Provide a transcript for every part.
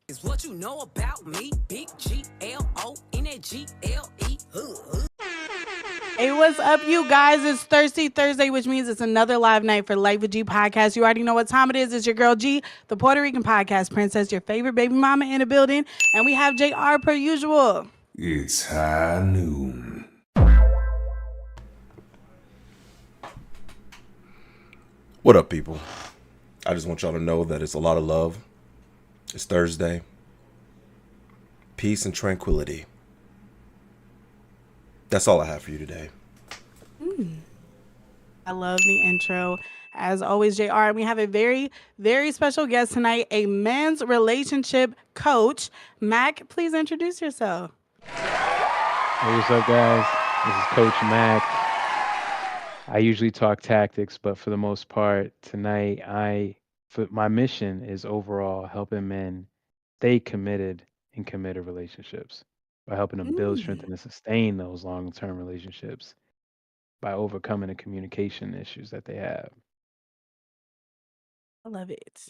Is what you know about me, big G-L-O-N-A-G-L-E. Hey, what's up, you guys? It's Thirsty Thursday, which means it's another live night for Life with G podcast. You already know what time it is. It's your girl G, the Puerto Rican podcast princess, your favorite baby mama in the building. And we have JR per usual. It's high noon. What up, people? I just want y'all to know that it's a lot of love. It's Thursday. Peace and tranquility. That's all I have for you today. I love the intro. As always, JR, and we have a very, very special guest tonight, a men's relationship coach. Mac, please introduce yourself. Hey, what's up, guys? This is Coach Mac. I usually talk tactics, but for the most part, tonight, my mission is overall helping men stay committed in committed relationships by helping them build, strengthen, and sustain those long-term relationships by overcoming the communication issues that they have. I love it.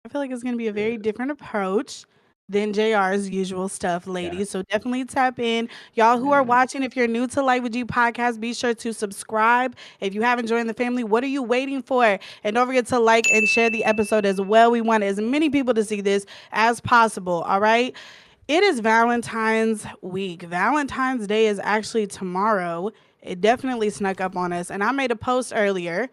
I feel like it's going to be a very Yeah. different approach than JR's usual stuff, Yeah. ladies. So definitely tap in. Y'all who are Yeah. watching, if you're new to Life with G podcast, be sure to subscribe. If you haven't joined the family, what are you waiting for? And don't forget to like and share the episode as well. We want as many people to see this as possible. All right. It is Valentine's week. Valentine's Day is actually tomorrow. It definitely snuck up on us. And I made a post earlier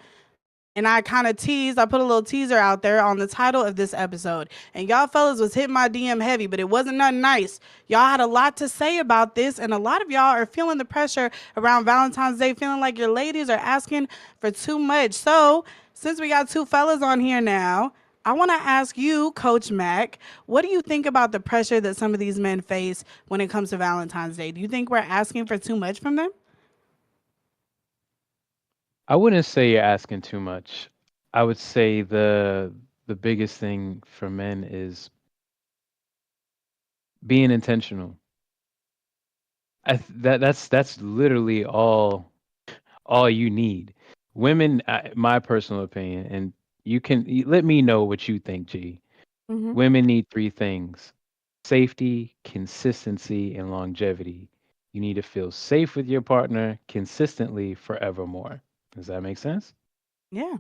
and I kind of I put a little teaser out there on the title of this episode. And y'all fellas was hitting my DM heavy, but it wasn't nothing nice. Y'all had a lot to say about this, and a lot of y'all are feeling the pressure around Valentine's Day, feeling like your ladies are asking for too much. So, since we got two fellas on here now, I want to ask you, Coach Mac, what do you think about the pressure that some of these men face when it comes to Valentine's Day? Do you think we're asking for too much from them? I wouldn't say you're asking too much. I would say the biggest thing for men is being intentional. That's literally all you need. Women, my personal opinion, and let me know what you think, G. Mm-hmm. Women need three things: safety, consistency, and longevity. You need to feel safe with your partner consistently forevermore. Does that make sense? Yeah,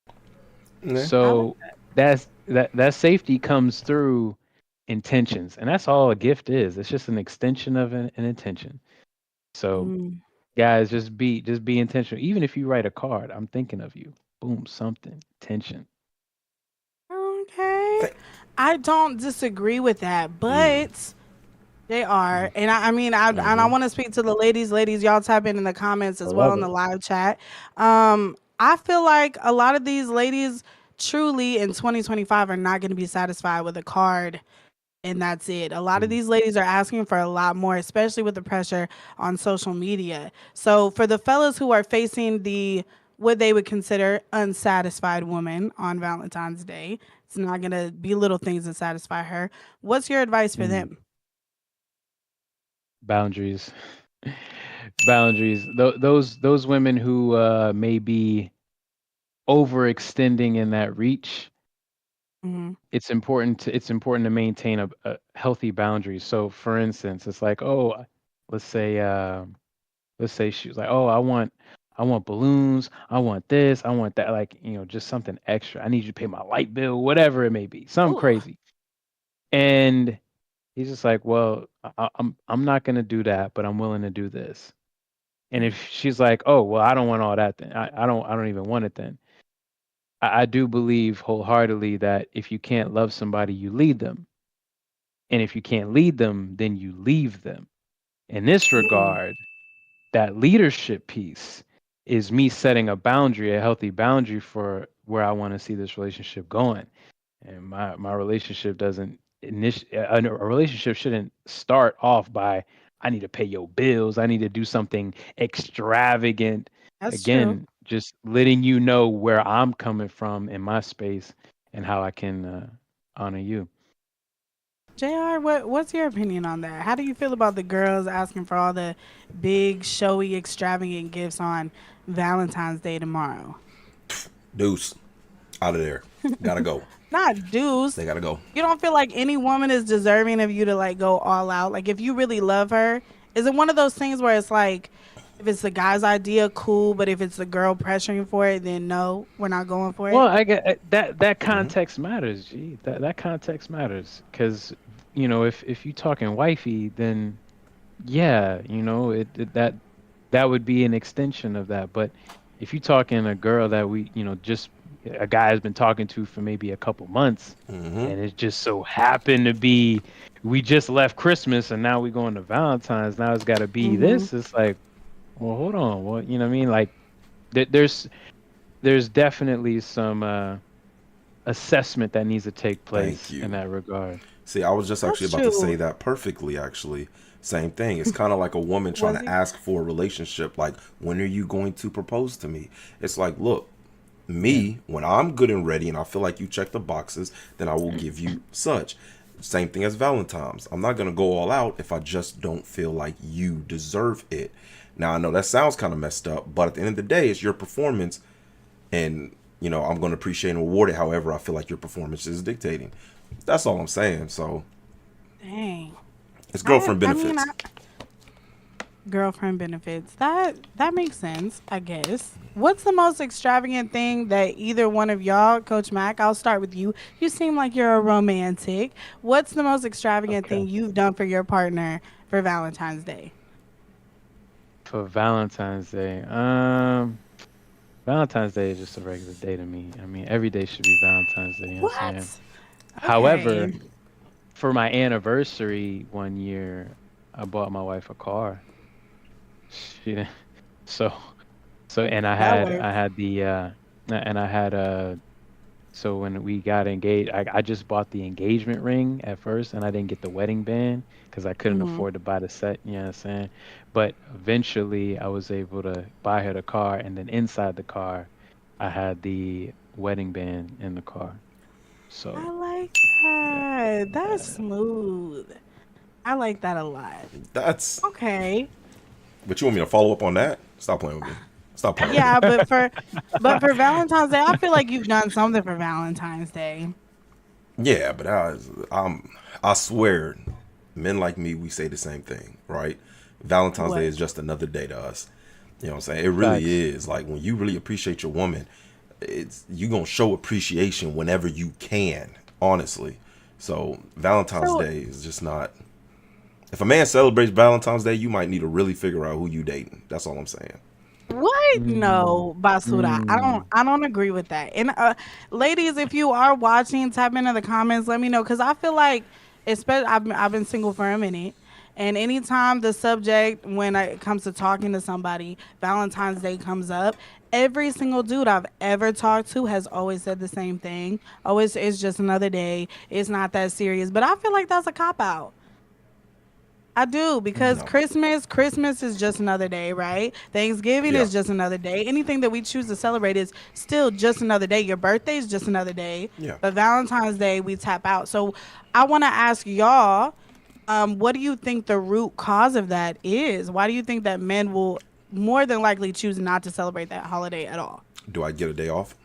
Yeah. I like So that. that safety comes through intentions, and that's all a gift is. It's just an extension of an intention. So Mm. guys, just be intentional. Even if you write a card, I'm thinking of you. Boom, something. Tension. Okay. Th- I don't disagree with that, but they are. And I mean, I want to speak to the ladies. Ladies, y'all type in the comments I as well love in the it. live chat. I feel like a lot of these ladies truly in 2025 are not going to be satisfied with a card and that's it. A lot of Mm. these ladies are asking for a lot more, especially with the pressure on social media. So for the fellas who are facing the what they would consider unsatisfied woman on Valentine's Day, it's not gonna be little things that satisfy her. What's your advice for Mm. them? Boundaries. Boundaries. Those women who may be overextending in that reach, Hmm. it's important to maintain a healthy boundary. So for instance, it's like, oh, let's say let's say she was like, oh, I want balloons, I want this, I want that, like, just something extra. I need you to pay my light bill, whatever it may be, something Ooh, crazy. And he's just like, well, I'm not gonna do that, but I'm willing to do this. And if she's like, oh, well, I don't want all that, then I don't even want it then. I do believe wholeheartedly that if you can't love somebody, you lead them. And if you can't lead them, then you leave them. In this mm, regard, that leadership piece is me setting a boundary, a healthy boundary for where I want to see this relationship going. And my relationship doesn't a relationship shouldn't start off by I need to pay your bills, I need to do something extravagant. that's true. Again, just letting you know where I'm coming from in my space and how I can honor you. JR, what's your opinion on that? How do you feel about the girls asking for all the big, showy, extravagant gifts on Valentine's Day tomorrow? Deuce. Out of there. Gotta go. Not They deuce. gotta go. You don't feel like any woman is deserving of you to like go all out? Like if you really love her, is it one of those things where it's like if it's the guy's idea, cool, but if it's the girl pressuring for it, then no, we're not going for Well, it? I get that Hmm. context matters. Gee, that context matters because if you talking wifey, then yeah, that would be an extension of that. But if you talking a girl that just a guy has been talking to for maybe a couple months, Hmm. and it just so happened to be we just left Christmas and now we going to Valentine's. Now it's got to be Mm-hmm. this. It's like, well, hold on, what you know what I mean? Like, there's definitely some assessment that needs to take Thank place in you. that regard. See, I was just actually That's about to say true. that perfectly, actually. Same thing. It's kind of like a woman trying Was to he? ask for a relationship. Like, when are you going to propose to me? It's like, look, Yeah. me, when I'm good and ready and I feel like you check the boxes, then I will give you such. Same thing as Valentine's. I'm not going to go all out if I just don't feel like you deserve it. Now, I know that sounds kind of messed up, but at the end of the day, it's your performance, and I'm going to appreciate and reward it however I feel like your performance is dictating. That's all I'm saying. So Dang. it's I girlfriend I mean, benefits. girlfriend benefits. That makes sense, I guess. What's the most extravagant thing that either one of y'all, Coach Mac, I'll start with you. You seem like you're a romantic. What's the most extravagant Okay. thing you've done for your partner for Valentine's Day? For Valentine's Day, Valentine's Day is just a regular day to me. I mean, every day should be Valentine's Day. You know what I'm saying? What? Okay. However, for my anniversary one year, I bought my wife a car. She, didn't- so and That I works. had the and I had so when we got engaged, I just bought the engagement ring at first, and I didn't get the wedding band because I couldn't Hmm. afford to buy the set. You know what I'm saying? But eventually, I was able to buy her the car, and then inside the car, I had the wedding band in the car. I So like yeah, that. That's yeah. smooth. I like that a lot. That's. Okay. But you want me to follow up on that? Stop playing with me. Stop playing with me. Yeah, but for Valentine's Day, I feel like you've done something for Valentine's Day. Yeah, but I swear, men like me, we say the same thing, right? Valentine's Day What? is just another day to us. You know what I'm saying? It really Facts. is. Like when you really appreciate your woman, it's you gonna show appreciation whenever you can, honestly. So Valentine's So Day is just not. If a man celebrates Valentine's Day, you might need to really figure out who you dating. That's all I'm saying. what? Mm, No, Basura. I don't. mm. I don't agree with that. And ladies, if you are watching, type into the comments. Let me know because I feel like, especially, I've been single for a minute, and anytime the subject when it comes to talking to somebody, Valentine's Day comes up. Every single dude I've ever talked to has always said the same thing. Oh, it's just another day. It's not that serious. But I feel like that's a cop out. I do because No. Christmas is just another day, right? Thanksgiving Yeah. is just another day. Anything that we choose to celebrate is still just another day. Your birthday is just another day. Yeah. But Valentine's Day we tap out. So I want to ask y'all, what do you think the root cause of that is? Why do you think that men will more than likely choose not to celebrate that holiday at all? Do I get a day off?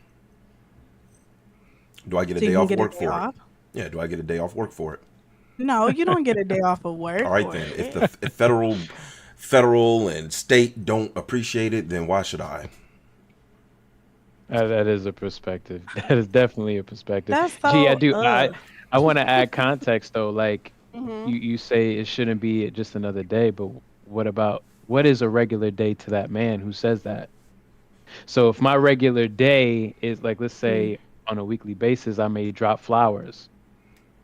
Do I get a So you day can off get a work day for it? off? Yeah. Do I get a day off work for it? No, you don't get a day off of All work right for then. If it. the federal and state don't appreciate it, then why should I? That is a perspective. That is definitely a perspective. That's Gee, I so do. I want to add context though. Like Mhm. you say, it shouldn't be just another day, but what is a regular day to that man who says that? So if my regular day is like, let's Mm. say on a weekly basis, I may drop flowers.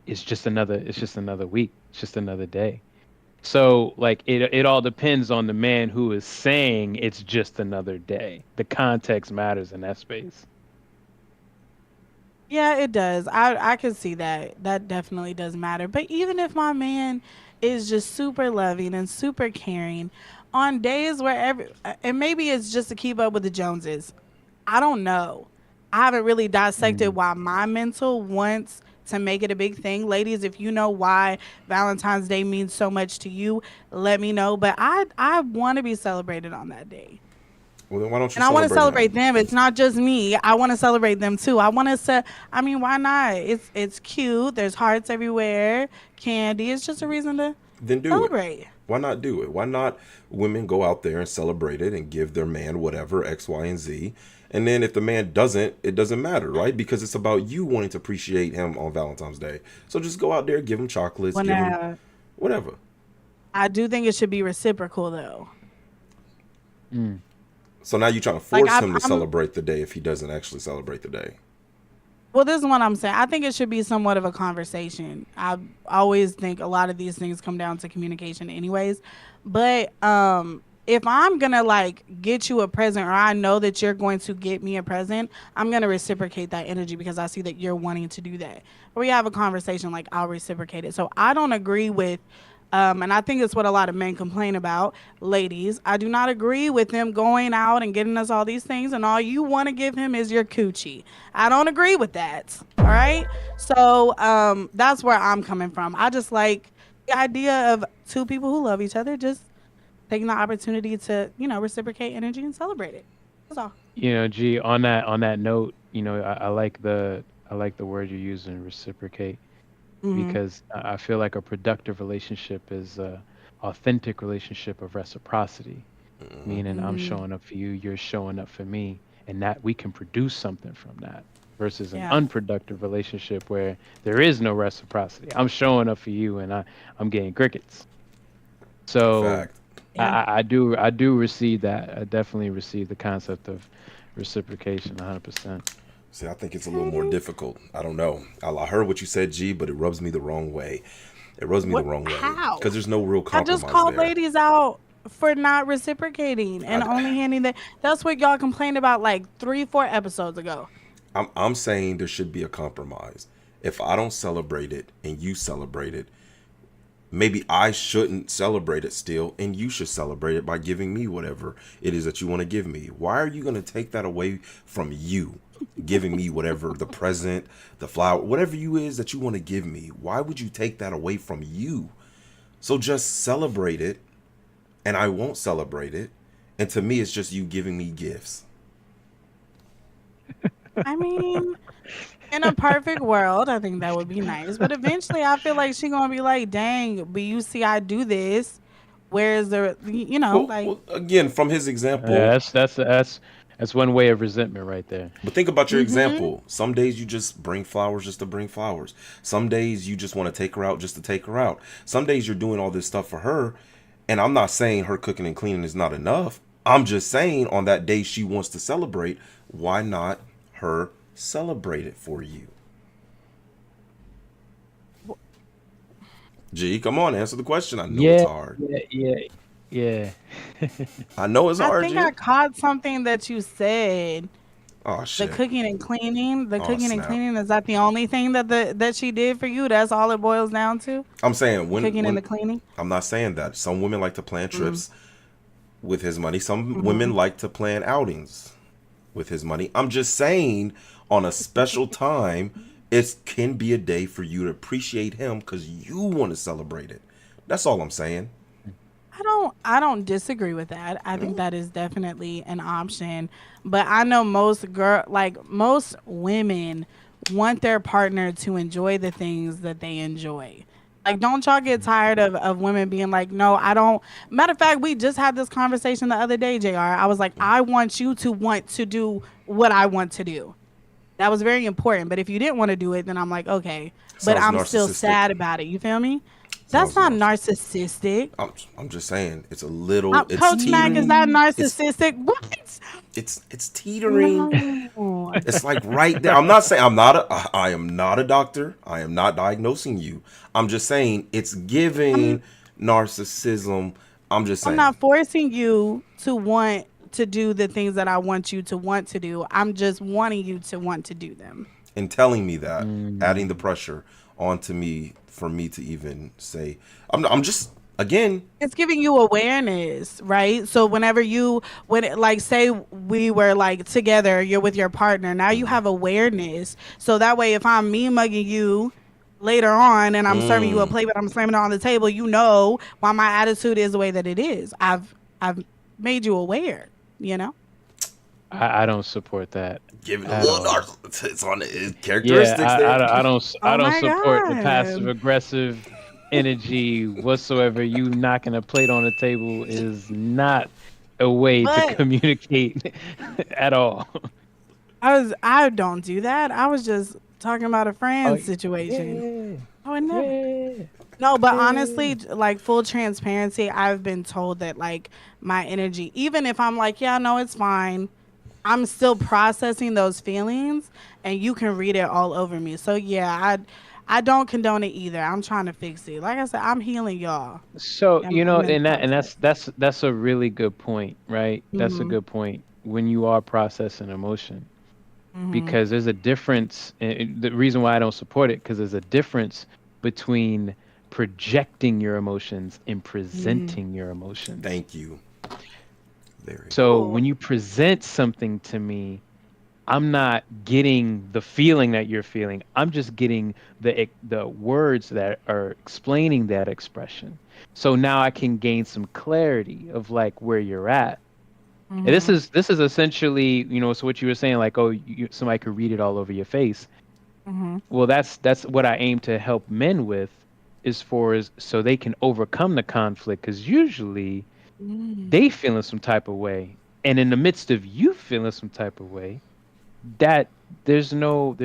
It's just another week. It's just another day. So like it all depends on the man who is saying it's just another day. The context matters in that space. Yeah, it does. I can see that. That definitely does matter. But even if my man is just super loving and super caring on days where and maybe it's just to keep up with the Joneses. I don't know. I haven't really dissected Mm. why my mental wants to make it a big thing. Ladies, if you know why Valentine's Day means so much to you, let me know. But I want to be celebrated on that day. Well, then why don't you And I want to celebrate celebrate him? them. It's not just me. I want to celebrate them too. I want to say, I mean, why not? It's cute. There's hearts everywhere, candy. It's just a reason to Then do it. celebrate. Why not do it? Why not women go out there and celebrate it and give their man whatever X, Y, and Z? And then if the man doesn't, it doesn't matter, right? Because it's about you wanting to appreciate him on Valentine's Day. So just go out there, give him chocolates, When give him whatever. I do think it should be reciprocal though. Mm. So now you're trying to Like force him to I'm celebrate the day if he doesn't actually celebrate the day. Well, this is what I'm saying. I think it should be somewhat of a conversation. I always think a lot of these things come down to communication, anyways. But if I'm gonna like get you a present, or I know that you're going to get me a present, I'm gonna reciprocate that energy because I see that you're wanting to do that. Or we have a conversation, like I'll reciprocate it. So I don't agree with. And I think it's what a lot of men complain about, ladies. I do not agree with them going out and getting us all these things, and all you want to give him is your coochie. I don't agree with that. All right. So that's where I'm coming from. I just like the idea of two people who love each other just taking the opportunity to, reciprocate energy and celebrate it. That's all. G, on that note, I like the word you're using, reciprocate, Mm-hmm. because I feel like a productive relationship is a authentic relationship of reciprocity, meaning I'm Mm-hmm. showing up for you, you're showing up for me, and that we can produce something from that versus an Yeah. unproductive relationship where there is no reciprocity. I'm showing up for you and I'm getting crickets. So Fact. I, Yeah. I do receive that. I definitely receive the concept of reciprocation 100%. See, I think it's a little more difficult. I don't know. I heard what you said, G, but it rubs me the wrong way. It rubs me the What? wrong way How? because there's no real I just compromise called there. ladies out for not reciprocating and I, only handing that. That's what y'all complained about like 3, 4 episodes ago. I'm saying there should be a compromise. If I don't celebrate it and you celebrate it, maybe I shouldn't celebrate it still, and you should celebrate it by giving me whatever it is that you want to give me. Why are you going to take that away from you? Giving me whatever, the present, the flower, whatever you is that you want to give me. Why would you take that away from you? So just celebrate it, and I won't celebrate it. And to me, it's just you giving me gifts. I mean, in a perfect world, I think that would be nice. But eventually, I feel like she gonna be like, "Dang, but you see, I do this. Where's the, like, Well, again, from his Yeah, example, that's one way of resentment right there. but think about your mm-hmm. example. Some days you just bring flowers just to bring flowers. Some days you just want to take her out just to take her out. Some days you're doing all this stuff for her. And I'm not saying her cooking and cleaning is not enough. I'm just saying on that day she wants to celebrate, why not her celebrate it for you? Gee, come on, answer the question. I know it's Yeah, hard. yeah, yeah, yeah. I know it's I hard, think I G. caught something that you said. Oh The shit. cooking and cleaning. The Oh cooking and snap. cleaning, is that the only thing that she did for you? That's all it boils down to? I'm saying The cooking and the when cleaning? I'm not saying that. Some women like to plan Mm-hmm. trips with his money. Some Mm-hmm. women like to plan outings with his money. I'm just saying on a special time, it can be a day for you to appreciate him because you want to celebrate it. That's all I'm saying. I don't disagree with that. I think that is definitely an option. But I know most women want their partner to enjoy the things that they enjoy. Like, don't y'all get tired of women being like, no, I don't. Matter of fact, we just had this conversation the other day, JR. I was like, I want you to want to do what I want to do. That was very important. But if you didn't want to do it, then I'm like, okay. But Sounds I'm still narcissistic. sad about it. You feel me? That's Sounds not narcissistic. narcissistic. I'm just saying it's a little. It's Coach Mac, is that teetering. It's narcissistic? What? it's teetering. No. It's like right there. I'm not saying I am not a doctor. I am not diagnosing you. I'm just saying it's I'm giving narcissism. I'm just I'm saying. not forcing you to want to do the things that I want you to want to do. I'm just wanting you to want to do them. And telling me that, adding the Mm. pressure onto me for me to even say, I'm just again. It's giving you awareness, right? So like, say we were like together, you're with your partner. Now you have awareness. So that way, if I'm me mugging you later on and I'm serving you a Mm, plate, but I'm slamming it on the table, you know why my attitude is the way that it is. I've made you aware, you know? I don't support that Giving a at little all. it's on the Yeah, characteristics there. Oh I don't my support the passive God. aggressive energy whatsoever. You knocking a plate on the table is not a way to But communicate at all. I don't do that. I was just talking about a Oh, friend situation. yeah, I would never. yeah, No, but yeah. honestly, like full transparency, I've been told that like my energy, even if I'm like, yeah, no, it's fine, I'm still processing those feelings and you can read it all over me. So yeah, I don't condone it either. I'm trying to fix it. Like I said, I'm healing y'all. So, I'm in the and process. that's a really good point, right? That's a Mhm. good point when you are processing emotion, Mhm. because there's a difference. The reason why I don't support it, because there's a difference between projecting your emotions and Mhm. presenting your emotions. Thank you. Very. So Ooh. when you present something to me, I'm not getting the feeling that you're feeling. I'm just getting the words that are explaining that expression. So now I can gain some clarity of like where you're at. And Mhm. this is essentially, so what you were saying, like, oh, somebody could read it all over your face. Mhm. Well, that's what I aim to help men with, is for is so they can overcome the conflict, because usually Mhm. they feeling some type of way, and in the midst of you feeling some type of way, that there's no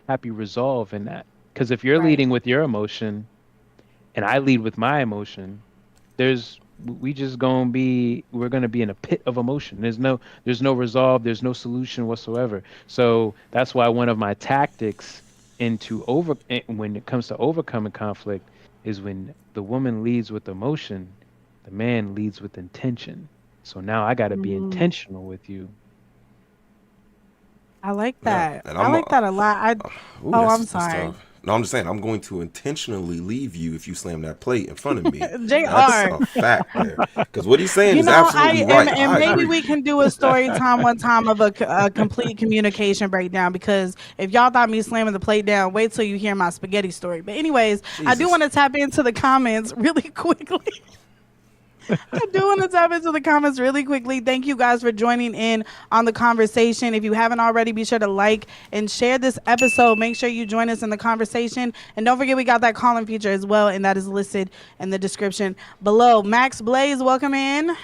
happy resolve in that, because if you're Right. leading with your emotion and I lead with my emotion, we just gonna be we're gonna be in a pit of emotion. There's no resolve, there's no solution whatsoever. So that's why one of my tactics when it comes to overcoming conflict is when the woman leads with emotion, the man leads with intention. So now I got to be Mhm. intentional with you. I like Yeah, that. and I like that a lot. ooh, Oh, I'm that's sorry. tough. No, I'm just saying I'm going to intentionally leave you if you slam that plate in front of me. That's Jr. a fact there. Because what he's saying You is know, absolutely and right. I maybe agree. we can do a story time one time of a complete communication breakdown, because if y'all thought me slamming the plate down, wait till you hear my spaghetti story. But anyways, I do Jesus. want to tap into the comments really quickly. I do want to tap into the comments really quickly. Thank you guys for joining in on the conversation. If you haven't already, be sure to like and share this episode. Make sure you join us in the conversation. And don't forget, we got that calling feature as well, and that is listed in the description below. Max Blaze, welcome in.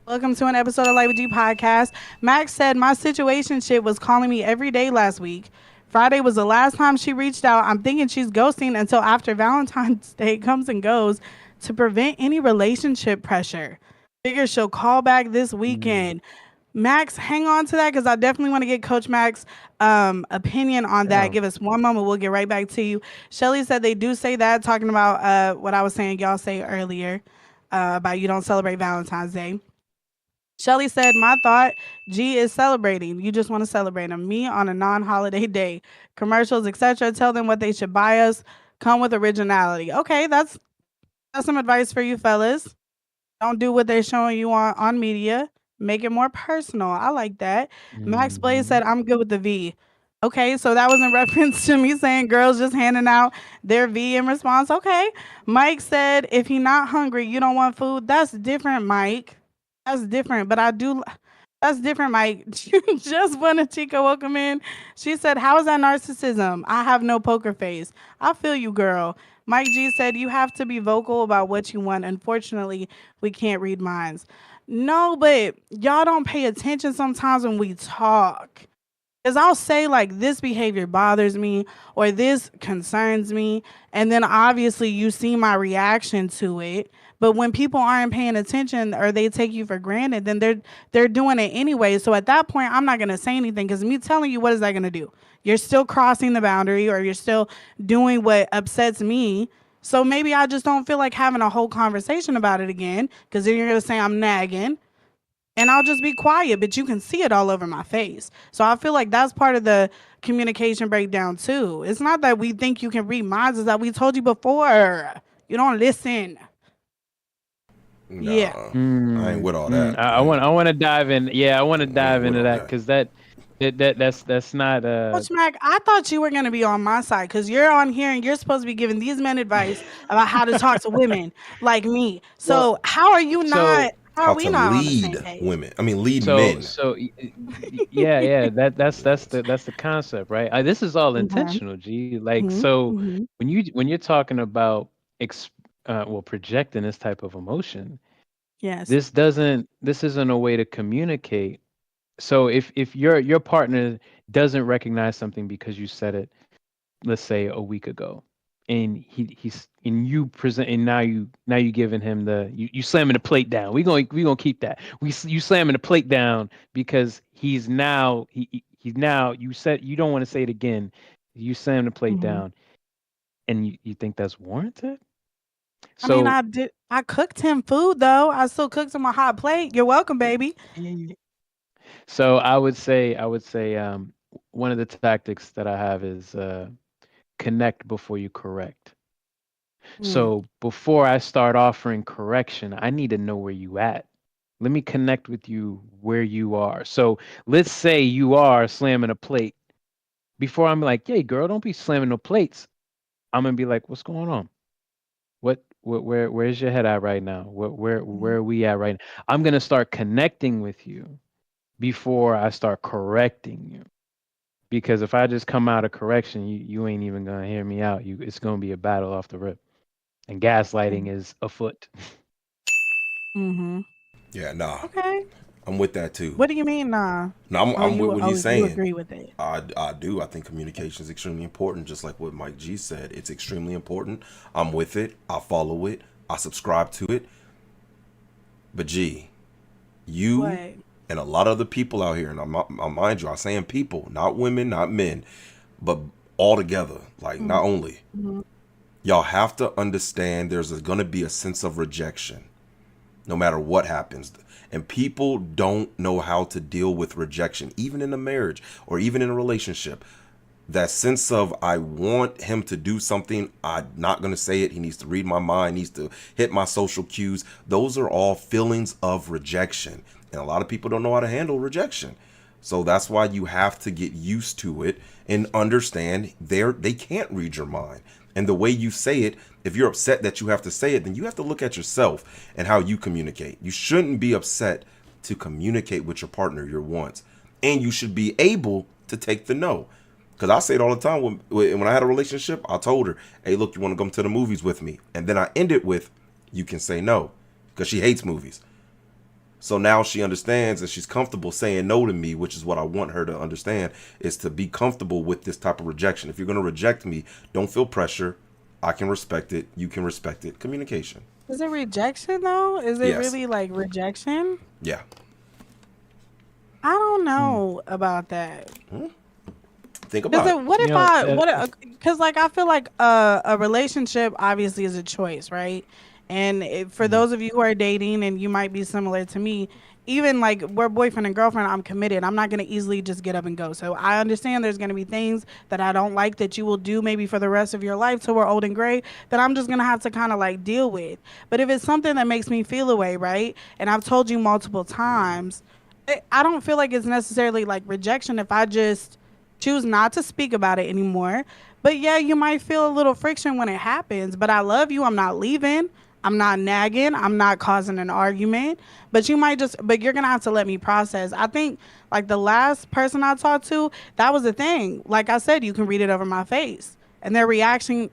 Welcome to an episode of Life with G podcast. Max said, my situation shit was calling me every day last week. Friday was the last time she reached out. I'm thinking she's ghosting until after Valentine's Day comes and goes to prevent any relationship pressure. Figure she'll call back this Mm, weekend. Max, hang on to that because I definitely want to get Coach Max's opinion on that. yeah. Give us one moment. We'll get right back to you. Shelly said they do say that, talking about what I was saying, y'all say earlier about you don't celebrate Valentine's Day. Shelly said, my thought, G is celebrating. You just want to celebrate them. Me on a non-holiday day. Commercials, etc. Tell them what they should buy us. Come with originality. Okay, that's some advice for you fellas. Don't do what they're showing you on media. Make it more personal. I like that. Max Blaze Hmm. said, I'm good with the V. Okay, so that was in reference to me saying girls just handing out their V in response. Okay. Mike said, if he not hungry, you don't want food. That's different, Mike. That's different. But I do that's different, Mike. Just when Chica welcome in, she said, how is that narcissism? I have no poker face. I feel you, girl. Mike G said, you have to be vocal about what you want. Unfortunately, we can't read minds. No, but y'all don't pay attention sometimes when we talk. Because I'll say, like, this behavior bothers me or this concerns me. And then obviously you see my reaction to it. But when people aren't paying attention or they take you for granted, then they're doing it anyway. So at that point, I'm not gonna say anything because me telling you, what is that gonna do? You're still crossing the boundary or you're still doing what upsets me. So maybe I just don't feel like having a whole conversation about it again because then you're gonna say I'm nagging and I'll just be quiet, but you can see it all over my face. So I feel like that's part of the communication breakdown too. It's not that we think you can read minds, it's that we told you before. You don't listen. Yeah. Nah, I ain't Mm, with all that. I want to dive in. Yeah, I want to I ain't dive with into all that, that. because that's not Coach Mac, I thought you were going to be on my side because you're on here and you're supposed to be giving these men advice about how to talk to women like me. well. So how are you So not? How how are we to not on the same lead page? women. I mean, lead So men. so yeah, yeah, that's the concept, right? This is all Okay. intentional, G. Like, Hmm. so Hmm. when you're talking about projecting this type of emotion, Yes. this isn't a way to communicate. So if your partner doesn't recognize something because you said it, let's say a week ago, and you present, and now you giving him you slamming the plate down. We gonna keep that. You slamming the plate down because he's now, you said you don't want to say it again. You slam the plate Hmm. down, and you think that's warranted. I mean, So I cooked him food though. I still cooked him a hot plate. You're welcome, baby. so I would say one of the tactics that I have is connect before you correct. Mm. So before I start offering correction, I need to know where you at. Let me connect with you where you are. So let's say you are slamming a plate. Before I'm like, "Hey, girl, don't be slamming no plates." I'm gonna be like, "What's going on? Where's your head at right now? Where Mhm. are we at right now?" I'm gonna start connecting with you before I start correcting you. Because if I just come out of correction, you ain't even gonna hear me out. It's gonna be a battle off the rip. And gaslighting Okay. is afoot. Mm-hmm. Yeah, nah, Okay. I'm with that too. What do you mean, nah? No, I'm with what he's You saying. agree with it? I do. I think communication is extremely important, just like what Mike G said. It's extremely important. I'm with it. I follow it. I subscribe to it. But G, you What? and a lot of other people out here, and mind you, I'm saying people, not women, not men, but all together. Like, not only, Mm-hmm. y'all have to understand there's going to be a sense of rejection no matter what happens. And people don't know how to deal with rejection, even in a marriage or even in a relationship. That sense of, I want him to do something, I'm not going to say it, he needs to read my mind, needs to hit my social cues. Those are all feelings of rejection. And a lot of people don't know how to handle rejection. So that's why you have to get used to it and understand they can't read your mind. And the way you say it, if you're upset that you have to say it, then you have to look at yourself and how you communicate. You shouldn't be upset to communicate with your partner your wants. And you should be able to take the no. Because I say it all the time. When I had a relationship, I told her, hey, look, you want to come to the movies with me? And then I end it with, you can say no. Because she hates movies. So now she understands and she's comfortable saying no to me, which is what I want her to understand, is to be comfortable with this type of rejection. If you're going to reject me, don't feel pressure. I can respect it. You can respect it. Communication. Is it rejection though? Is it Yes. really like rejection? Yeah. I don't Hmm. know about that. Think Cause about it. what You if know, I what? Cause like I feel like a relationship obviously is a choice, right? And for mhm. those of you who are dating, and you might be similar to me, even like we're boyfriend and girlfriend, I'm committed. I'm not gonna easily just get up and go. So I understand there's gonna be things that I don't like that you will do maybe for the rest of your life till we're old and gray that I'm just gonna have to kind of like deal with. But if it's something that makes me feel away, right? And I've told you multiple times, I don't feel like it's necessarily like rejection if I just choose not to speak about it anymore. But yeah, you might feel a little friction when it happens, but I love you. I'm not leaving. I'm not nagging. I'm not causing an argument. But but you're going to have to let me process. I think like the last person I talked to, that was the thing. Like I said, you can read it over my face. And they're reacting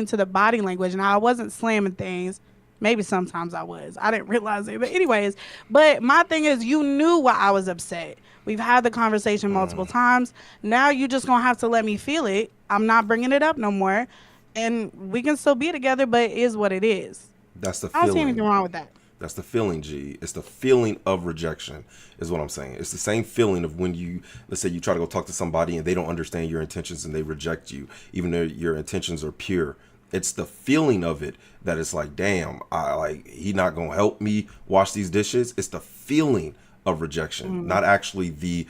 to the body language. Now I wasn't slamming things. Maybe sometimes I was. I didn't realize it. But anyways, but my thing is you knew why I was upset. We've had the conversation multiple times. Now you just gonna have to let me feel it. I'm not bringing it up no more, and we can still be together. But it is what it is. That's the I don't see anything feeling. wrong with that. That's the feeling, G. It's the feeling of rejection, is what I'm saying. It's the same feeling of when you, let's say, you try to go talk to somebody and they don't understand your intentions and they reject you, even though your intentions are pure. It's the feeling of it that it's like, damn, I like he not gonna help me wash these dishes. It's the feeling of rejection, Mm. not actually the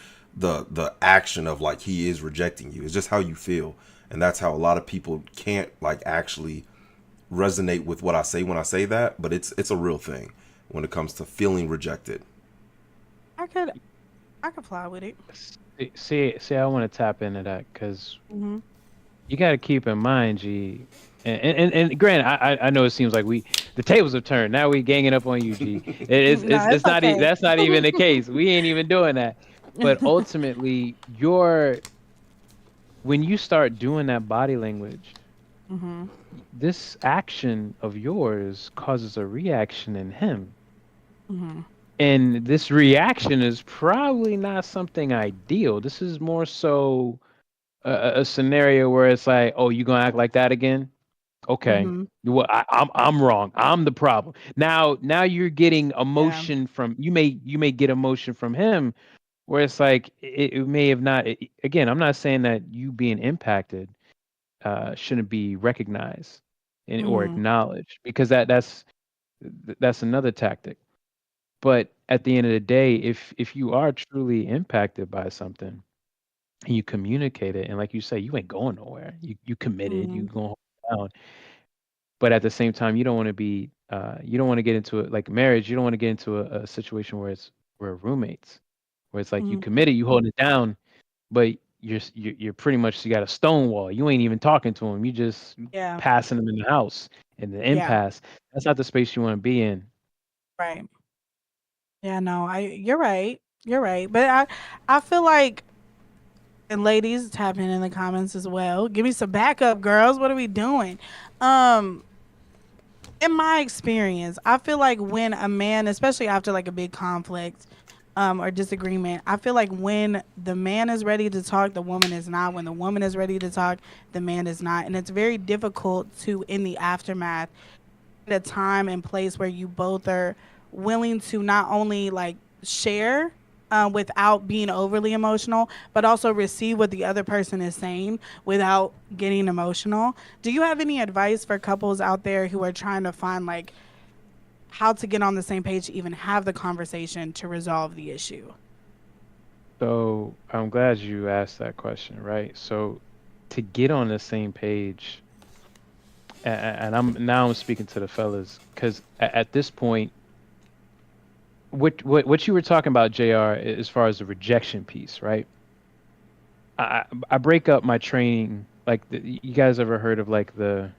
action of like he is rejecting you. It's just how you feel, and that's how a lot of people can't like actually resonate with what I say when I say that, but it's a real thing when it comes to feeling rejected. I could I could fly with it. See, I want to tap into that because Hmm. you got to keep in mind, G. And granted, I know it seems like the tables have turned. Now we ganging up on you, G. No, it's It's not okay. that's not even the case. We ain't even doing that. But ultimately, when you start doing that body language, Hmm. this action of yours causes a reaction in him. Hmm. And this reaction is probably not something ideal. This is more so a scenario where it's like, oh, you gonna act like that again? Okay. Hmm. Well, I'm wrong. I'm the problem. Now you're getting Yeah. emotion from you may get emotion from him where it's like it may have not again, I'm not saying that you being impacted shouldn't be recognized or Hmm. acknowledged because that's another tactic. But at the end of the day, if you are truly impacted by something and you communicate it, and like you say, you ain't going nowhere. You committed, you Hmm. going to hold down. But at the same time, you don't want to be you don't want to get into it like marriage, you don't want to get into a situation where we're roommates, where it's like you Hmm. committed, you holding it down, but you're pretty much you got a stone wall. You ain't even talking to him. You just Yeah. passing them in the house in the Yeah. impasse. That's not the space you want to be in. Right. Yeah. No, you're right. You're right. But I feel like, and ladies, tap in the comments as well. Give me some backup, girls. What are we doing? Um, in my experience, I feel like when a man, especially after like a big conflict, or disagreement, I feel like when the man is ready to talk, the woman is not. When the woman is ready to talk, the man is not. And it's very difficult to, in the aftermath, a time and place where you both are willing to not only like share without being overly emotional, but also receive what the other person is saying without getting emotional. Do you have any advice for couples out there who are trying to find like how to get on the same page to even have the conversation to resolve the issue? So I'm glad you asked that question, right? So to get on the same page, and I'm speaking to the fellas because at this point, what you were talking about, Jr. As far as the rejection piece, right? I break up my training like you guys ever heard of like the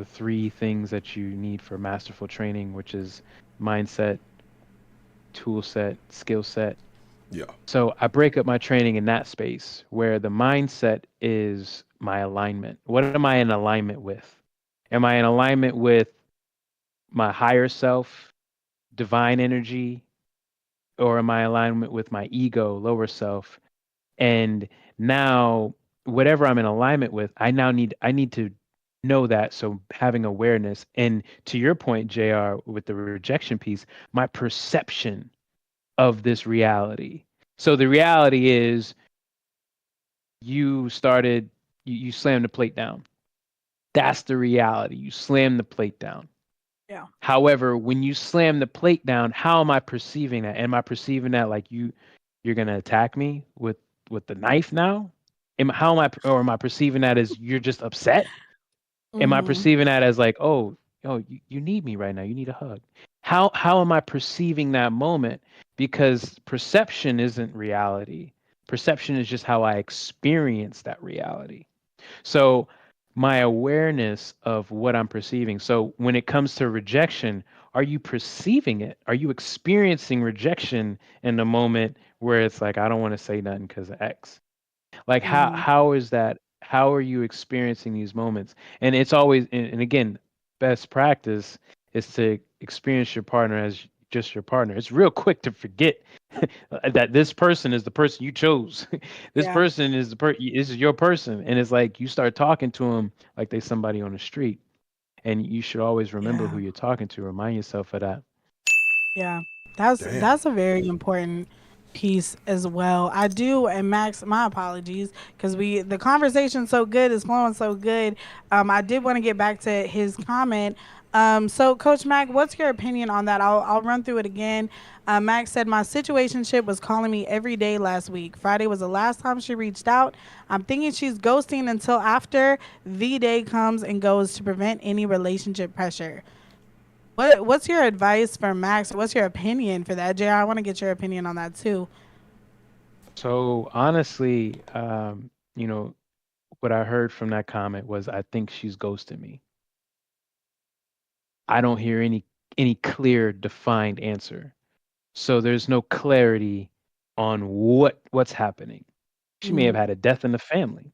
three things that you need for masterful training, which is mindset, tool set, skill set. Yeah. So I break up my training in that space where the mindset is my alignment. What am I in alignment with? Am I in alignment with my higher self, divine energy, or am I in alignment with my ego, lower self? And now whatever I'm in alignment with, I need to know that. So having awareness. And to your point, JR, with the rejection piece, my perception of this reality. So the reality is you started you slammed the plate down. That's the reality. You slammed the plate down. Yeah. However, when you slam the plate down, how am I perceiving that? Am I perceiving that like you're gonna attack me with the knife now? How am I or am I perceiving that as you're just upset? Am I Mhm. perceiving that as like, oh, you need me right now. You need a hug. How am I perceiving that moment? Because perception isn't reality. Perception is just how I experience that reality. So my awareness of what I'm perceiving. So when it comes to rejection, are you perceiving it? Are you experiencing rejection in the moment where it's like I don't want to say nothing because of X? Like Mhm. how is that? How are you experiencing these moments? And it's always and again, best practice is to experience your partner as just your partner. It's real quick to forget that this person is the person you chose. This Yeah. person is this is your person, and it's like you start talking to them like they somebody on the street, and you should always remember who Yeah. you're talking to. Remind yourself of that. Yeah, that's Damn. a very important piece as well. I do, and Max, my apologies because the conversation's so good, it's flowing so good. I did want to get back to his comment. So Coach Mac, what's your opinion on that? I'll run through it again. Max said my situationship was calling me every day last week. Friday was the last time she reached out. I'm thinking she's ghosting until after the day comes and goes to prevent any relationship pressure. What's your advice for Max? What's your opinion for that, JR? I want to get your opinion on that too. So honestly, what I heard from that comment was, I think she's ghosting me. I don't hear any clear defined answer. So there's no clarity on what's happening. She may have Mm-hmm. had a death in the family,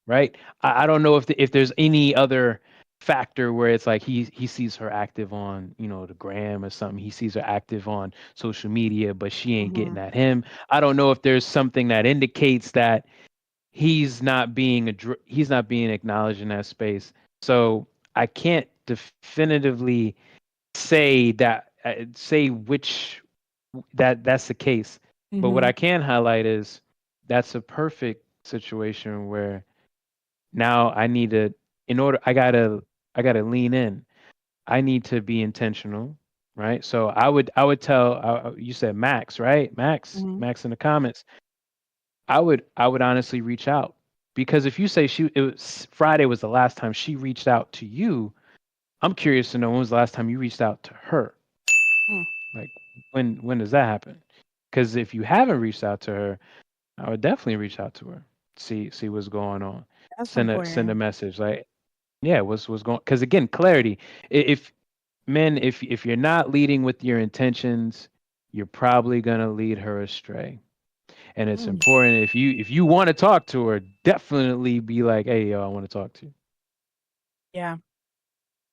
right? I don't know if there's any other factor where it's like he sees her active on the gram or something. He sees her active on social media, but she ain't Mm-hmm. getting at him. I don't know if there's something that indicates that he's not being acknowledged in that space. So I can't definitively say which that's the case. But what Mm-hmm. I can highlight is that's a perfect situation where now I need to in order I gotta lean in. I need to be intentional, right? So I would tell you said Max, right? Max, Mm-hmm. Max in the comments. I would honestly reach out because if you say it was Friday was the last time she reached out to you, I'm curious to know when was the last time you reached out to her. Mm. Like when does that happen? Because if you haven't reached out to her, I would definitely reach out to her. See what's going on. That's Send a important. message like, yeah, what's going? Because again, clarity. If men, if you're not leading with your intentions, you're probably gonna lead her astray. And it's Mm. important if you want to talk to her, definitely be like, hey, yo, I want to talk to you. Yeah,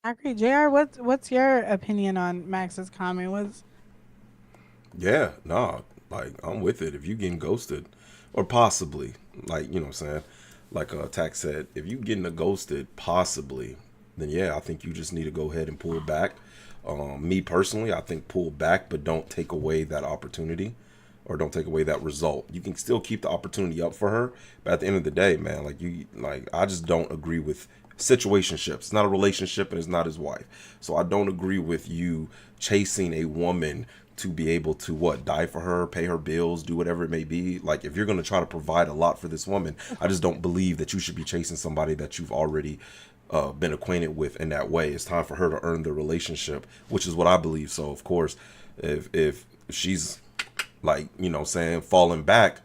I agree. Jr. What's your opinion on Max's comment? Was Yeah, nah, like I'm with it. If you getting ghosted, or possibly, like you know what I'm saying, like Tax said, if you getting a ghosted, possibly, then yeah, I think you just need to go ahead and pull back. Me personally, I think pull back, but don't take away that opportunity, or don't take away that result. You can still keep the opportunity up for her, but at the end of the day, man, I just don't agree with situationships. It's not a relationship, and it's not his wife. So I don't agree with you chasing a woman to be able to what die for her, pay her bills, do whatever it may be. Like if you're going to try to provide a lot for this woman, I just don't believe that you should be chasing somebody that you've already been acquainted with in that way. It's time for her to earn the relationship, which is what I believe. So of course, if she's like saying falling back,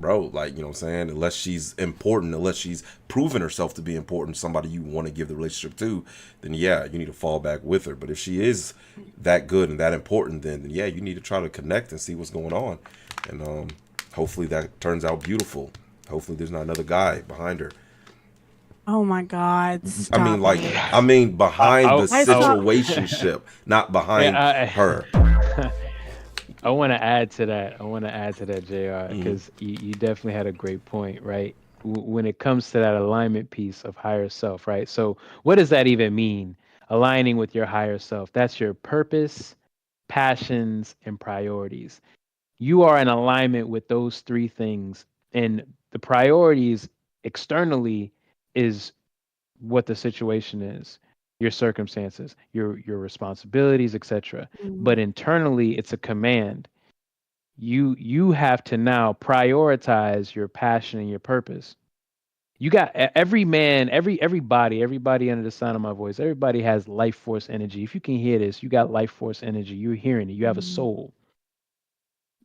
bro, like saying, unless she's important, unless she's proven herself to be important, somebody you want to give the relationship to, then yeah, you need to fall back with her. But if she is that good and that important, then yeah, you need to try to connect and see what's going on, and hopefully that turns out beautiful. Hopefully there's not another guy behind her. oh my God, I mean, stop like, it! I mean, behind the I saw. situationship, not behind Yeah, her. I want to add to that. I want to add to that, Jr. Mm-hmm. Because you definitely had a great point, right? When it comes to that alignment piece of higher self, right? So, what does that even mean? Aligning with your higher self. That's your purpose, passions, and priorities. You are in alignment with those three things, and the priorities externally is what the situation is, your circumstances, your responsibilities, etc. But Mhm. internally, it's a command. You have to now prioritize your passion and your purpose. You got every man, everybody under the sound of my voice. Everybody has life force energy. If you can hear this, you got life force energy. You're hearing it. You have a Mhm. soul.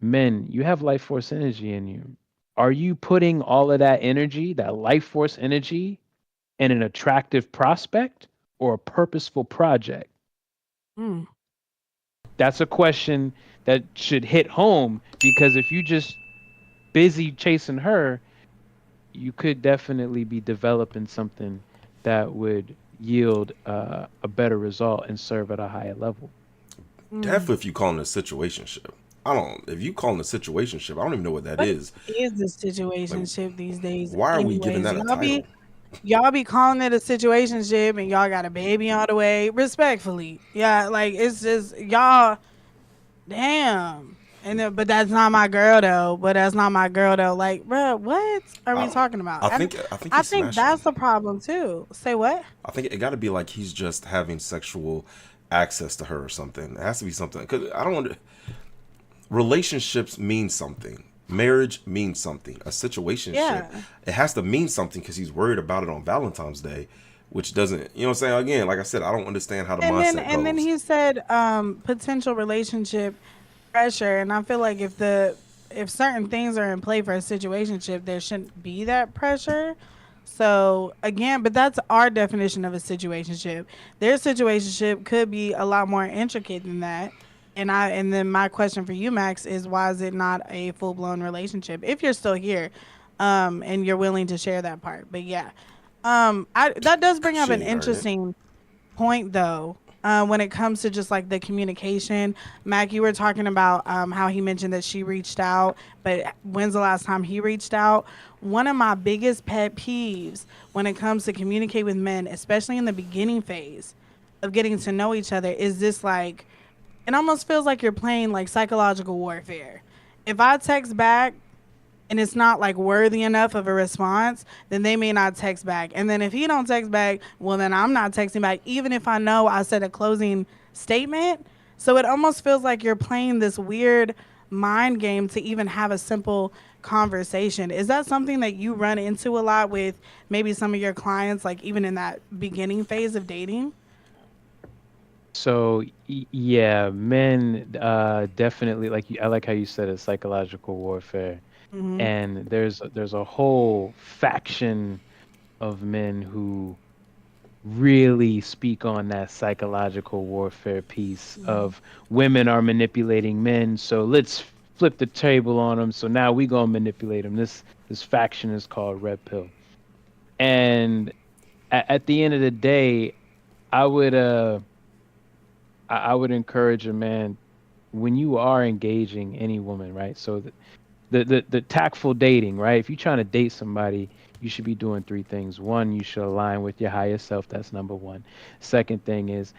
Men, you have life force energy in you. Are you putting all of that energy, that life force energy, in an attractive prospect or a purposeful project? Mm. That's a question that should hit home because if you just busy chasing her, you could definitely be developing something that would yield a better result and serve at a higher level. Mm. Definitely, if you calling it a situationship. I don't. If you calling it a situationship, I don't even know what that What is. is the Like, situationship these days? why are we giving Anyways, that a title? y'all be calling it a situationship, and y'all got a baby on the way. Respectfully, yeah, like it's just y'all. Damn. And then, but that's not my girl though. But that's not my girl though. Like, bruh, what are I we don't. talking about? I And think. I think I he's think smashing. that's the problem too. Say what? I think it got to be like he's just having sexual access to her or something. It has to be something. Because I don't want. Relationships mean something. Marriage means something. A situationship, Yeah. it has to mean something because he's worried about it on Valentine's Day, which doesn't. You know what I'm saying? Again, like I said, I don't understand how the mindset And then goes. he said potential relationship pressure, and I feel like if certain things are in play for a situationship, there shouldn't be that pressure. So again, but that's our definition of a situationship. Their situationship could be a lot more intricate than that. And then my question for you, Max, is why is it not a full blown relationship if you're still here, and you're willing to share that part? But yeah, that does bring up She an ain't earn it. interesting point though, when it comes to just like the communication. Mac, you were talking about how he mentioned that she reached out, but when's the last time he reached out? One of my biggest pet peeves when it comes to communicate with men, especially in the beginning phase of getting to know each other, is this like, it almost feels like you're playing like psychological warfare. If I text back and it's not like worthy enough of a response, then they may not text back. And then if he don't text back, well then I'm not texting back, even if I know I said a closing statement. So it almost feels like you're playing this weird mind game to even have a simple conversation. Is that something that you run into a lot with maybe some of your clients, like even in that beginning phase of dating? So yeah, men definitely I like how you said it, psychological warfare. Mm-hmm. And there's a whole faction of men who really speak on that psychological warfare piece Mm-hmm. of women are manipulating men, so let's flip the table on them. So now we gonna manipulate them. This faction is called Red Pill. And at the end of the day, I would I would encourage a man when you are engaging any woman, right? So the tactful dating, right? If you're trying to date somebody, you should be doing three things. One, you should align with your higher self. That's number one. Second thing is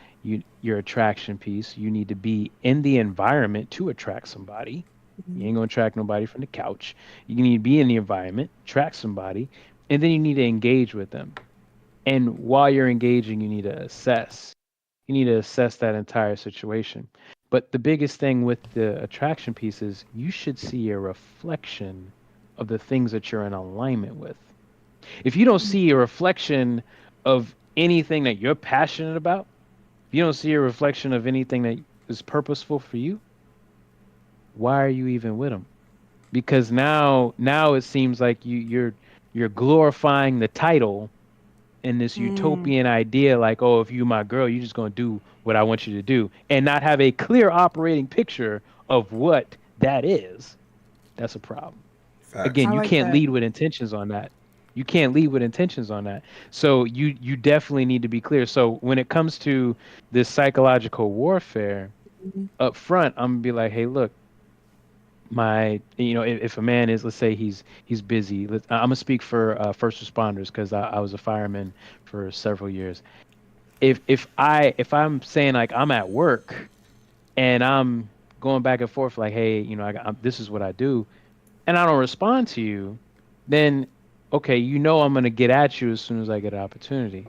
your attraction piece. You need to be in the environment to attract somebody. You ain't gonna attract nobody from the couch. You need to be in the environment, attract somebody, and then you need to engage with them. And while you're engaging, you need to assess. You need to assess that entire situation. But the biggest thing with the attraction piece is you should see a reflection of the things that you're in alignment with. If you don't see a reflection of anything that you're passionate about, if you don't see a reflection of anything that is purposeful for you, why are you even with them? Because now it seems like you're glorifying the title in this Mm, utopian idea like, oh, if you my girl, you're just going to do what I want you to do and not have a clear operating picture of what that is. That's a problem. Facts. Again, I you like can't that. lead with intentions on that. You can't lead with intentions on that. So you definitely need to be clear. So when it comes to this psychological warfare up front, I'm gonna be like, hey, look, if a man is, let's say he's busy. I'm gonna speak for first responders because I was a fireman for several years. If I'm saying like I'm at work and I'm going back and forth like, hey, this is what I do, and I don't respond to you, then okay, I'm gonna get at you as soon as I get an opportunity.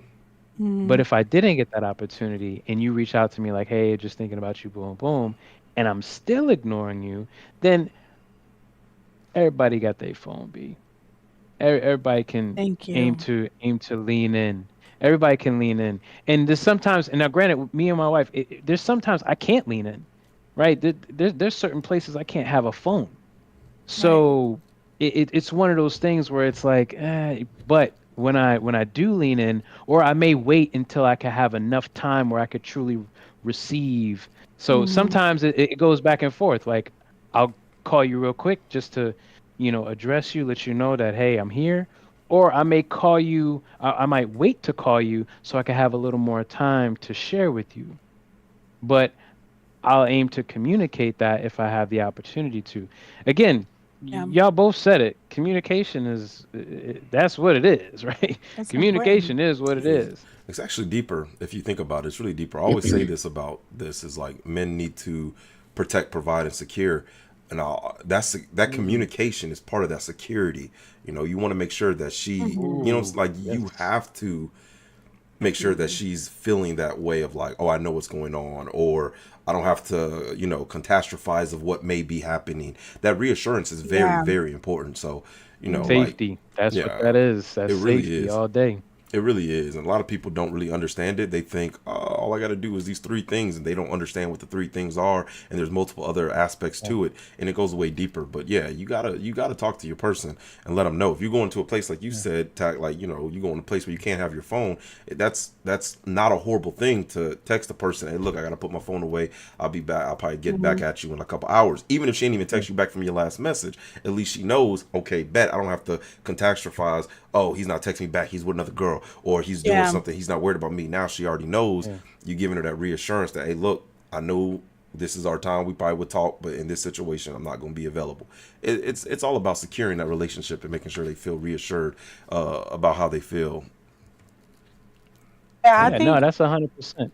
But Mm, if I didn't get that opportunity and you reach out to me like, hey, just thinking about you, boom, boom, and I'm still ignoring you, then everybody got their phone B. Everybody can thank aim you. to lean in. Everybody can lean in, and there's sometimes, and now granted, me and my wife, there's sometimes I can't lean in, right? There's certain places I can't have a phone, Right. so it's one of those things where it's like, but when I do lean in, or I may wait until I can have enough time where I could truly receive. So Mm-hmm. sometimes it goes back and forth. Like I'll call you real quick just to, address you, let you know that hey, I'm here. Or I may call you. I might wait to call you so I can have a little more time to share with you. But I'll aim to communicate that if I have the opportunity to. Again, Yeah, y'all both said it. Communication is that's what it is, right? it's important. Communication is what it is. It's actually deeper if you think about it. It's really deeper. I always say this about this is like men need to protect, provide, and secure, and that Mm. communication is part of that security. You want to make sure that she, Mm-hmm. it's Ooh, like you yes. have to make sure that she's feeling that way of like, oh, I know what's going on, or I don't have to, catastrophize of what may be happening. That reassurance is very, Yeah. very important. So, Mm-hmm. like, Safety. That's what yeah, that is. That's it really safety is. all day. It really is. And a lot of people don't really understand it. They think, oh, all I got to do is these three things, and they don't understand what the three things are, and there's multiple other aspects to it, and it goes way deeper. But yeah, you gotta talk to your person and let them know. If you go into a place like you said, like you go in a place where you can't have your phone, that's not a horrible thing to text a person. Hey, look, I gotta put my phone away. I'll be back. I'll probably get back at you in a couple hours. Even if she didn't even text you back from your last message, at least she knows. Okay, bet I don't have to catastrophize. Oh, he's not texting me back. He's with another girl, or he's doing Yeah. something. He's not worried about me. Now she already knows. Yeah. You giving her that reassurance that, hey, look, I know this is our time. We probably would talk, but in this situation, I'm not going to be available. It's all about securing that relationship and making sure they feel reassured about how they feel. Yeah, I Yeah, no, think that's 100%.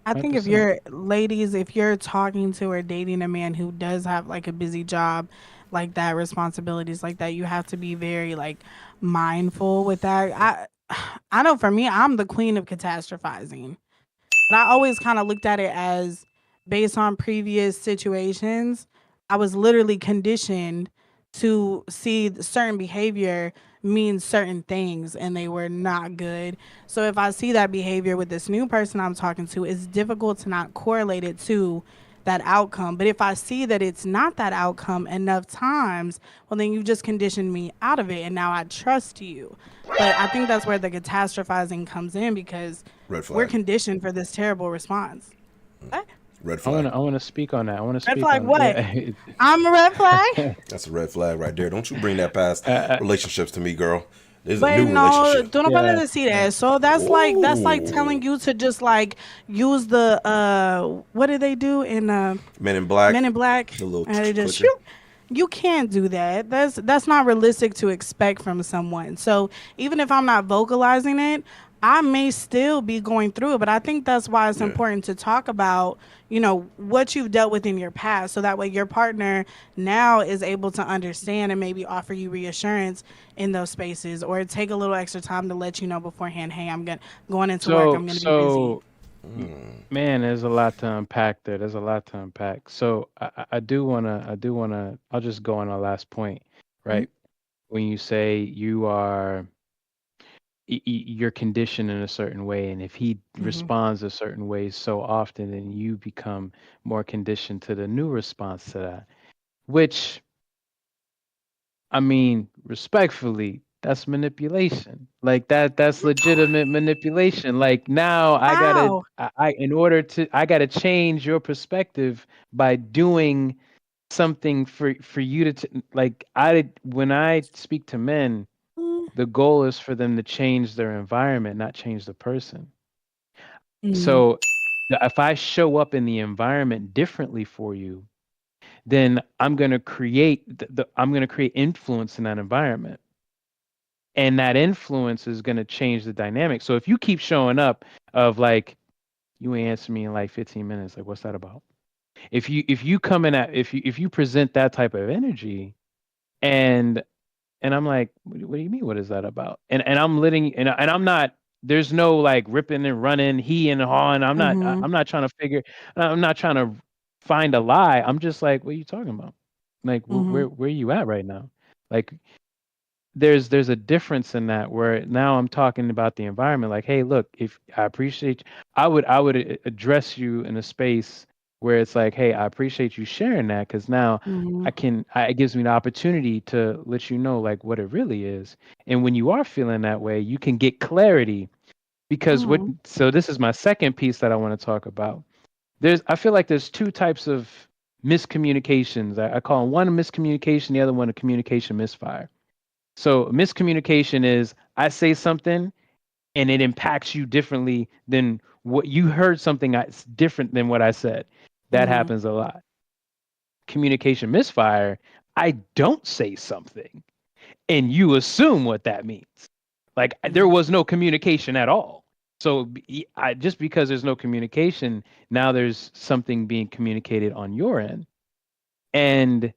I think if 100%. you're ladies, if you're talking to or dating a man who does have like a busy job like that, responsibilities like that, you have to be very like mindful with that. I know for me, I'm the queen of catastrophizing. But I always kind of looked at it as based on previous situations. I was literally conditioned to see certain behavior means certain things and they were not good. So if I see that behavior with this new person I'm talking to, it's difficult to not correlate it to that outcome. But if I see that it's not that outcome enough times, well, then you just conditioned me out of it and now I trust you. But I think that's where the catastrophizing comes in because Red we're flag. conditioned for this terrible response. What? Red I want flag. to I want to speak on that. I want to Red speak flag on what? yeah. I'm a red flag? That's a red flag right there. Don't you bring that past uh, relationships to me, girl. There's a But new no, relationship. don't nobody yeah. to see that. So that's like telling Ooh. you to just like use the what do they do in Men in Black. Men in Black? The little And they just clicker. shoot. You can't do that. That's not realistic to expect from someone. So even if I'm not vocalizing it, I may still be going through it. But I think that's why it's Yeah. important to talk about, what you've dealt with in your past, so that way your partner now is able to understand and maybe offer you reassurance in those spaces, or take a little extra time to let you know beforehand. Hey, going into work. So I'm gonna be busy. so man, there's a lot to unpack there. There's a lot to unpack. So I do wanna I'll just go on our last point, Mhm. right? When you say you are you're conditioned in a certain way, and if he Mhm. responds a certain way so often, then you become more conditioned to the new response to that. Which, I mean, respectfully, that's manipulation. Like that's legitimate manipulation. Like now I gotta How? I in order to I gotta change your perspective by doing something for you to like when I speak to men, the goal is for them to change their environment, not change the person. Mm-hmm. So if I show up in the environment differently for you, then I'm going to create I'm going to create influence in that environment. And that influence is going to change the dynamic. So if you keep showing up of like you ain't answer me in like 15 minutes, like what's that about? If you come in at if you present that type of energy and I'm like, what do you mean? What is that about? And I'm letting and I'm not. There's no like ripping and running, he and hawing. Mm-hmm. I'm not trying to figure. I'm not trying to find a lie. I'm just like, what are you talking about? Like, Mm-hmm. where you at right now? Like, there's a difference in that where now I'm talking about the environment like, hey, look, if I appreciate I would address you in a space where it's like, hey, I appreciate you sharing that because now Mm-hmm. it gives me the opportunity to let you know like what it really is. And when you are feeling that way, you can get clarity because what Mm-hmm. so this is my second piece that I want to talk about. I feel like there's two types of miscommunications. I call one a miscommunication, the other one a communication misfire. So miscommunication is I say something and it impacts you differently than what you heard something that's different than what I said. That Mm-hmm. happens a lot. Communication misfire, I don't say something and you assume what that means. Like there Mm-hmm. was no communication at all. So just because there's no communication, now there's something being communicated on your end. And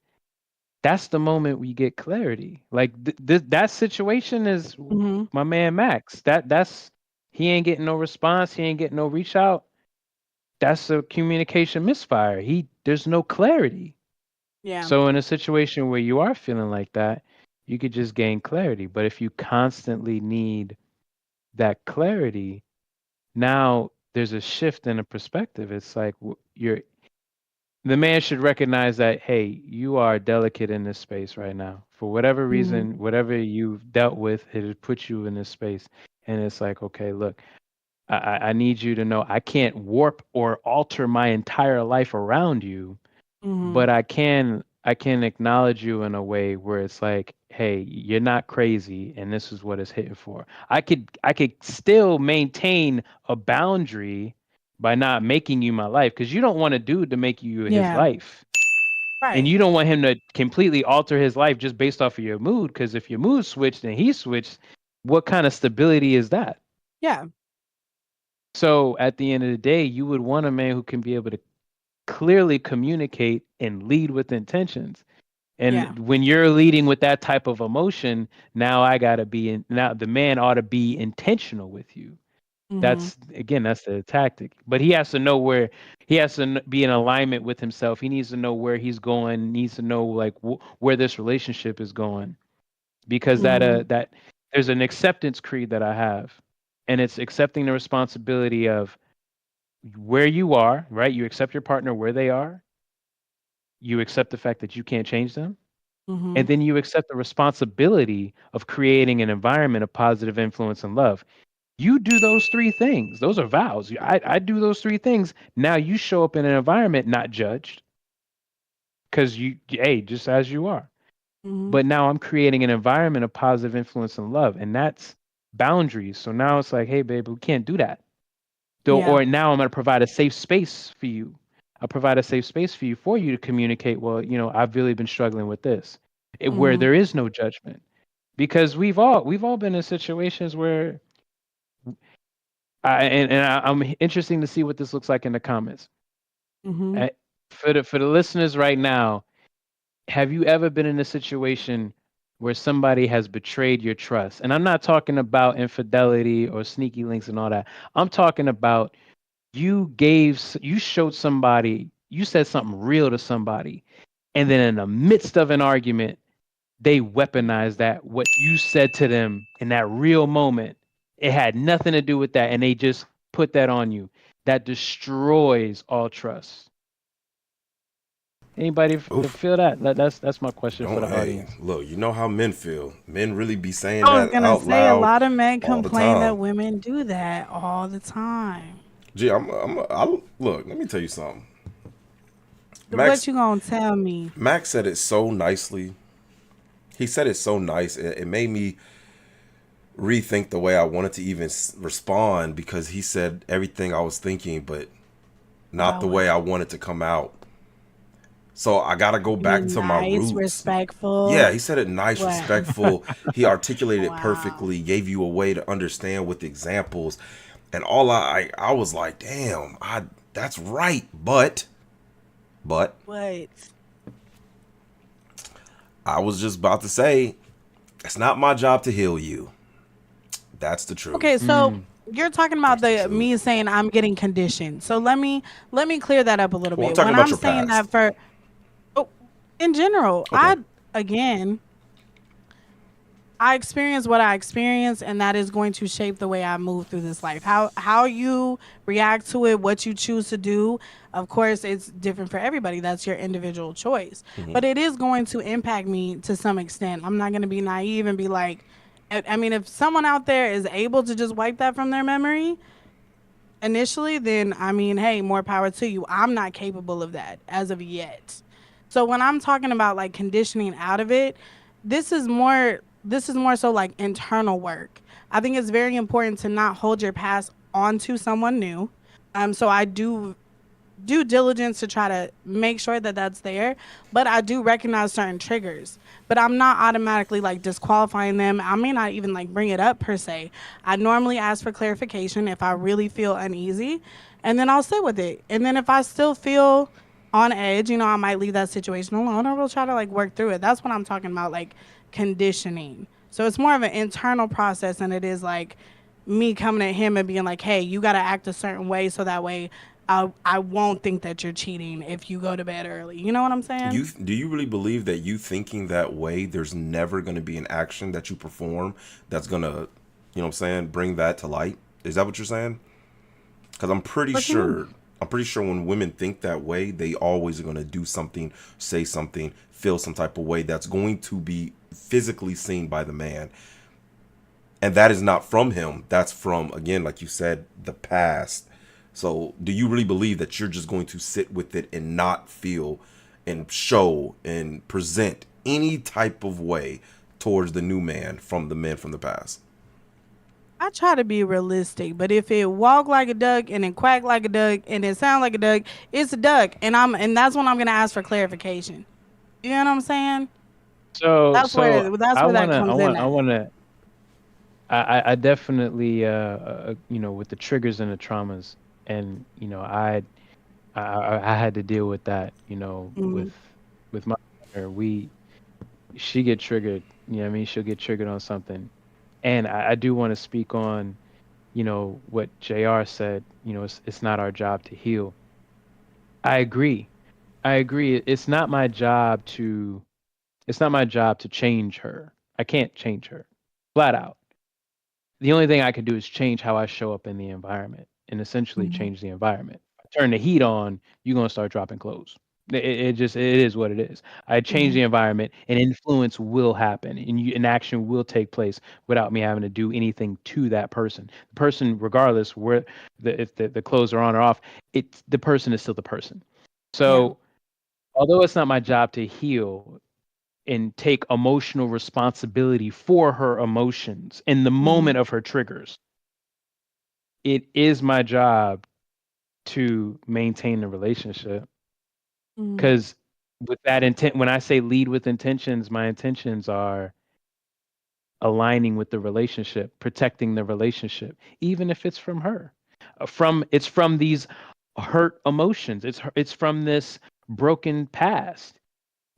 that's the moment we get clarity. Like that situation is Mm-hmm. my man Max. That's he ain't getting no response. He ain't getting no reach out. That's a communication misfire. There's no clarity. Yeah. So in a situation where you are feeling like that, you could just gain clarity. But if you constantly need that clarity, now there's a shift in a perspective. It's like the man should recognize that, hey, you are delicate in this space right now. For whatever Mm-hmm. reason, whatever you've dealt with, it has put you in this space. And it's like, okay, look, I need you to know I can't warp or alter my entire life around you, Mm-hmm. but I can acknowledge you in a way where it's like, hey, you're not crazy, and this is what it's hitting for. I could still maintain a boundary by not making you my life, because you don't want a dude to make you his Yeah. life, and Right. you don't want him to completely alter his life just based off of your mood. Because if your mood switched and he switched, what kind of stability is that? Yeah. So at the end of the day, you would want a man who can be able to clearly communicate and lead with intentions. Yeah. And when you're leading with that type of emotion, now I got to be in, now the man ought to be intentional with you. Mm-hmm. That's the tactic. But he has to know where he has to be in alignment with himself. He needs to know where he's going, needs to know like where this relationship is going, because Mm-hmm. that there's an acceptance creed that I have, and it's accepting the responsibility of where you are, right? You accept your partner where they are. You accept the fact that you can't change them. Mm-hmm. And then you accept the responsibility of creating an environment of positive influence and love. You do those three things. Those are vows. I do those three things. Now you show up in an environment not judged, because hey, just as you are. Mm-hmm. But now I'm creating an environment of positive influence and love. And that's boundaries. So now it's like, hey, babe, we can't do that. Yeah. Or now I'm going to provide a safe space for you. I'll provide a safe space for you to communicate. Well, I've really been struggling with this, where Mm-hmm. there is no judgment, because we've all been in situations where I'm interesting to see what this looks like in the comments. Mm-hmm. Uh, for the listeners right now, have you ever been in a situation where somebody has betrayed your trust? And I'm not talking about infidelity or sneaky links and all that. I'm talking about you showed somebody, you said something real to somebody, and then in the midst of an argument, they weaponized that what you said to them in that real moment. It had nothing to do with that, and they just put that on you. That destroys all trust. Anybody Oof. feel that? That's my question for Don't, the hey, audience. look, you know how men feel. Men really be saying I was that gonna out say a loud lot of men all the complain that time. women do that all the time. Gee, look, let me tell you something. What Max, you gonna tell me? Max said it so nicely. He said it so nice. It made me rethink the way I wanted to even respond, because he said everything I was thinking, but not About the way what? I wanted to come out. So I got to go You back mean to my nice, roots. Yeah, respectful? he said it nice, What? respectful. He articulated it Wow. perfectly, gave you a way to understand with examples. And all I was like, damn, that's right. But What? I was just about to say, it's not my job to heal you. That's the Okay, truth. so you're talking about That's the the truth. me saying I'm getting conditioned. So let me clear that up a little Well, I'm bit. talking When about I'm your saying that past. for oh, in general, Okay. again I experience what I experience, and that is going to shape the way I move through this life. How you react to it, what you choose to do, of course, it's different for everybody. That's your individual choice. But it is going to impact me to some extent. I'm not going to be naive and be like, I mean, if someone out there is able to just wipe that from their memory initially, then I mean, hey, more power to you. I'm not capable of that as of yet. So when I'm talking about like conditioning out of it, this is more so like internal work. I think it's very important to not hold your past onto someone new. So I do due diligence to try to make sure that that's there. But I do recognize certain triggers. But I'm not automatically like disqualifying them. I may not even like bring it up per se. I normally ask for clarification if I really feel uneasy, and then I'll sit with it. And then if I still feel on edge, I might leave that situation alone, or we'll try to like work through it. That's what I'm talking about, like conditioning. So it's more of an internal process than it is like me coming at him and being like, "Hey, you got to act a certain way so that way I won't think that you're cheating if you go to bed early." You know what I'm saying? Do you really believe that you thinking that way, there's never going to be an action that you perform that's going to, you know what I'm saying, bring that to light? Is that what you're saying? Because What you mean? I'm pretty sure when women think that way, they always are going to do something, say something, feel some type of way that's going to be physically seen by the man. And that is not from him. That's from, again, like you said, the past. So, do you really believe that you're just going to sit with it and not feel and show and present any type of way towards the new man from the men from the past? I try to be realistic, but if it walk like a duck and it quack like a duck and it sound like a duck, it's a duck, and that's when I'm gonna ask for clarification. You know what I'm saying? So That's where that comes in I at. wanna I definitely with the triggers and the traumas, and I had to deal with that, Mm-hmm. with my partner. She get triggered, what I mean, she'll get triggered on something. And I do want to speak on, what JR said, it's not our job to heal. I agree. I agree. It's not my job to change her. I can't change her. Flat out. The only thing I could do is change how I show up in the environment and essentially Mm-hmm. change the environment. Turn the heat on, you're gonna start dropping clothes. It is what it is. I change Mm-hmm. the environment, and influence will happen, and action will take place without me having to do anything to that person. The person, regardless where if the clothes are on or off, the person is still the person. Yeah. So although it's not my job to heal and take emotional responsibility for her emotions in the Mm-hmm. moment of her triggers, it is my job to maintain the relationship. Mm-hmm. Because with that intent, when I say lead with intentions, my intentions are aligning with the relationship, protecting the relationship, even if it's from her. It's from these hurt emotions. It's from this broken past.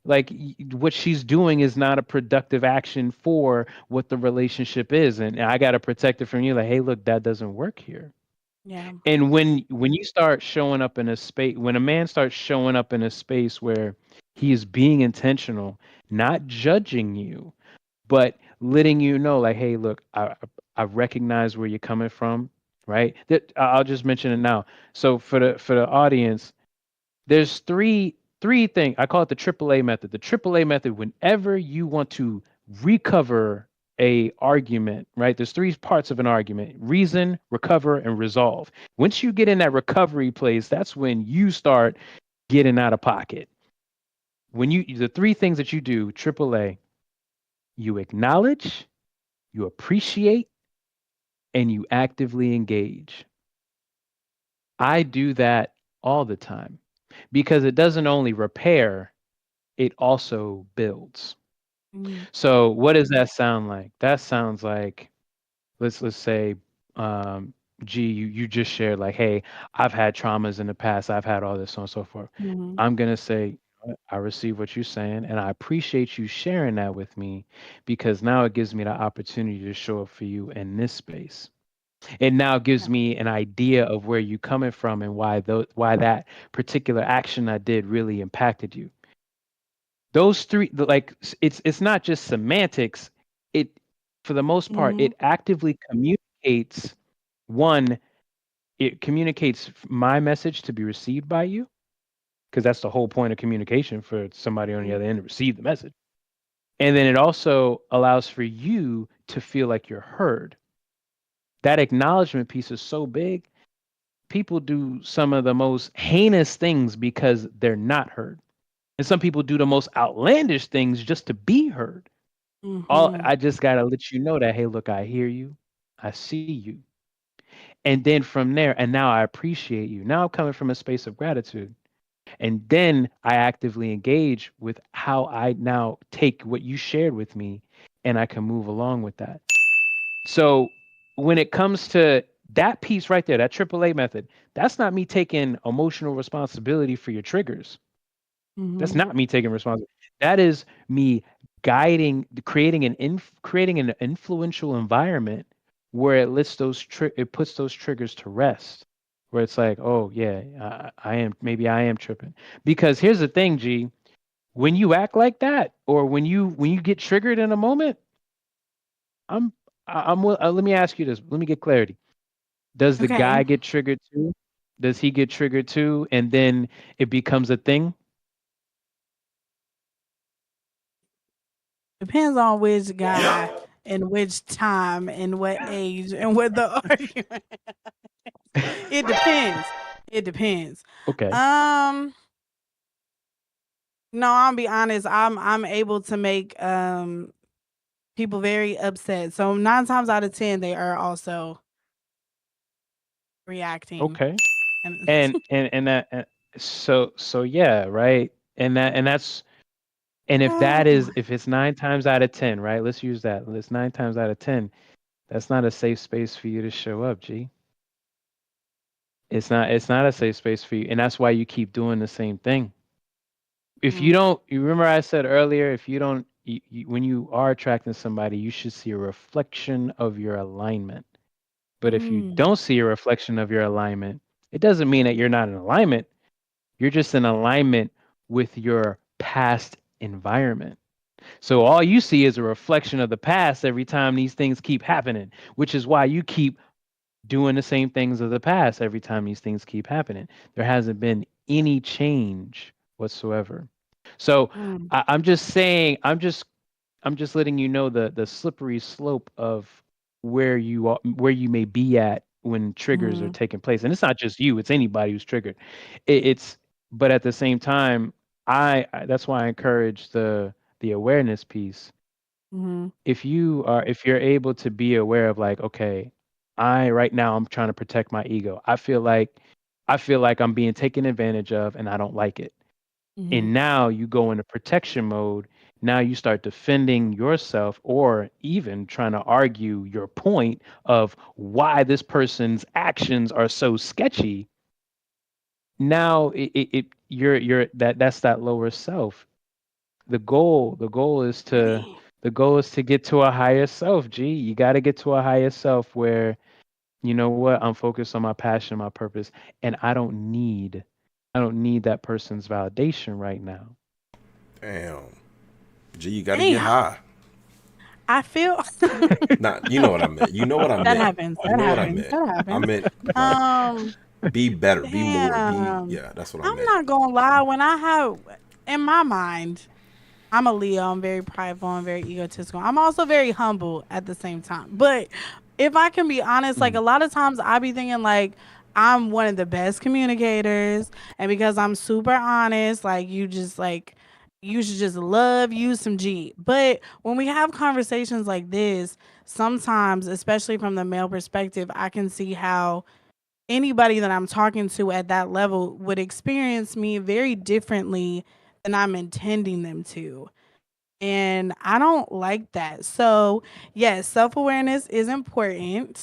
Like what she's doing is not a productive action for what the relationship is, and I got to protect it from you. Like, hey, look, that doesn't work here. Yeah. And when you start showing up in a space, when a man starts showing up in a space where he is being intentional, not judging you, but letting you know, like, hey, look, I recognize where you're coming from, right? That I'll just mention it now. So for the audience, there's three things. I call it the AAA method. The AAA method, whenever you want to recover a argument, right? There's three parts of an argument: reason, recover, and resolve. Once you get in that recovery place, that's when you start getting out of pocket. When you the three things that you do, AAA, you acknowledge, you appreciate, and you actively engage. I do that all the time because it doesn't only repair, it also builds. Mm-hmm. So what does that sound like? That sounds like, let's say, um, G, you just shared like, hey, I've had traumas in the past, I've had all this, so on and so forth. Mm-hmm. I'm gonna say, I receive what you're saying, and I appreciate you sharing that with me because now it gives me the opportunity to show up for you in this space. It now gives me an idea of where you're coming from and why that particular action I did really impacted you. Those three, it's not just semantics. It, for the most part, Mm-hmm. it actively communicates. One, it communicates my message to be received by you, because that's the whole point of communication, for somebody on the other end to receive the message. And then it also allows for you to feel like you're heard. That acknowledgement piece is so big. People do some of the most heinous things because they're not heard. And some people do the most outlandish things just to be heard. All Mm-hmm. I just gotta let you know that, hey, look, I hear you, I see you. And then from there, and now I appreciate you. Now I'm coming from a space of gratitude. And then I actively engage with how I now take what you shared with me and I can move along with that. So when it comes to that piece right there, that AAA method, that's not me taking emotional responsibility for your triggers. That's Mm-hmm. not me taking responsibility. That is me guiding, creating an influential environment where it puts those triggers to rest. Where it's like, oh yeah, I am tripping. Because here's the thing, G, when you act like that, or when you get triggered in a moment, I'm let me ask you this. Let me get clarity. Does the Okay. guy get triggered too? Does he get triggered too? And then it becomes a thing? Depends on which guy and which time and what age and what the argument. It depends. It depends. Okay. Um, no, I'll be honest. I'm able to make people very upset. So 9 times out of 10, they are also reacting. Okay. And And that so yeah, right? And if that oh, is if it's 9 times out of 10, right? Let's use that. It's 9 times out of 10. That's not a safe space for you to show up, G. It's not a safe space for you. And that's why you keep doing the same thing. If you mm, don't, you remember I said earlier, if you don't, when you are attracting somebody, you should see a reflection of your alignment. But if you mm, don't see a reflection of your alignment, it doesn't mean that you're not in alignment. You're just in alignment with your past environment. So all you see is a reflection of the past every time these things keep happening, which is why you keep doing the same things of the past every time these things keep happening. There hasn't been any change whatsoever. So mm, I'm just saying, I'm just letting you know the slippery slope of where you are, where you may be at when triggers are mm, taking place. And it's not just you; it's anybody who's triggered. It's but at the same time, that's why I encourage the awareness piece. mm, If you're able to be aware of like, okay, I right now I'm trying to protect my ego. I feel like I'm being taken advantage of and I don't like it. mm, And now you go into protection mode. Now you start defending yourself or even trying to argue your point of why this person's actions are so sketchy. Now that's that lower self. man. The goal is to get to a higher self. G, you got to get to a higher self where you know what, I'm focused on my passion, my purpose, and I don't need that person's validation right now. Damn. Gee, you got to get Damn. high. I feel Not, you know what I meant. You know what I that meant. happens. You That know what I happens. meant. That I happens. meant like Um, be better, be more, be damn. yeah. That's what I I'm meant. not gonna lie. When I have in my mind, I'm a Leo. I'm very prideful. I'm very egotistical. I'm also very humble at the same time. But if I can be honest, like Mm, a lot of times I be thinking like I'm one of the best communicators, and because I'm super honest, like you should just love you some G. But when we have conversations like this, sometimes, especially from the male perspective, I can see how anybody that I'm talking to at that level would experience me very differently than I'm intending them to. And I don't like that. So, yes, self awareness is important.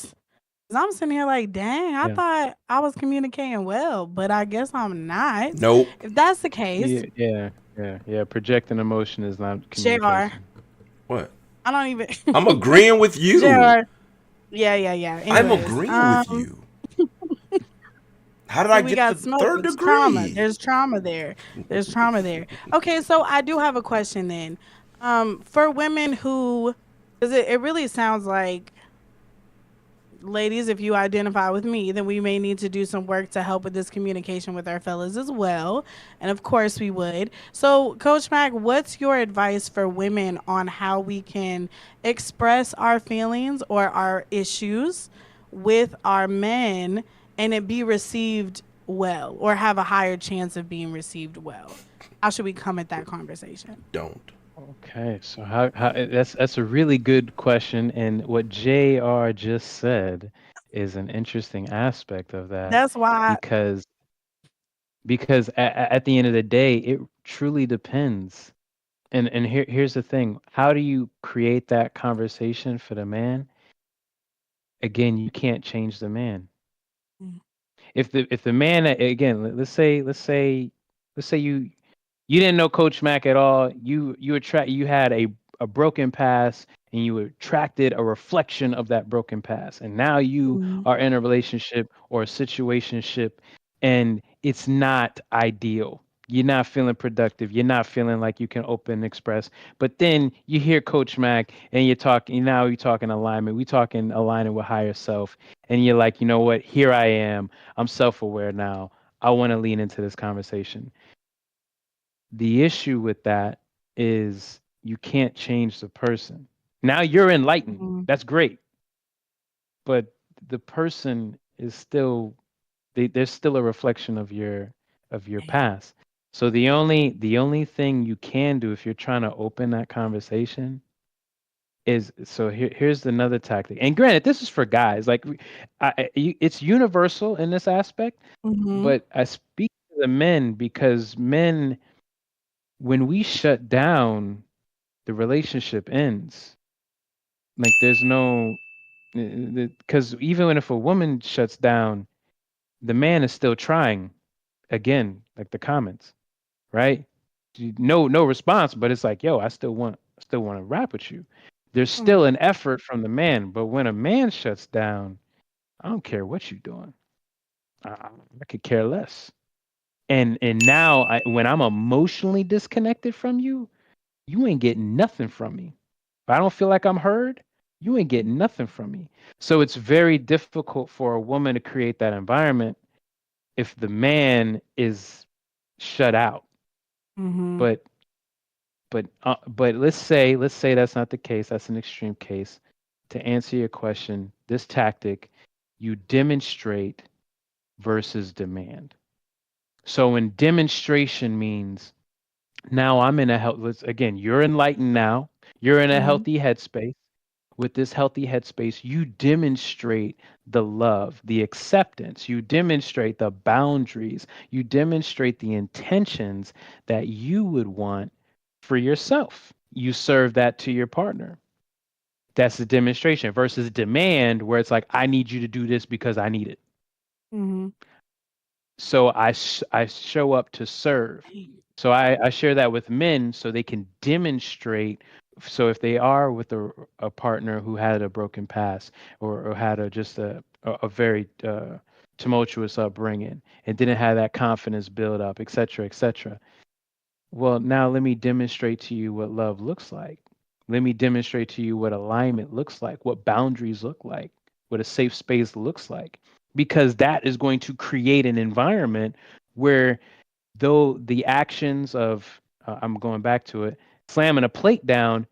'Cause I'm sitting here like, dang, I yeah. thought I was communicating well, but I guess I'm not. Nope. If that's the case, Yeah. Projecting emotion is not JR, communication. What? I don't even I'm agreeing with you. JR. Yeah. I'm Anyways, agreeing with you. How did see, I we get the got smoke. third It's trauma. degree? There's trauma there. There's trauma there. Okay, so I do have a question then. For women who, because it really sounds like, ladies, if you identify with me, then we may need to do some work to help with this communication with our fellas as well. And of course, we would. So, Coach Mac, what's your advice for women on how we can express our feelings or our issues with our men and it be received well or have a higher chance of being received well? How should we come at that conversation? Don't. Okay, so how that's a really good question, and what JR just said is an interesting aspect of that That's why. because at the end of the day, it truly depends. And here's the thing: how do you create that conversation for the man? Again, you can't change the man. Mm, If the man again, let's say you didn't know Coach Mack at all. You had a broken past and you attracted a reflection of that broken past. And now you mm, are in a relationship or a situationship and it's not ideal. You're not feeling productive. You're not feeling like you can open and express. But then you hear Coach Mack and you're talking alignment. We talking aligning with higher self. and you're like, you know what? Here I am. I'm self-aware now. I want to lean into this conversation. The issue with that is you can't change the person. Now you're enlightened. Mhm. That's great. But the person is still there's still a reflection of your past. So the only thing you can do if you're trying to open that conversation is so here's another tactic. And granted, this is for guys. Like it's universal in this aspect, Mhm. but I speak to the men because men, when we shut down, the relationship ends. Like there's no, because even when if a woman shuts down, the man is still trying again, like the comments, right? No response, but it's like, yo, I still want to rap with you. There's still Mhm. an effort from the man, but when a man shuts down, I don't care what you're doing. I could care less. And now when I'm emotionally disconnected from you, you ain't getting nothing from me. If I don't feel like I'm heard, you ain't getting nothing from me. So it's very difficult for a woman to create that environment if the man is shut out. Mhm. But but let's say that's not the case. That's an extreme case. To answer your question, this tactic, you demonstrate versus demand. So in demonstration means now I'm in a health. Again, you're enlightened now. You're in a Mhm. healthy headspace. With this healthy headspace, you demonstrate the love, the acceptance, you demonstrate the boundaries, you demonstrate the intentions that you would want for yourself. You serve that to your partner. That's the demonstration versus demand, where it's like, I need you to do this because I need it. Mhm. So I show up to serve. So I share that with men so they can demonstrate. So if they are with a partner who had a broken past or had just a very tumultuous upbringing and didn't have that confidence build up, et cetera, et cetera. Well, now let me demonstrate to you what love looks like. Let me demonstrate to you what alignment looks like, what boundaries look like, what a safe space looks like, because that is going to create an environment where, though the actions of I'm going back to it, slamming a plate down,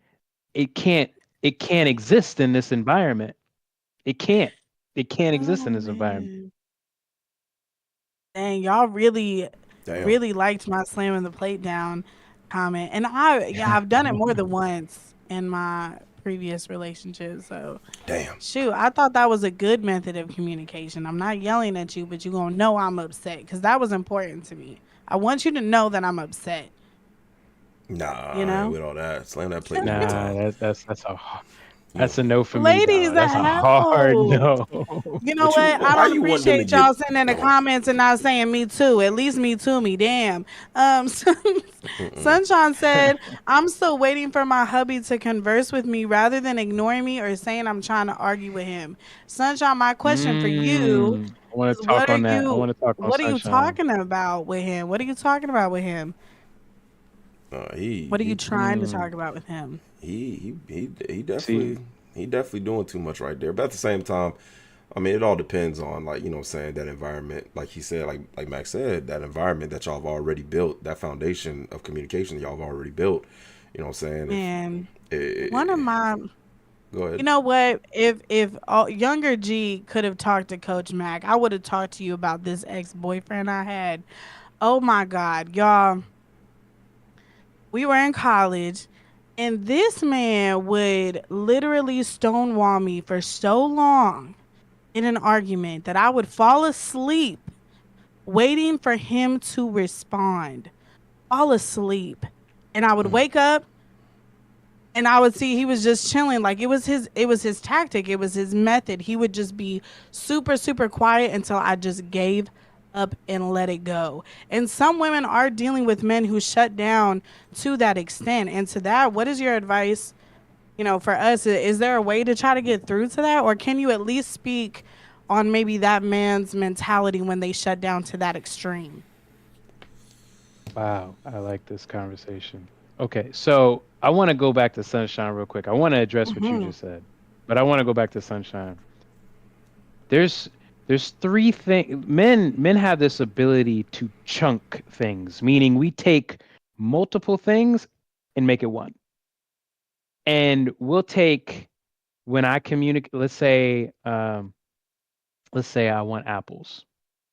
it can't it can't exist in this environment. It can't. It can't exist Oh in this environment. man. Dang, y'all really, Damn. really liked my slamming the plate down comment. And I've done it more than once in my previous relationship. So Damn. shoot, I thought that was a good method of communication. I'm not yelling at you, but you're gonna know I'm upset because that was important to me. I want you to know that I'm upset, Nah, you I ain't know? with all that. Slam that plate one Nah, time. that's You a no for me, Ladies, dog. That's a hard hell. no. You know what you what? I how don't you want them to appreciate get y'all sending in the no. comments and not saying me too. At least me too me. Damn. Sunshine said, I'm still waiting for my hubby to converse with me rather than ignoring me or saying I'm trying to argue with him. Sunshine, my question for you I want is to talk on that. I want to talk on what are you sunshine. talking about with him? What are you talking about with him? He What are you he trying to talk about with him? he See, definitely doing too much right there. But at the same time, I mean, it all depends on, like, you know what I'm saying, that environment, like he said, like Max said, that environment that y'all have already built, that foundation of communication y'all have already built. You know what I'm saying? If And one of eh, my go You ahead. know what? If younger G could have talked to Coach Mac, I would have talked to you about this ex boyfriend I had. Oh my God, y'all! We were in college, and this man would literally stonewall me for so long in an argument that I would fall asleep waiting for him to respond. Fall asleep, and I would wake up and I would see he was just chilling. Like it was his tactic, it was his method. He would just be super super quiet until I just gave up and let it go. And some women are dealing with men who shut down to that extent. And to that, what is your advice, for us? Is there a way to try to get through to that, or can you at least speak on maybe that man's mentality when they shut down to that extreme? wow, I like this conversation. Okay, so I want to go back to sunshine real quick. I want to address what you Hmm. just said, but I want to go back to sunshine. There's there's three things. Men have this ability to chunk things, meaning we take multiple things and make it one. And we'll take when I communicate. Let's say I want apples.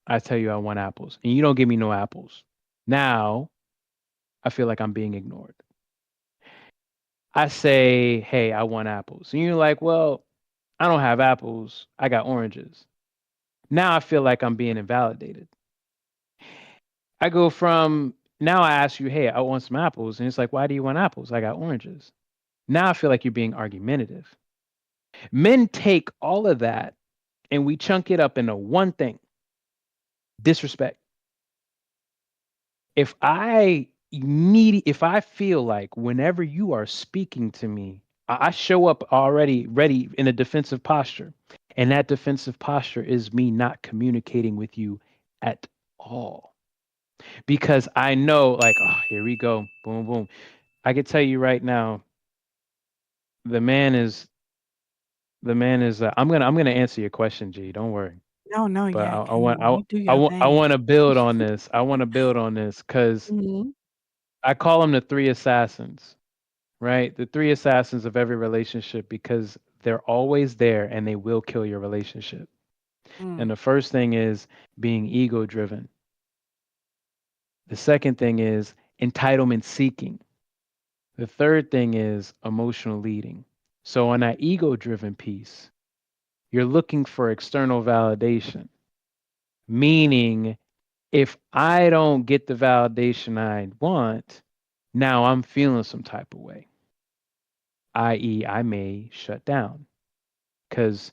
I tell you I want apples, and you don't give me no apples. Now I feel like I'm being ignored. I say, hey, I want apples, and you're like, well, I don't have apples. I got oranges. Now I feel like I'm being invalidated. I go from now I ask you, hey, I want some apples. And it's like, why do you want apples? I got oranges. Now I feel like you're being argumentative. Men take all of that and we chunk it up into one thing: disrespect. If I feel like whenever you are speaking to me, I show up already ready in a defensive posture. And that defensive posture is me not communicating with you at all. Because I know, like, oh, here we go. Boom, boom. I can tell you right now, the man is I'm gonna answer your question, G. Don't worry. No, But yeah, I want you do your I thing. want to build on this. I want to build on this because Mhm. I call them the three assassins, right? The three assassins of every relationship because they're always there and they will kill your relationship. And Mm. the first thing is being ego driven. The second thing is entitlement seeking. The third thing is emotional leading. So on that ego driven piece, you're looking for external validation, meaning if I don't get the validation I want, now I'm feeling some type of way, i.e., I may shut down. Because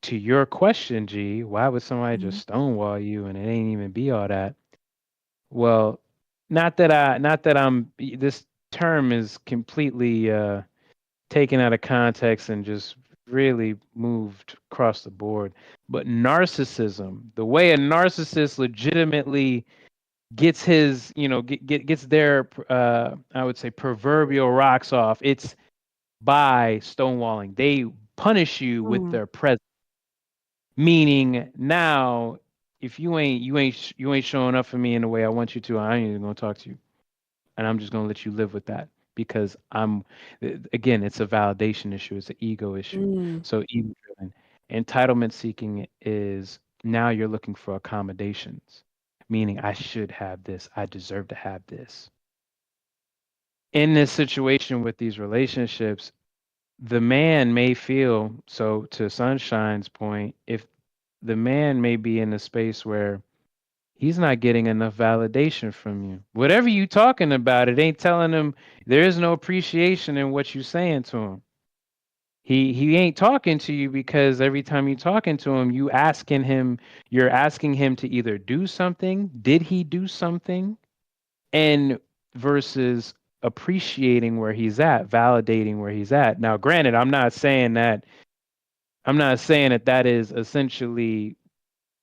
to your question, G, why would somebody just Mhm. stonewall you and it ain't even be all that? Well, not that I'm, this term is completely taken out of context and just really moved across the board. But narcissism, the way a narcissist legitimately gets his, gets their, I would say, proverbial rocks off, it's by stonewalling. They punish you with Mm. their presence, meaning now if you ain't showing up for me in the way I want you to, I ain't even gonna talk to you, and I'm just gonna let you live with that because again, it's a validation issue, it's an ego issue. Mm. So ego driven. Entitlement seeking is now you're looking for accommodations, meaning I should have this, I deserve to have this. In this situation with these relationships, the man may feel, so to Sunshine's point, if the man may be in a space where he's not getting enough validation from you. Whatever you talking about, it ain't telling him there is no appreciation in what you saying to him. He ain't talking to you because every time you talking to him, you're asking him to either do something. Did he do something? And versus appreciating where he's at, validating where he's at. Now, granted, I'm not saying that that is essentially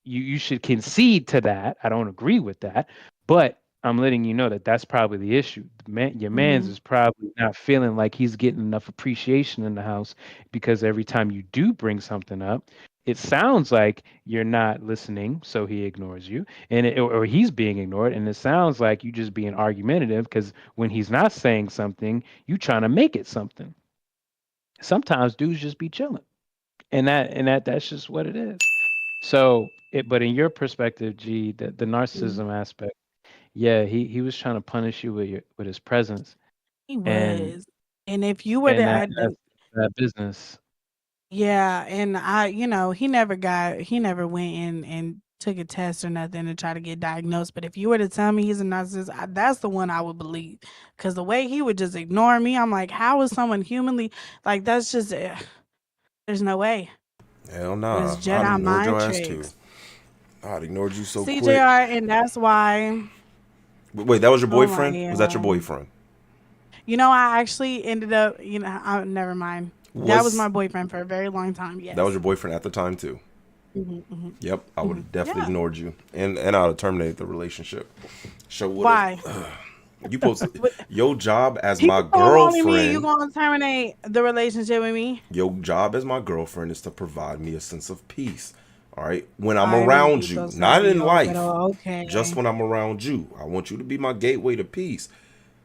you should concede to that. I don't agree with that, but I'm letting you know that that's probably the issue. Your man's Mhm. is probably not feeling like he's getting enough appreciation in the house because every time you do bring something up, it sounds like you're not listening, so he ignores you, or he's being ignored, and it sounds like you just being argumentative because when he's not saying something, you trying to make it something. Sometimes dudes just be chilling, that's just what it is. So, but in your perspective, G, the Mm. narcissism aspect, yeah, he was trying to punish you with his presence, He and was. And if you were to and add, that business. yeah, and he never went in and took a test or nothing to try to get diagnosed. But if you were to tell me he's a narcissist, that's the one I would believe. Because the way he would just ignore me, I'm like, how is someone humanly like that's just there's no way. Hell It nah. was I'd Jedi ignored your mind ass too. tricks. I'd ignored you so quick. CJR, and that's why. Wait, that was your Oh my, boyfriend? Was that your yeah. boyfriend? I actually ended up, never mind. That was my Was boyfriend for a very long time. that was Yes. your boyfriend at the time too? Hmm. Hmm. Yep, I would Hmm. have definitely Yeah. ignored you, and I would have terminated the relationship. So would have. Why? You supposed to, But your job as he my told only me you girlfriend. gonna terminate the relationship with me. Your job as my girlfriend is to provide me a sense of peace. All right. When I'm Ay, around you, bendito sea not in Dios, life, pero just okay. when I'm around you, I want you to be my gateway to peace.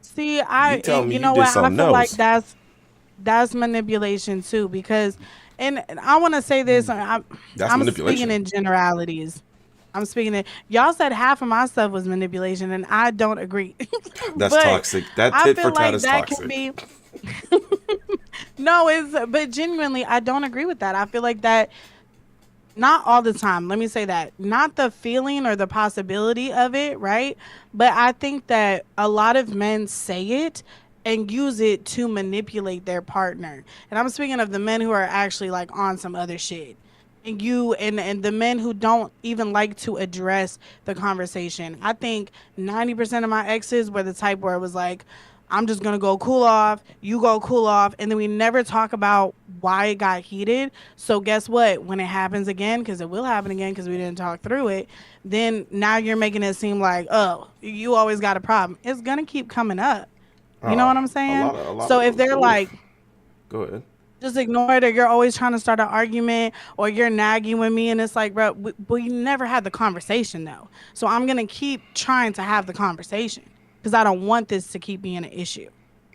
See, You tell me you you know did what? I something feel like else. that's manipulation too, because, and I want to say this. That's I'm speaking manipulation. in generalities. I'm speaking in. Y'all said half of my stuff was manipulation, and I don't agree. That's But toxic. That I tit feel for tat like is that can toxic. be. No, it's but genuinely, I don't agree with that. I feel like that not all the time. Let me say that. Not the feeling or the possibility of it, right? But I think that a lot of men say it and use it to manipulate their partner. And I'm speaking of the men who are actually like on some other shit. And you and the men who don't even like to address the conversation. I think 90% of my exes were the type where it was like, I'm just gonna go cool off, you go cool off, and then we never talk about why it got heated. So guess what? When it happens again, because it will happen again because we didn't talk through it, then now you're making it seem like, oh, you always got a problem. It's gonna keep coming up. You know Uh, what I'm a saying? lot of a lot So if of they're like, oof. Go ahead. just ignore it, or you're always trying to start an argument, or you're nagging with me, and it's like, bro, we never had the conversation though. So I'm gonna keep trying to have the conversation because I don't want this to keep being an issue.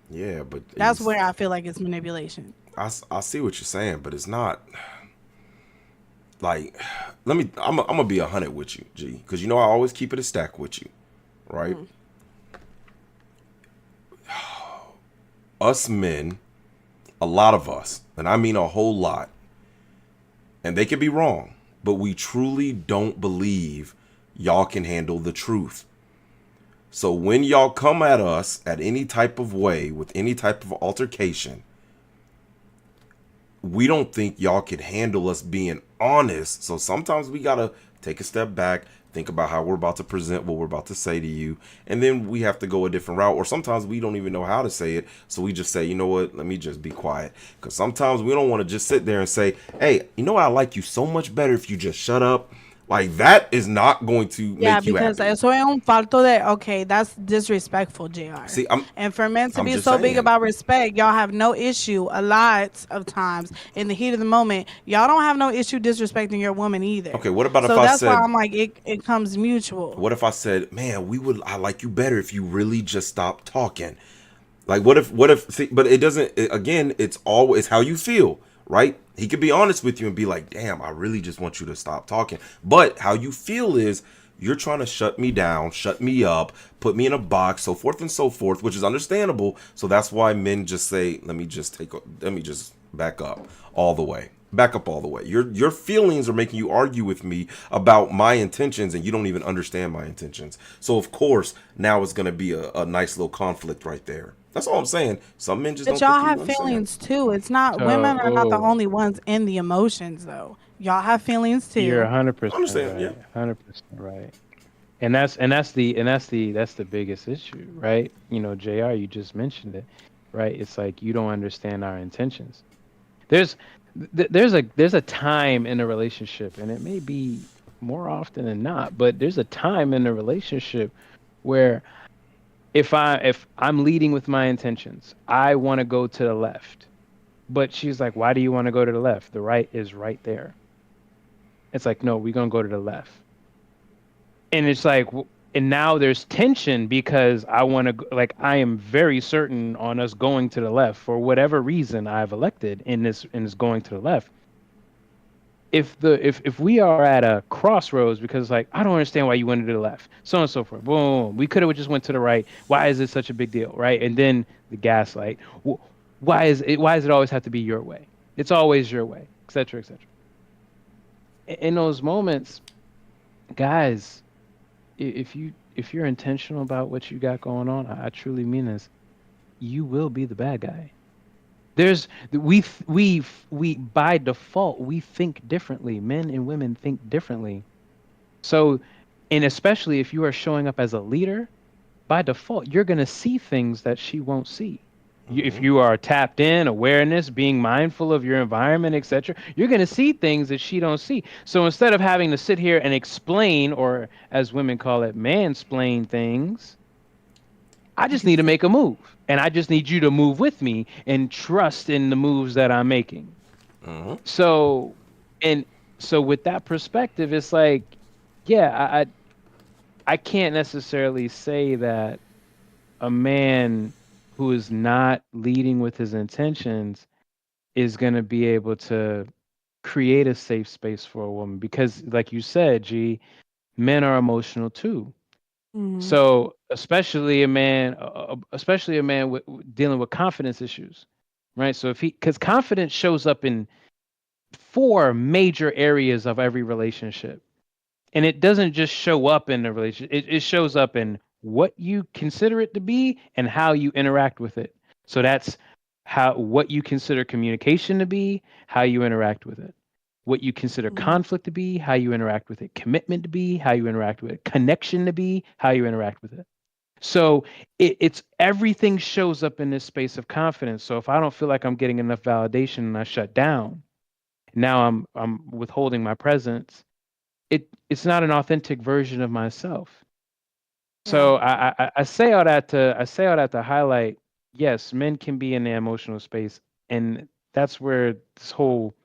Yeah, but That's it's where I feel like it's manipulation. I see what you're saying, but it's not like let me I'm gonna be 100 with you, G, because you know I always keep it a stack with you, right? Us men, a lot of us, and I mean a whole lot, and they could be wrong, but we truly don't believe y'all can handle the truth. So when y'all come at us at any type of way with any type of altercation, we don't think y'all can handle us being honest. So sometimes we gotta take a step back, think about how we're about to present what we're about to say to you, and then we have to go a different route. Or sometimes we don't even know how to say it, so we just say, you know what, let me just be quiet. Because sometimes we don't want to just sit there and say, hey, you know, I like you so much better if you just shut up. Like that is not going to Yeah, make you because happy. eso es un falto de, okay, that's disrespectful, JR. See, I'm And for men to I'm be just so big saying. about respect, y'all have no issue a lot of times in the heat of the moment. Y'all don't have no issue disrespecting your woman either. Okay, what about if So I that's why said, I'm like, it comes mutual. what if I said, man, I like you better if you really just stop talking. Like what if see, but it doesn't again, it's always how you feel, right? He could be honest with you and be like, "Damn, I really just want you to stop talking." But how you feel is you're trying to shut me down, shut me up, put me in a box, so forth and so forth, which is understandable. So that's why men just say, let me just back up all the way. Back up all the way. Your feelings are making you argue with me about my intentions, and you don't even understand my intentions. So of course, now it's gonna be a nice little conflict right there. That's all I'm saying. Some men just But don't think y'all you have understand. feelings too. It's not, women are not the Oh, only ones in the emotions though. Y'all have feelings you're too. 100% I understand, right. yeah. 100% right. That's the biggest issue, right? You know, JR, you just mentioned it, right? It's like you don't understand our intentions. There's there's a time in a relationship, and it may be more often than not, but there's a time in a relationship where if I'm leading with my intentions, I want to go to the left. But she's like, "Why do you want to go to the left? The right is right there." It's like, "No, we're going to go to the left." And it's like and now there's tension because I want to like I am very certain on us going to the left for whatever reason I've elected in this going to the left. If we are at a crossroads because like I don't understand why you went to the left, so on and so forth. Boom, we could have just went to the right. Why is it such a big deal, right? And then the gaslight. Why does it always have to be your way? It's always your way, etc., etc. In those moments, guys, if you're intentional about what you got going on, I truly mean this. You will be the bad guy. There's we by default we think differently. Men and women think differently. So, and especially if you are showing up as a leader, by default you're gonna see things that she won't see. If you are tapped in, awareness, being mindful of your environment, etc., you're gonna see things that she don't see. So instead of having to sit here and explain, or as women call it, mansplain things, I just need to make a move. And I just need you to move with me and trust in the moves that I'm making. So, and So with that perspective, it's like, yeah, I can't necessarily say that a man who is not leading with his intentions is going to be able to create a safe space for a woman because, like you said, G, men are emotional too. Mm-hmm. So especially a man dealing with confidence issues, right? So if he, because confidence shows up in four major areas of every relationship, and it doesn't just show up in the relationship. It shows up in what you consider it to be and how you interact with it. So that's how what you consider communication to be, how you interact with it. What you consider Mm-hmm. conflict to be, how you interact with it. Commitment to be, how you interact with it. Connection to be, how you interact with it. So it's everything shows up in this space of confidence. So if I don't feel like I'm getting enough validation and I shut down, now I'm withholding my presence. It's not an authentic version of myself. Yeah. So I say all that to highlight, yes, men can be in the emotional space, and that's where this whole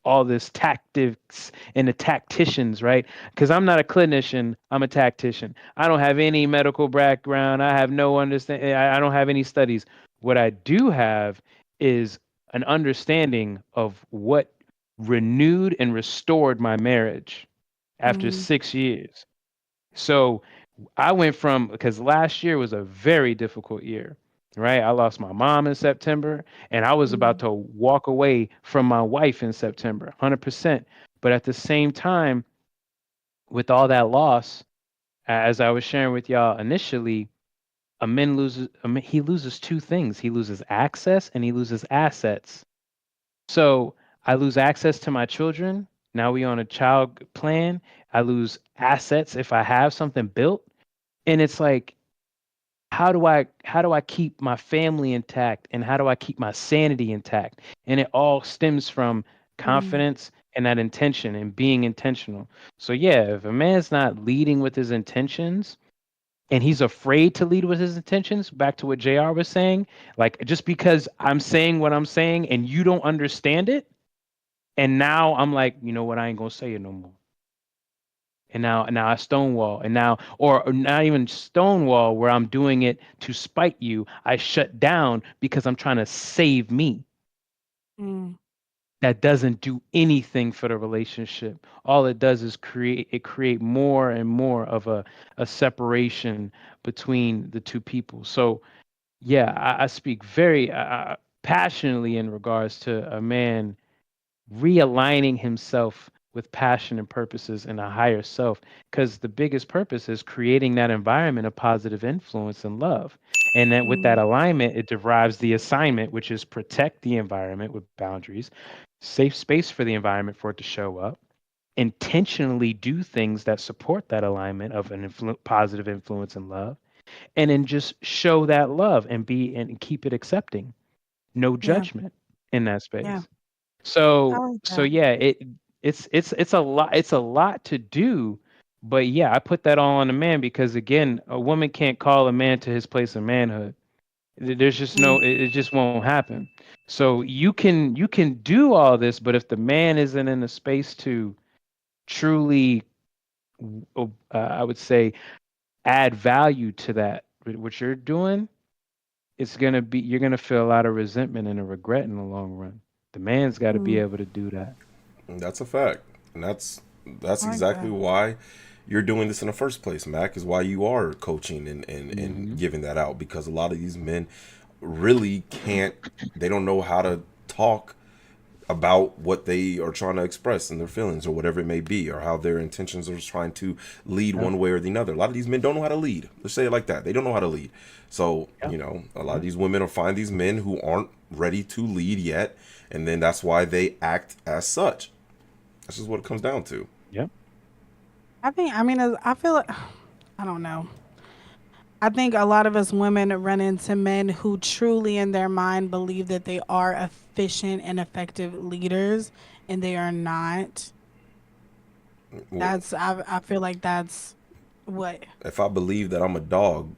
all this tactics and the tacticians, right? Because I'm not a clinician, I'm a tactician. I don't have any medical background. I have no understand. I don't have any studies. What I do have is an understanding of what renewed and restored my marriage after Mm-hmm. 6 years. So I went from, because last year was a very difficult year, right? I lost my mom in September, and I was about Mm-hmm. to walk away from my wife in September, 100%. But at the same time, with all that loss, as I was sharing with y'all initially, he loses two things. He loses access and he loses assets. So I lose access to my children. Now we on a child plan. I lose assets if I have something built. And it's like, how do I keep my family intact and how do I keep my sanity intact? And it all stems from Mm-hmm. confidence and that intention and being intentional. So yeah, if a man's not leading with his intentions and he's afraid to lead with his intentions, back to what JR was saying, like just because I'm saying what I'm saying and you don't understand it, and now I'm like, you know what, I ain't gonna say it no more. And now I stonewall, and now, or not even stonewall where I'm doing it to spite you. I shut down because I'm trying to save me. Mm-hmm. That doesn't do anything for the relationship. All it does is create more and more of a separation between the two people. So yeah, I speak very passionately in regards to a man realigning himself with passion and purposes and a higher self, because the biggest purpose is creating that environment of positive influence and love. And then with that alignment, it derives the assignment, which is protect the environment with boundaries, safe space for the environment for it to show up, intentionally do things that support that alignment of an positive influence and love, and then just show that love and be and keep it accepting, no Yeah. judgment in that Yeah. space. I So like so that. yeah, it's a lot to do, but yeah, I put that all on the man because again, a woman can't call a man to his place of manhood. There's just Mm-hmm. no, it just won't happen. So you can do all this, but if the man isn't in a space to truly, I would say, add value to that, what you're doing, you're gonna feel a lot of resentment and a regret in the long run. The man's got to be able to do that. And that's a fact. And that's I like exactly that. why you're doing this in the first place, Mac, is why you are coaching and Hmm. giving that out, because a lot of these men really can't, they don't know how to talk about what they are trying to express in their feelings or whatever it may be, or how their intentions are trying to lead Yep. one way or the other. A lot of these men don't know how to lead. Let's say it like that. They don't know how to lead. So, Yep. a lot of Yep. these women will find these men who aren't ready to lead yet, and then that's why they act as such. That's just what it comes down to. Yep. I mean, I feel like, I don't know. I think a lot of us women run into men who truly in their mind believe that they are efficient and effective leaders and they are not. I feel like that's what. If I believe that I'm a dog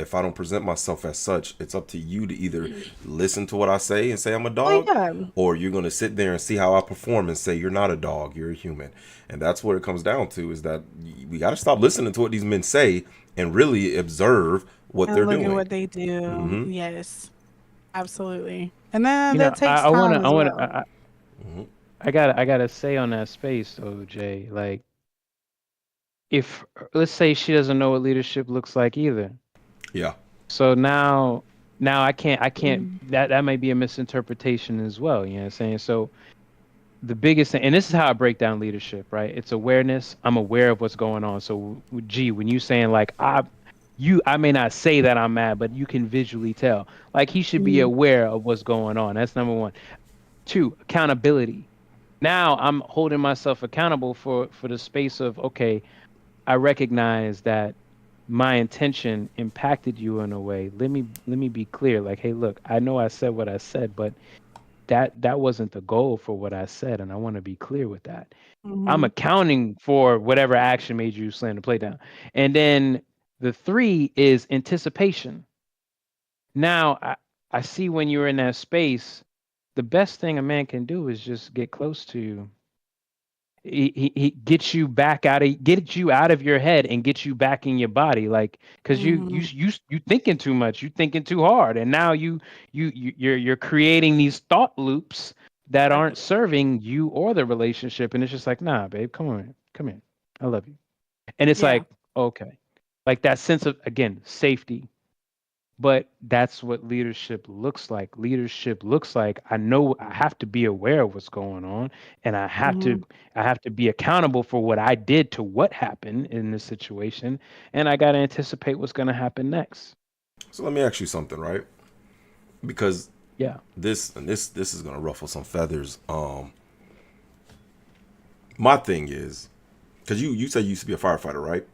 if I don't present myself as such, it's up to you to either listen to what I say and say I'm a Oh dog, yeah. or you're going to sit there and see how I perform and say you're not a dog, you're a human. And that's what it comes down to, is that we got to stop listening to what these men say and really observe what And they're look at doing. what they do. Hmm. Yes, absolutely. And then You that know, takes time as well. I gotta say on that space though, Jay, like if let's say she doesn't know what leadership looks like either. Yeah. So now I can't Mm, that might be a misinterpretation as well, you know what I'm saying? So the biggest thing, and this is how I break down leadership, right? It's awareness. I'm aware of what's going on. So gee, when you saying like I may not say that I'm mad, but you can visually tell. Like he should be mm, aware of what's going on. That's number one. Two, accountability. Now I'm holding myself accountable for the space of, okay, I recognize that my intention impacted you in a way. Let me be clear. Like, hey, look, I know I said what I said, but that wasn't the goal for what I said, and I want to be clear with that. I'm mm-hmm. accounting for whatever action made you slam the play down. And then the three is anticipation. Now I see when you're in that space, the best thing a man can do is just get close to you. He gets you back out of get you out of your head and get you back in your body, like because Mm-hmm. you thinking too much, you thinking too hard, and now you're creating these thought loops that aren't serving you or the relationship, and it's just like, nah, babe, come here, I love you, and it's Yeah. like, okay, like that sense of, again, safety. But that's what leadership looks like. Leadership looks like, I know I have to be aware of what's going on, and Mm-hmm. I have to be accountable for what I did to what happened in this situation, and I got to anticipate what's going to happen next. So let me ask you something, right? Because Yeah. this is gonna ruffle some feathers. My thing is, because you said you used to be a firefighter, right?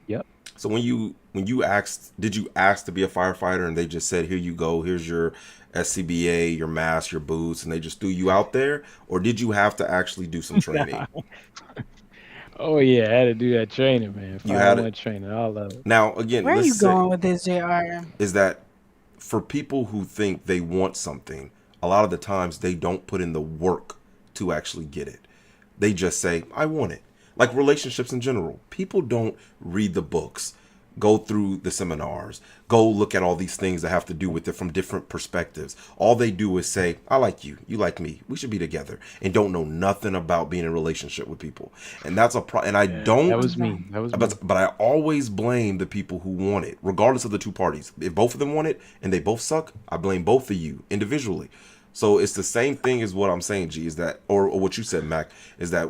Yep. So when you asked, did you ask to be a firefighter and they just said, here you go, here's your SCBA, your mask, your boots, and they just threw you out there, or did you have to actually do some training? Oh yeah, I had to do that training, man. You had it. 5-1 training, all of it. Now again, Where are let's you say going with this, JR? is that for people who think they want something, a lot of the times they don't put in the work to actually get it. They just say, I want it. Like relationships in general. People don't read the books, go through the seminars, go look at all these things that have to do with it from different perspectives. All they do is say, I like you, you like me, we should be together, and don't know nothing about being in a relationship with people. And that's a and I Yeah, that don't was me. That was me. but I always blame the people who want it, regardless of the two parties. If both of them want it and they both suck, I blame both of you individually. So it's the same thing as what I'm saying, G, is that, or what you said, Mac, is that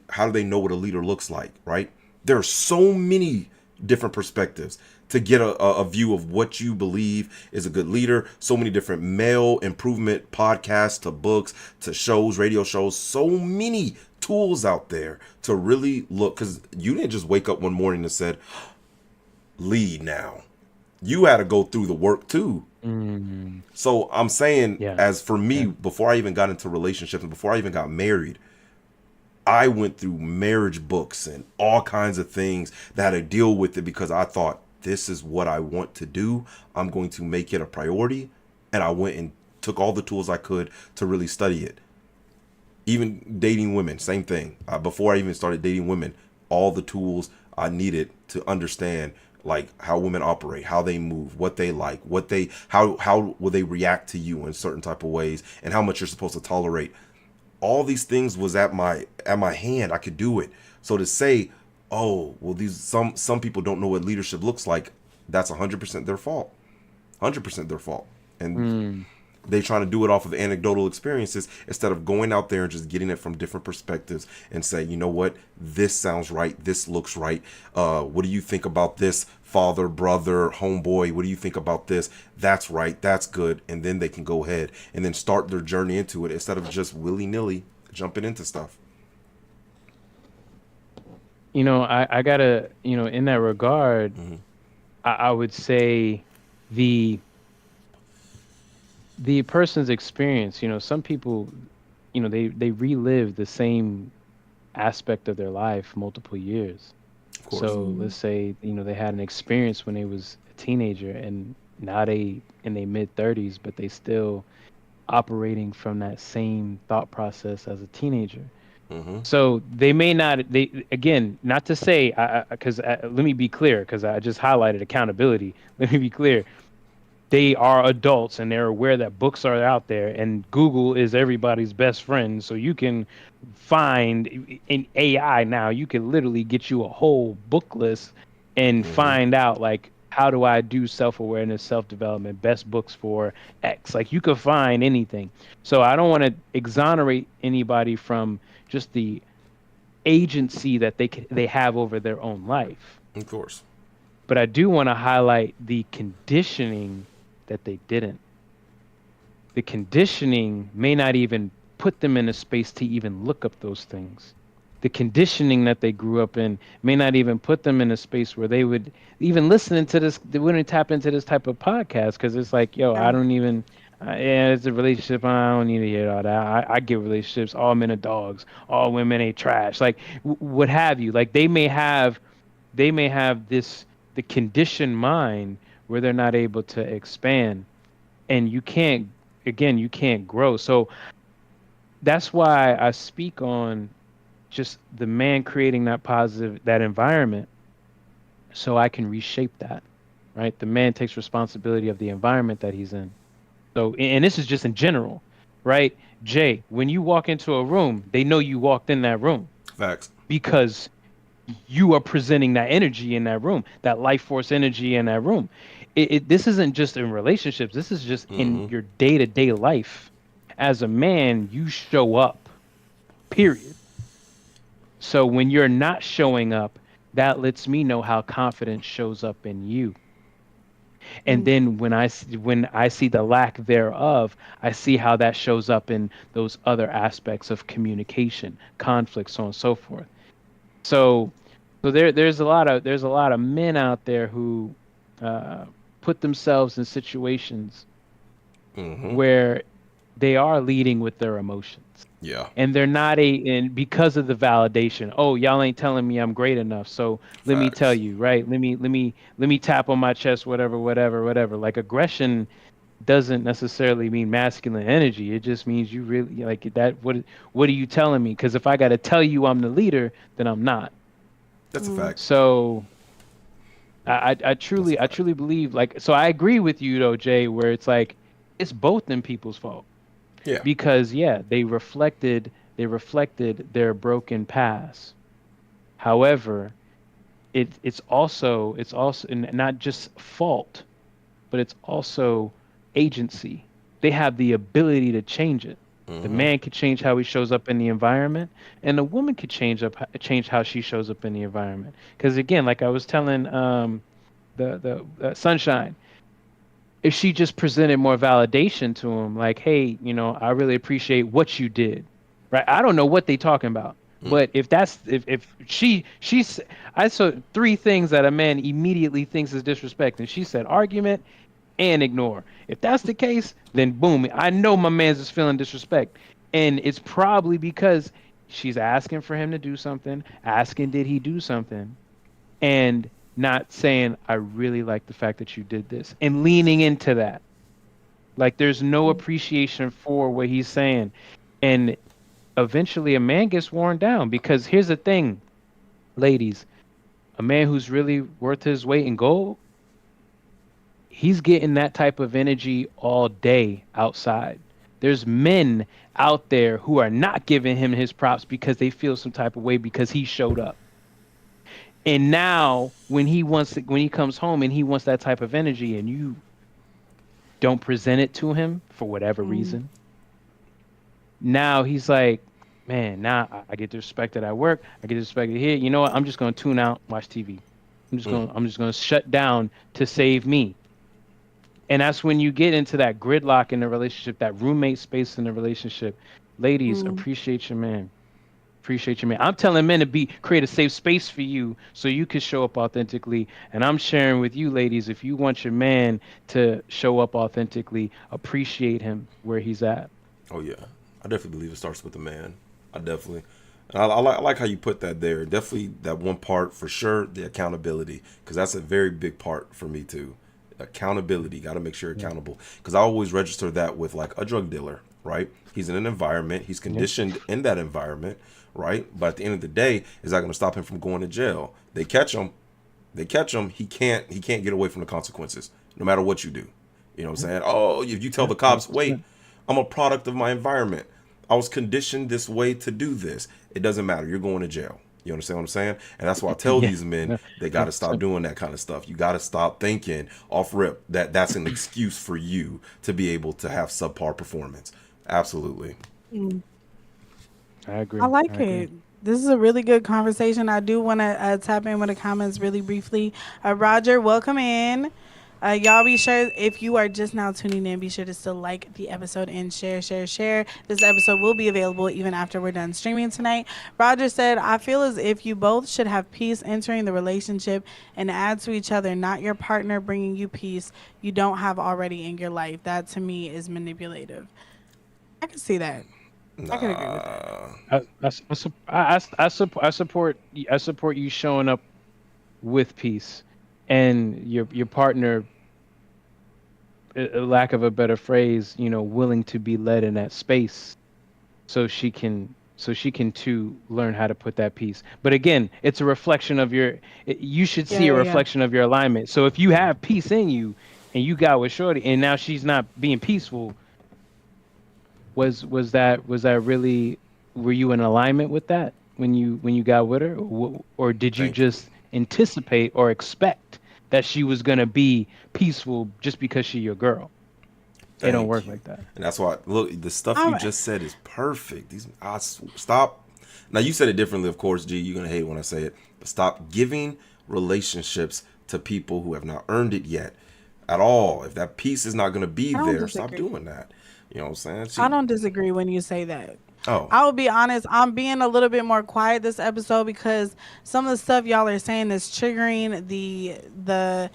how do they know what a leader looks like, right? There are so many different perspectives to get a view of what you believe is a good leader. So many different male improvement podcasts to books to shows, radio shows, so many tools out there to really look, because you didn't just wake up one morning and said, lead now. You had to go through the work too. Mm, So I'm saying, yeah. as for me, Yeah. before I even got into relationships and before I even got married, I went through marriage books and all kinds of things that had to deal with it, because I thought, this is what I want to do. I'm going to make it a priority. And I went and took all the tools I could to really study it. Even dating women, same thing. Before I even started dating women, all the tools I needed to understand, like how women operate, how they move, what they like, how will they react to you in certain type of ways, and how much you're supposed to tolerate. All these things was at my hand. I could do it. So to say, oh well, these some people don't know what leadership looks like, that's 100% their fault. 100% their fault. And Mm. they trying to do it off of anecdotal experiences instead of going out there and just getting it from different perspectives and say, you know what, this sounds right, this looks right. What do you think about this, father, brother, homeboy? What do you think about this? That's right, that's good. And then they can go ahead and then start their journey into it instead of just willy-nilly jumping into stuff. I gotta, in that regard, Hmm. I would say the the person's experience, some people, they relive the same aspect of their life multiple years. Of course. So let's say, they had an experience when they was a teenager and now they in their mid 30s, but they still operating from that same thought process as a teenager. Mm-hmm. So they may not, they again, not to say, because let me be clear, because I just highlighted accountability. Let me be clear. They are adults and they're aware that books are out there and Google is everybody's best friend. So you can find in AI now, you can literally get you a whole book list and Mm-hmm. find out like how do I do self-awareness, self-development, best books for X. Like you could find anything. So I don't want to exonerate anybody from just the agency that they have over their own life, Of course. but I do want to highlight the conditioning that they didn't. The conditioning may not even put them in a space to even look up those things. The conditioning that they grew up in may not even put them in a space where they would even listening to this, they wouldn't tap into this type of podcast because it's like, yo, I Yeah. don't even, yeah, it's a relationship. I don't need to hear all that. I get relationships. All men are dogs. All women ain't trash. Like, what have you? Like, they may have the conditioned mind where they're not able to expand and you can't grow. So that's why I speak on just the man creating that environment so I can reshape that, right? The man takes responsibility of the environment that he's in. So and this is just in general, right? Jay, when you walk into a room, they know you walked in that room Facts. because you are presenting that energy in that room, that life force energy in that room. This isn't just in relationships. This is just in Mm-hmm. your day-to-day life. As a man, you show up, period. So when you're not showing up, that lets me know how confidence shows up in you. And Mm. then when I see the lack thereof, I see how that shows up in those other aspects of communication, conflict, so on and so forth. So there's a lot of men out there who uh, put themselves in situations Mm-hmm. where they are leading with their emotions Yeah. and they're not a and because of the validation. Oh, y'all ain't telling me I'm great enough, so let me tell Facts. you, right? Let me tap on my chest, whatever, whatever, whatever. Like aggression doesn't necessarily mean masculine energy. It just means you really like that. What are you telling me? Because if I got to tell you I'm the leader, then I'm not. That's a fact. So I That's a truly I fact. truly believe like so I agree with you though, Jay, where it's like it's both them people's fault Yeah. because yeah, they reflected their broken past. However, it's also not just fault, but it's also agency. They have the ability to change it. The Mm-hmm. man could change how he shows up in the environment, and the woman could change how she shows up in the environment. Because again, like I was telling the sunshine, if she just presented more validation to him, like, hey, I really appreciate what you did, right? I don't know what they talking about, Mm. but if she's I saw three things that a man immediately thinks is disrespect, and she said argument and ignore. If that's the case, then boom, I know my man's is feeling disrespect. And it's probably because she's asking for him to do something, asking, did he do something? And not saying, I really like the fact that you did this and leaning into that. Like there's no appreciation for what he's saying. And eventually a man gets worn down because here's the thing, ladies, a man who's really worth his weight in gold, he's getting that type of energy all day outside. There's men out there who are not giving him his props because they feel some type of way because he showed up. And now when he comes home and he wants that type of energy and you don't present it to him for whatever reason, now he's like, man, now I get disrespected at work. I get disrespected here. You know what? I'm just going to tune out, watch TV. Mm. I'm just going to shut down to save me. And that's when you get into that gridlock in the relationship, that roommate space in the relationship. Ladies, appreciate your man. Appreciate your man. I'm telling men to create a safe space for you so you can show up authentically. And I'm sharing with you, ladies, if you want your man to show up authentically, appreciate him where he's at. Oh yeah. I definitely believe it starts with the man. I definitely. I like how you put that there. Definitely that one part for sure, the accountability, because that's a very big part for me too. Accountability, got to make sure you're Yeah. accountable. Because I always register that with like a drug dealer, right? He's in an environment, he's Yep. conditioned in that environment, right? But at the end of the day, is that going to stop him from going to jail? They catch him, he can't get away from the consequences, no matter what you do. You know what I'm saying? Oh, if you tell Yeah. the cops, wait, 100%. I'm a product of my environment. I was conditioned this way to do this. It doesn't matter. You're going to jail. You understand what I'm saying? And that's why I tell Yeah. these men No, they got to stop 100%. doing that kind of stuff. You got to stop thinking off rip that that's an excuse for you to be able to have subpar performance. Absolutely. Mm. I I agree. I like agree. it. This is a really good conversation. I do want to tap in with the comments really briefly. Roger, welcome in. Y'all be sure if you are just now tuning in, be sure to still like the episode and share, share, share. This episode will be available even after we're done streaming tonight. Roger said, I feel as if you both should have peace entering the relationship and add to each other, not your partner bringing you peace you don't have already in your life. That to me is manipulative. I can see that. I can agree with that. Nah. I support you showing up with peace, and your partner, lack of a better phrase, willing to be led in that space, so she can too learn how to put that peace. But again, it's a reflection of you should Yeah, see a yeah, yeah. reflection of your alignment. So if you have peace in you and you got with Shorty, and now she's not being peaceful, was that really, were you in alignment with that when you got with her, or did you Thank you. just anticipate or expect that she was going to be peaceful just because she your girl? It don't Thank work you. like that. And that's why, look, the stuff you I'm, just said is perfect. Stop. Now, you said it differently, of course, G. You're going to hate it when I say it. But stop giving relationships to people who have not earned it yet at all. If that piece is not going to be I don't there, stop disagree. doing that. You know what I'm saying? I See, don't disagree when you say that. oh, I will be honest, I'm being a little bit more quiet this episode because some of the stuff y'all are saying is triggering the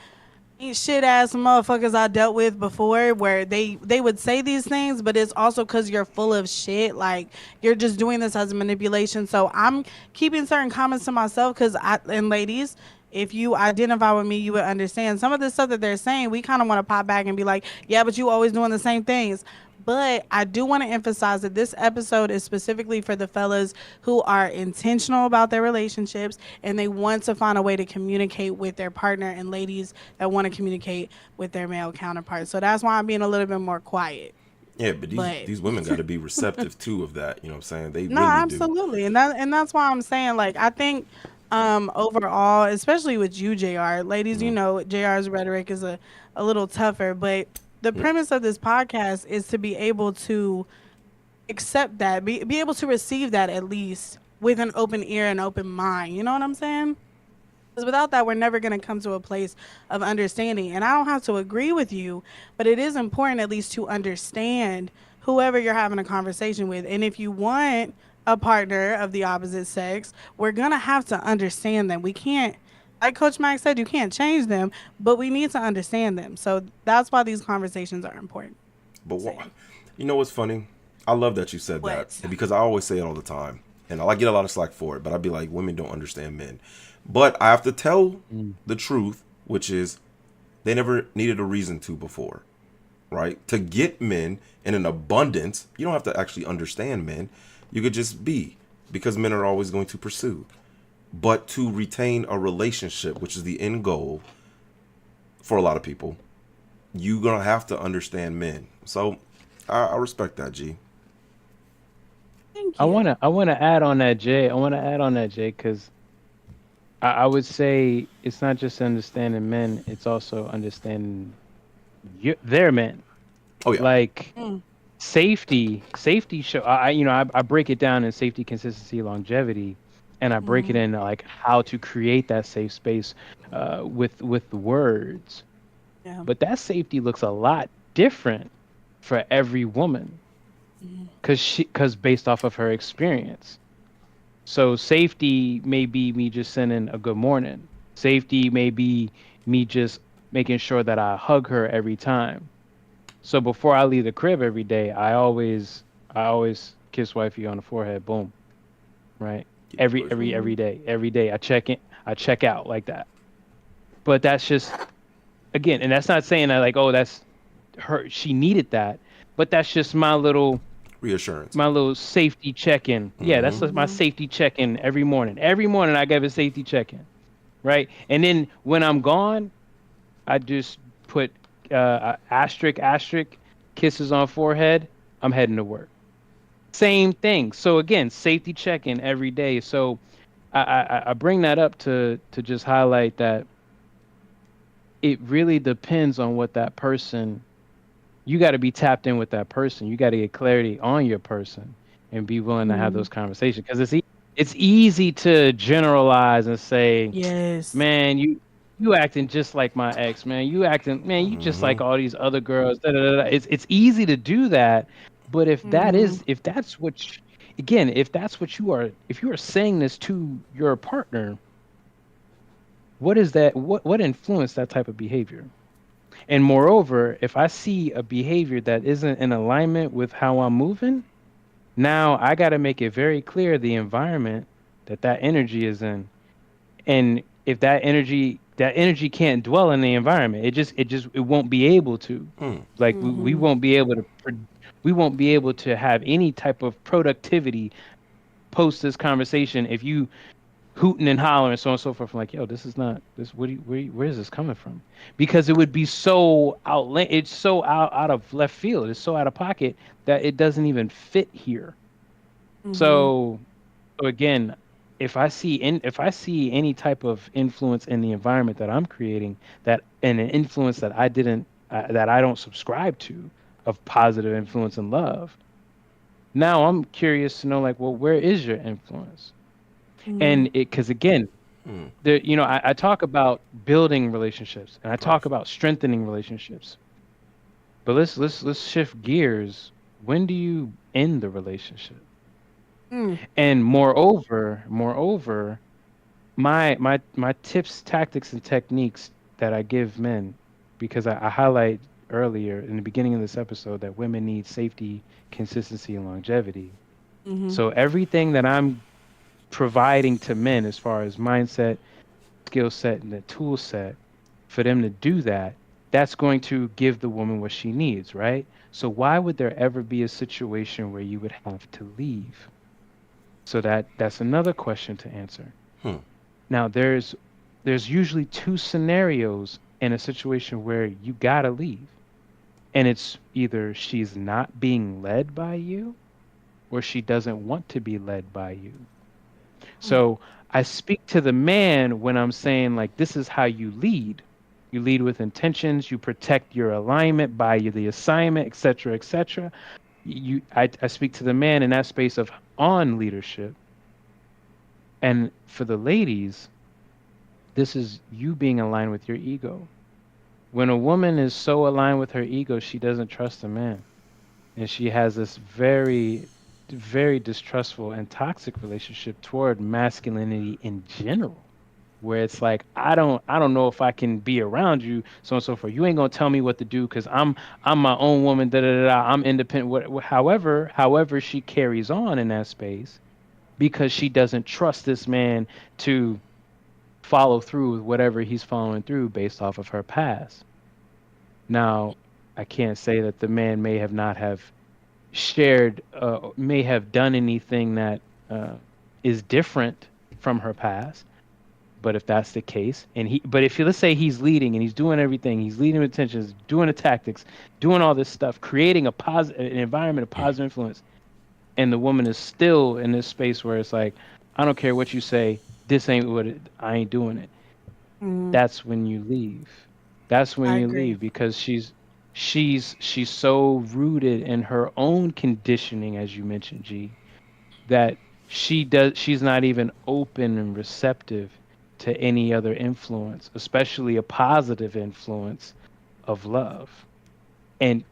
ain't shit ass motherfuckers I dealt with before where they would say these things, but it's also because you're full of shit. Like you're just doing this as a manipulation. So I'm keeping certain comments to myself because and ladies, if you identify with me, you would understand some of the stuff that they're saying. We kind of want to pop back and be like, yeah, but you always doing the same things. But I do want to emphasize that this episode is specifically for the fellas who are intentional about their relationships and they want to find a way to communicate with their partner, and ladies that want to communicate with their male counterparts. So that's why I'm being a little bit more quiet. yeah, but these, But these women got to be receptive too of that. You know what I'm saying? They no, really do. absolutely. And that's why I'm saying like I think overall, especially with you, JR, ladies, JR's rhetoric is a little tougher, but the premise of this podcast is to be able to accept that, be able to receive that at least with an open ear and open mind. You know what I'm saying? Because without that, we're never going to come to a place of understanding. And I don't have to agree with you, but it is important at least to understand whoever you're having a conversation with. And if you want a partner of the opposite sex, we're going to have to understand them. We can't, like Coach Mike said, you can't change them, but we need to understand them. So that's why these conversations are important. But Saying. you know what's funny? I love that you said that, What? and because I always say it all the time, and I get a lot of slack for it. But I'd be like, women don't understand men. But I have to tell Mm. the truth, which is they never needed a reason to before, right? To get men in an abundance, you don't have to actually understand men. You could just be, because men are always going to pursue. But to retain a relationship, which is the end goal for a lot of people, you're gonna have to understand men. So I respect that, G. Thank I you. wanna I wanna add on that, Jay. I wanna add on that, Jay, because I would say it's not just understanding men; it's also understanding their men. Oh yeah. Like Mm, safety show. I break it down in safety, consistency, longevity, and I break it mm, in like how to create that safe space, with the words. yeah. But that safety looks a lot different for every woman, because based off of her experience. So safety may be me just sending a good morning. Safety may be me just making sure that I hug her every time. So before I leave the crib every day, I always kiss wifey on the forehead. Boom. right? Get pushed. Every day I check in, I check out like that. But that's just, again, and that's not saying that like, oh, that's her, she needed that, but that's just Reassurance. my little safety check-in. Yeah, that's Mm-hmm. like my safety check-in every morning. Every morning I give a safety check-in, right? And then when I'm gone, I just put asterisk kisses on forehead. I'm heading to work. Same thing. So again, safety check-in every day. So I bring that up to just highlight that it really depends on what that person. You got to be tapped in with that person. You got to get clarity on your person and be willing to have those conversations, because it's easy to generalize and say, Yes. man, you acting just like my ex, man. You acting, man, you just Mm-hmm. like all these other girls. Da, da, da, da. It's easy to do that, but if that's again, if that's what you are, if you are saying this to your partner, what is that? What influenced that type of behavior? And moreover, if I see a behavior that isn't in alignment with how I'm moving, now I got to make it very clear the environment that energy is in. And if that energy can't dwell in the environment, it won't be able to. Mm. Like we won't be able to we won't be able to have any type of productivity post this conversation if you hooting and hollering, so on and so forth. I'm like, yo, this is not this. Where is this coming from? Because it would be so it's so out of left field. It's so out of pocket that it doesn't even fit here. So, so again, if I see any type of influence in the environment that I'm creating, that and an influence that I don't subscribe to, of positive influence and love, now I'm curious to know, like, well, where is your influence? And it, because again, Mm. I talk about building relationships and I talk Right. about strengthening relationships. But let's shift gears. When do you end the relationship? And moreover, my tips, tactics, and techniques that I give men, because I highlight earlier in the beginning of this episode that women need safety, consistency, and longevity. So everything that I'm providing to men as far as mindset, skill set, and the tool set for them to do that, that's going to give the woman what she needs, right? So why would there ever be a situation where you would have to leave? So that's another question to answer. Hmm. Now there's usually two scenarios in a situation where you gotta leave. And it's either she's not being led by you or she doesn't want to be led by you. So I speak to the man when I'm saying, like, this is how you lead. You lead with intentions, you protect your alignment by the assignment, et cetera, et cetera. I speak to the man in that space of on leadership. And for the ladies, this is you being aligned with your ego. When a woman is so aligned with her ego, she doesn't trust a man. And she has this very, very distrustful and toxic relationship toward masculinity in general, where it's like, I don't know if I can be around you, so on and so forth. You ain't gonna tell me what to do because I'm my own woman. Da da da. Da. I'm independent. However she carries on in that space, because she doesn't trust this man to follow through with whatever he's following through based off of her past. Now, I can't say that the man may have not have may have done anything that uh, is different from her past. But if that's the case, but if let's say he's leading and he's doing everything, he's leading with intentions, doing the tactics, doing all this stuff, creating an environment of positive influence, and the woman is still in this space where it's like, I don't care what you say, this ain't I ain't doing it. That's when you leave. That's when I you agree. leave, because she's so rooted in her own conditioning, as you mentioned, G, that she's not even open and receptive to any other influence, especially a positive influence of love. And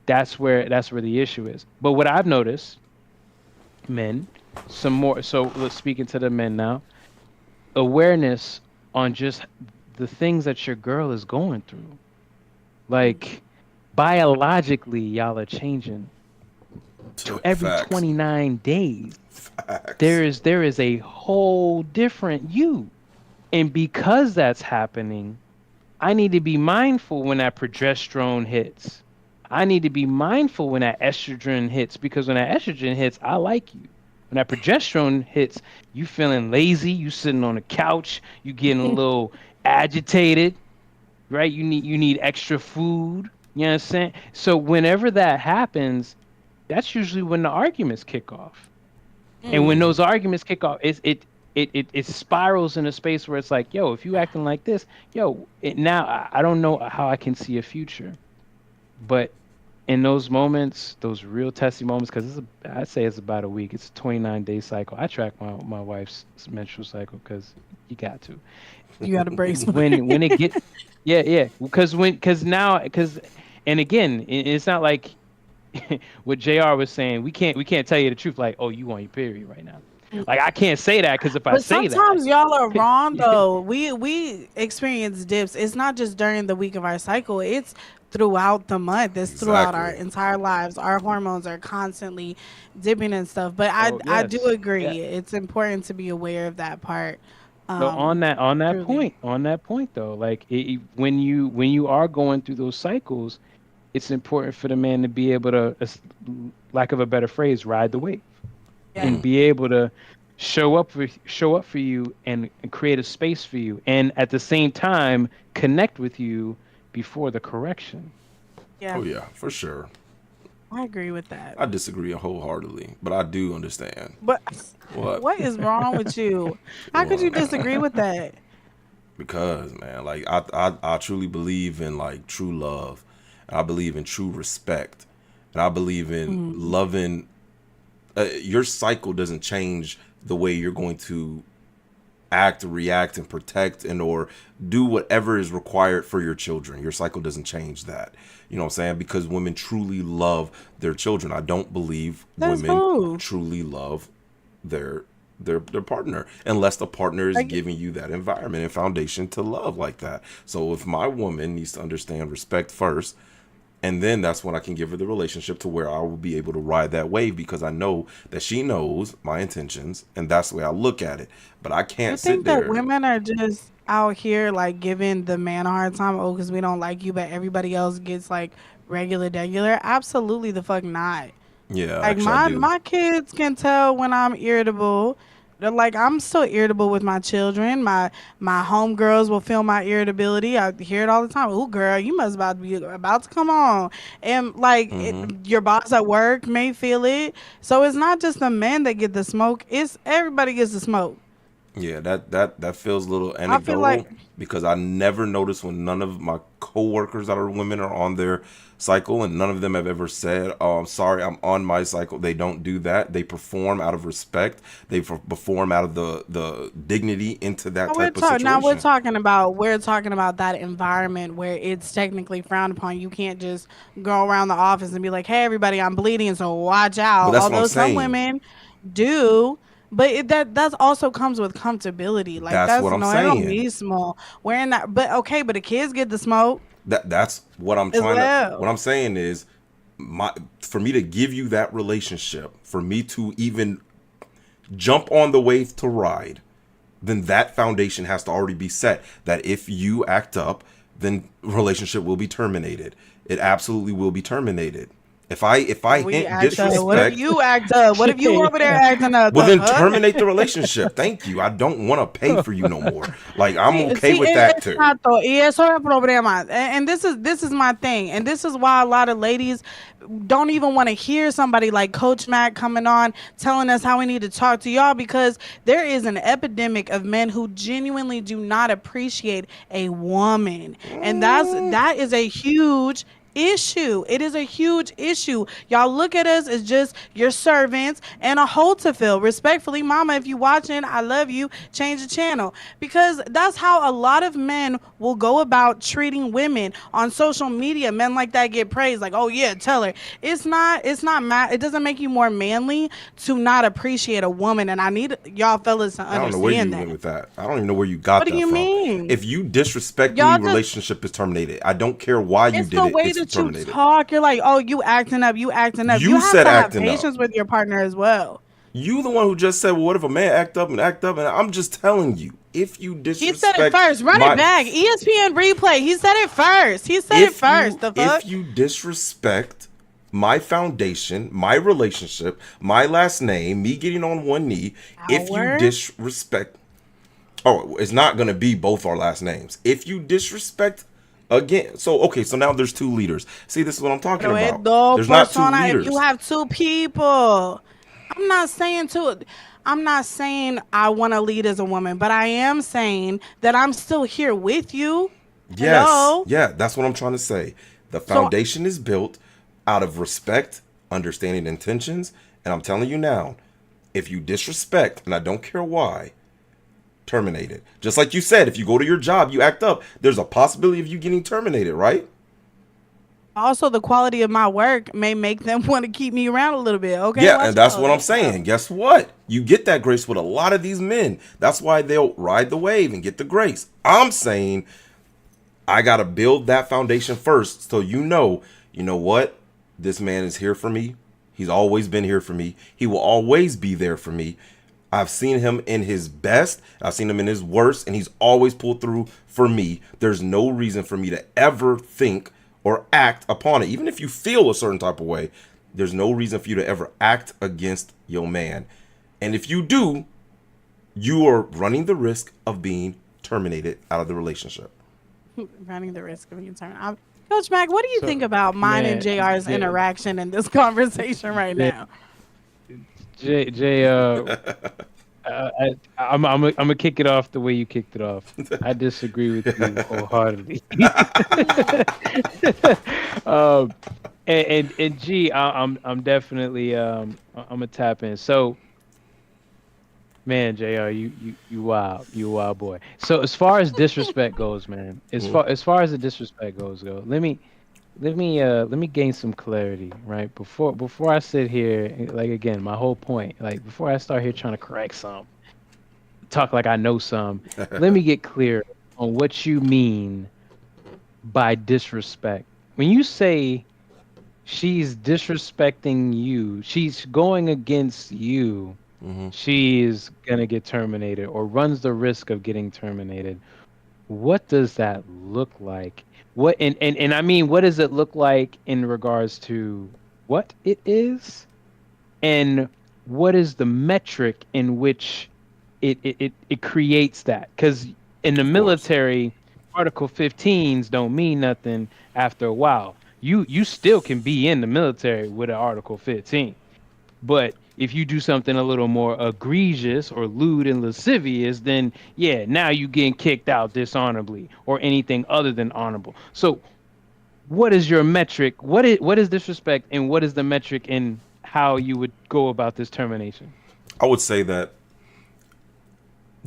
that's where the issue is. But what I've noticed, men, some more, so let's speak into the men now. Awareness on just the things that your girl is going through. Like, biologically, y'all are changing every Facts. 29 days. Facts. There is a whole different you. And because that's happening, I need to be mindful when that progesterone hits. I need to be mindful when that estrogen hits, because when that estrogen hits, I like you. When that progesterone hits, you feeling lazy, you sitting on the couch, you getting a little agitated, right? You need extra food. You know what I'm saying? So whenever that happens, that's usually when the arguments kick off. And when those arguments kick off, it spirals in a space where it's like, yo, if you acting like this, yo, now I don't know how I can see a future. But in those moments, those real testy moments, because I'd say it's about a week. It's a 29-day cycle. I track my wife's menstrual cycle because you got to. You got to brace. When it get, yeah, because and again, it's not like what JR was saying. We can't tell you the truth. Like, oh, you on your period right now. Like, I can't say that, because if I But say sometimes that, y'all are wrong though. We experience dips. It's not just during the week of our cycle. It's throughout the month. It's throughout our Exactly. entire lives. Our hormones are constantly dipping and stuff. But oh I do yes, yeah. agree. It's important to be aware of that part. So Truly. on that point though, like when you are going through those cycles, it's important for the man to be able to, lack of a better phrase, ride the wave, and Yeah. be able to show up for you, and create a space for you, and at the same time connect with you before the correction. Oh Yeah. yeah, for sure. I agree with that. I disagree wholeheartedly, but I do understand. But What? what is wrong with you? How could you What? disagree with that? Because man, like I truly believe in like true love, and I believe in true respect, and I believe in loving. Your cycle doesn't change the way you're going to act, react, and protect, and or do whatever is required for your children. Your cycle doesn't change that. You know what I'm saying? Because women truly love their children. I don't believe That's women who. truly love their their partner unless the partner is Like, giving you that environment and foundation to love like that. So if my woman needs to understand respect first, and then that's when I can give her the relationship to where I will be able to ride that wave, because I know that she knows my intentions, and that's the way I look at it. But I you can't sit think that there. women are just out here like giving the man a hard time? Oh, because we don't like you, but everybody else gets like regular. Absolutely the fuck not. Yeah, Like actually, I do. my kids can tell when I'm irritable. They're like, I'm still irritable with my children. My homegirls will feel my irritability. I hear it all the time. Ooh, girl, you must about to come on. And like Hmm. your boss at work may feel it. So it's not just the men that get the smoke. It's everybody gets the smoke. Yeah, that feels a little I feel like anecdotal, because I never noticed when none of my coworkers that are women are on their cycle, and none of them have ever said, "Oh, I'm sorry, I'm on my cycle." They don't do that. They perform out of respect. They perform out of the dignity into that type of now situation. we're talking about that environment where it's technically frowned upon. You can't just go around the office and be like, "Hey, everybody, I'm bleeding, so watch But out." that's what I'm Although some saying. women do, but that also comes with comfortability. Like That's that's what I'm no, it don't saying. need small. Wearing that, but okay, but the kids get the smoke That's what I'm as trying to. What well. I'm saying is, my for me to give you that relationship, for me to even jump on the wave to ride, then that foundation has to already be set. That if you act up, then relationship will be terminated. It absolutely will be terminated. If I We hint act up. What if disrespect, you act up? What if you over there acting up? well The then fuck? terminate the relationship. Thank you. I don't want to pay for you no more. Like, I'm okay See, with that too. exacto. Y eso es el problema. And this is my thing. And this is why a lot of ladies don't even want to hear somebody like Coach Matt coming on telling us how we need to talk to y'all, because there is an epidemic of men who genuinely do not appreciate a woman. And that is a huge issue. It is a huge issue. Y'all look at us as just your servants and a hole to fill. Respectfully, mama, if you watching, I love you. Change the channel. Because that's how a lot of men will go about treating women on social media. Men like that get praised, like, oh yeah, tell her. It doesn't make you more manly to not appreciate a woman. And I need y'all fellas to I don't know where you understand went that. with that. I don't even know where you What got do that you from. mean? If you disrespect me, Y'all just relationship is terminated. I don't care why you It's did the it. way It's that you terminated. talk. You're like, oh, you acting up, you acting up. You You have said to have acting up. patience with your partner as well. You the one who just said, well, what if a man act up? And I'm just telling you, if you He said it disrespect first. Run it my back. ESPN replay. He said it first. He said it if first. you The fuck? if you disrespect my foundation, my relationship, my last name, me getting on one knee, if you Our? disrespect, oh, it's not gonna be both our last names. If you disrespect again, so okay, so now there's two leaders. See, this is what I'm talking Pero es about. dos There's not two persona. If you leaders. have two people, I'm not saying two. I'm not saying I want to lead as a woman, but I am saying that I'm still here with you. Yes, Hello. yeah, that's what I'm trying to say. The So foundation is built out of respect, understanding intentions, and I'm telling you now, if you disrespect, and I don't care why, terminate it. Just like you said, if you go to your job, you act up, there's a possibility of you getting terminated, right? also the quality of my work may make them want to keep me around a little bit. Okay, Yeah, watch and that's out. what I'm saying. Guess what? You get that grace with a lot of these men. That's why they'll ride the wave and get the grace. I'm saying I got to build that foundation first so you know what? This man is here for me. He's always been here for me. He will always be there for me. I've seen him in his best. I've seen him in his worst, and he's always pulled through for me. There's no reason for me to ever think or act upon it. Even if you feel a certain type of way, there's no reason for you to ever act against your man. And if you do, you are running the risk of being terminated out of the relationship. Running the risk of being turned. Coach Mac, what do you think So, about mine and man, JR's interaction in this conversation right J, now? J, I'm gonna kick it off the way you kicked it off. I disagree with you wholeheartedly. um, and G, I'm definitely I'm gonna tap in. So, man, Jr, you wild boy. So as far as disrespect goes, man, as far as the disrespect goes, let me gain some clarity, right? Before I sit here, like again, my whole point, like before I start here trying to correct some, talk like I know some, let me get clear on what you mean by disrespect. When you say she's disrespecting you, she's going against you, she's gonna get terminated or runs the risk of getting terminated. What does that look like? What and I mean, what does it look like in regards to what it is, and what is the metric in which it creates that? Because in the Of course. military, Article 15s don't mean nothing after a while. You still can be in the military with an Article 15. But if you do something a little more egregious or lewd and lascivious, then yeah, now you getting kicked out dishonorably or anything other than honorable. So what is your metric? What is disrespect, and what is the metric in how you would go about this termination? I would say that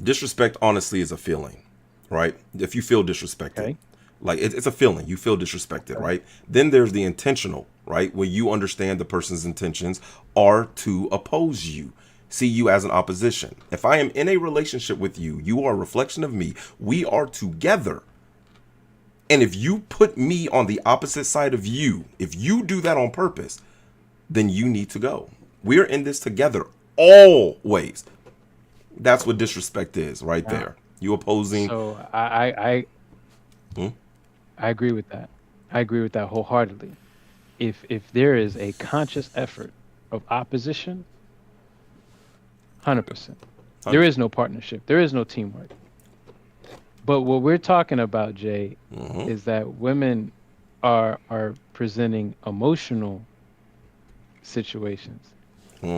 disrespect honestly is a feeling, right? If you feel disrespected, Okay. like it's a feeling, you feel disrespected, Okay. right? Then there's the intentional, right? Where you understand the person's intentions are to oppose you, see you as an opposition. If I am in a relationship with you, you are a reflection of me. We are together. And if you put me on the opposite side of you, if you do that on purpose, then you need to go. We're in this together always. That's what disrespect is right Now, there. You opposing. so I Hmm? I agree with that. I agree with that wholeheartedly. If there is a conscious effort of opposition, 100%. There is no partnership. There is no teamwork. But what we're talking about, Jay, is that women are presenting emotional situations.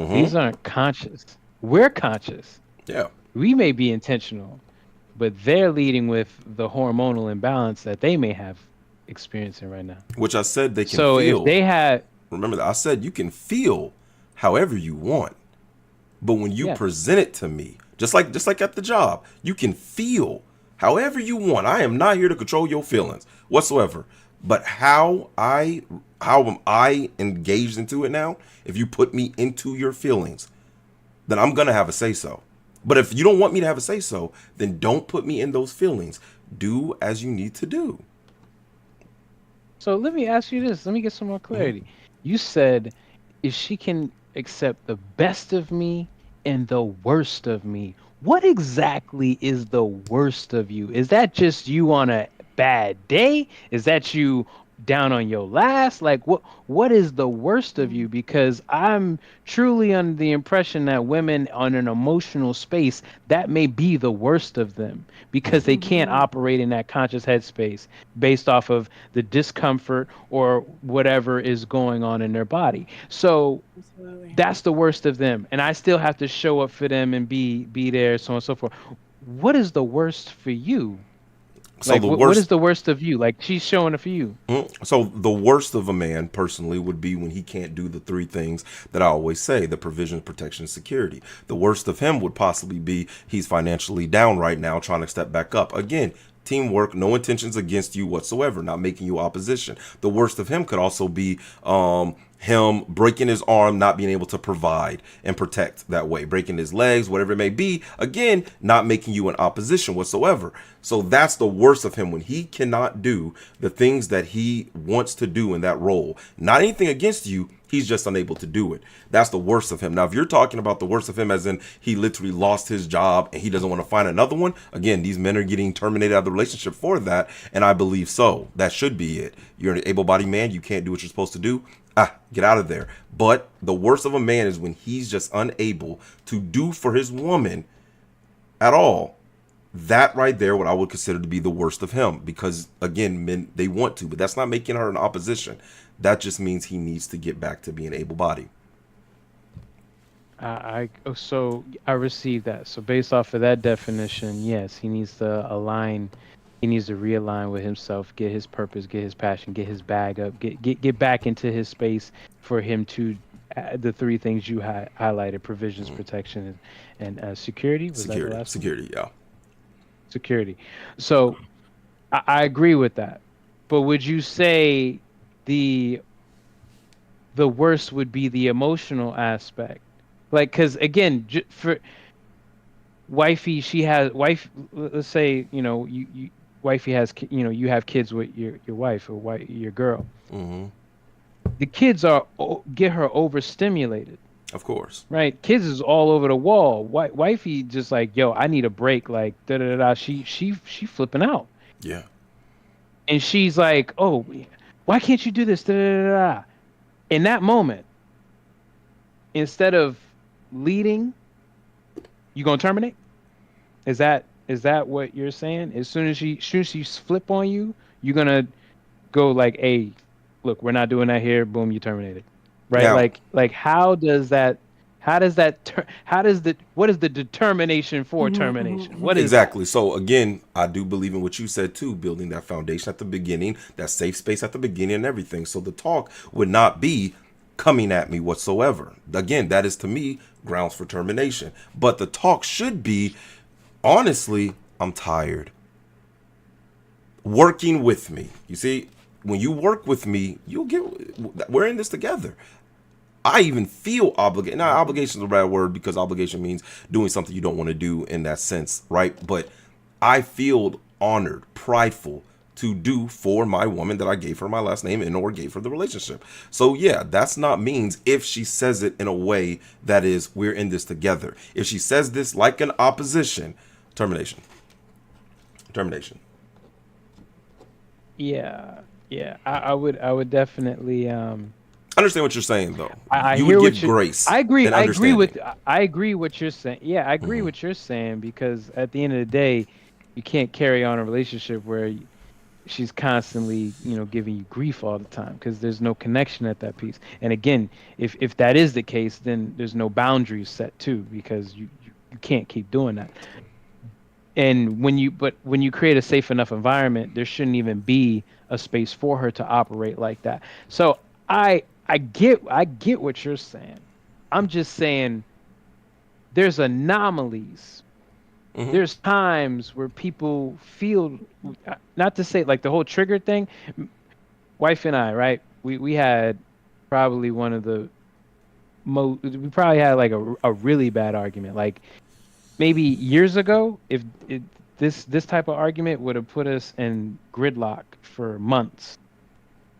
These aren't conscious. We're conscious. Yeah. We may be intentional, but they're leading with the hormonal imbalance that they may have experiencing right now. Which I said they can So if feel. they had, Remember that I said you can feel however you want. But when you yeah. present it to me, just like at the job, you can feel however you want. I am not here to control your feelings whatsoever. But how am I engaged into it now? If you put me into your feelings, then I'm gonna have a say so. But if you don't want me to have a say so, then don't put me in those feelings. Do as you need to do. So let me ask you this. Let me get some more clarity. You said if she can accept the best of me and the worst of me. What exactly is the worst of you? Is that just you on a bad day? Is that you down on your last? Like what is the worst of you? Because I'm truly under the impression that women on an emotional space, that may be the worst of them because they can't operate in that conscious headspace based off of the discomfort or whatever is going on in their body. So Absolutely. that's the worst of them, and I still have to show up for them and be there, so on and so forth. What is the worst for you? So Like the what is worst the worst of you? Like she's showing it for you. So the worst of a man personally would be when he can't do the three things that I always say: the provision, protection, security. The worst of him would possibly be he's financially down right now, trying to step back up. Again, teamwork, no intentions against you whatsoever, not making you opposition. The worst of him could also be him breaking his arm, not being able to provide and protect that way, breaking his legs, whatever it may be. Again, not making you an opposition whatsoever. So that's the worst of him, when he cannot do the things that he wants to do in that role. Not anything against you, he's just unable to do it. That's the worst of him. Now, if you're talking about the worst of him as in he literally lost his job and he doesn't want to find another one, again, these men are getting terminated out of the relationship for that, and I believe so. That should be it. You're an able-bodied man, you can't do what you're supposed to do. Get out of there. But the worst of a man is when he's just unable to do for his woman at all. That right there, what I would consider to be the worst of him, because again, men, they want to, but that's not making her an opposition. That just means he needs to get back to being able-bodied. So I received that. So based off of that definition, yes, he needs to align. He needs to realign with himself, get his purpose, get his passion, get his bag up, get back into his space for him to the three things you highlighted: provisions, protection, and security. Was that the Security, last one? security, yeah. Security. So I agree with that. But would you say the the worst would be the emotional aspect? Like, because again, for wifey, she has wife. Let's say you wifey has you have kids with your wife or your girl. Mm-hmm. The kids get her overstimulated. Of course. Right, kids is all over the wall. Wifey just like, yo, I need a break. Like da da da. Da. She flipping out. Yeah. And she's like, "Oh, why can't you do this?" Da, da, da, da. In that moment, instead of leading, you gonna terminate? Is that what you're saying? As soon as she flip on you, you're gonna go like, "Hey, look, we're not doing that here." Boom, you terminated. Right? Now, Like how does that? What is the determination for termination? What is that? exactly. So again, I do believe in what you said too, building that foundation at the beginning, that safe space at the beginning and everything. So the talk would not be coming at me whatsoever. Again, that is to me grounds for termination. But the talk should be, honestly, I'm tired. Working with me. You see, when you work with me, we're in this together. I even feel obligated. Now, obligation is a bad word because obligation means doing something you don't want to do in that sense, right? But I feel honored, prideful to do for my woman that I gave her my last name and or gave her the relationship. So yeah, that's not means if she says it in a way that is we're in this together. If she says this like an opposition, termination. Termination. Yeah, yeah. I would definitely I understand what you're saying though. I You hear would what give you. grace. I agree. And I agree understanding. with. I agree what you're saying. Yeah, I agree what you're saying because at the end of the day, you can't carry on a relationship where she's constantly, giving you grief all the time because there's no connection at that piece. And again, if that is the case, then there's no boundaries set too because you can't keep doing that. And when you create a safe enough environment, there shouldn't even be a space for her to operate like that. So I get what you're saying. I'm just saying there's anomalies. Hmm. There's times where people feel, not to say like the whole trigger thing. Wife and I, right? We had probably one of the we probably had like a really bad argument. Like maybe years ago, if this type of argument would have put us in gridlock for months.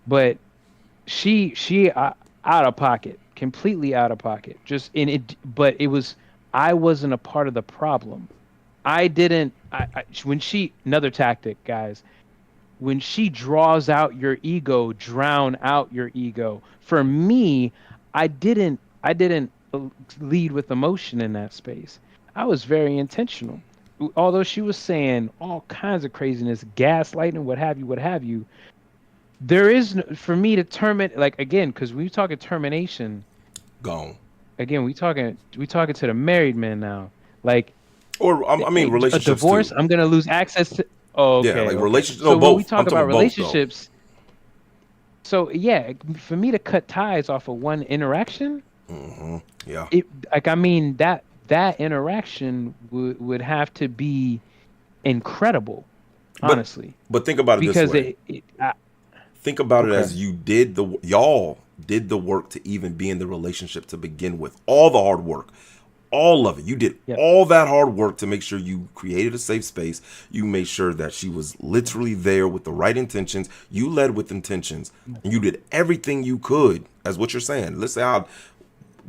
But she out of pocket, completely out of pocket. Just in it, but it was I wasn't a part of the problem. I didn't. When another tactic, guys. When she draws out your ego, drown out your ego. For me, I didn't lead with emotion in that space. I was very intentional. Although she was saying all kinds of craziness, gaslighting, what have you. There is for me to terminate, like, again, because we talking termination. Gone. Again, we talking to the married man now. Like, Or I mean, a relationships divorce, too. I'm gonna lose access to. Oh, Yeah, okay, like okay. relationships. No, So when we both. talk I'm talking about about both though. relationships, so yeah, for me to cut ties off of one interaction, Yeah. it like, I mean, that interaction would have to be incredible, But honestly, think about it this because way. Think about it okay, as y'all did the work to even be in the relationship to begin with. All the hard work, all of it. You did yep, all that hard work to make sure you created a safe space. You made sure that she was literally there with the right intentions. You led with intentions, and you did everything you could, as what you're saying. Let's say I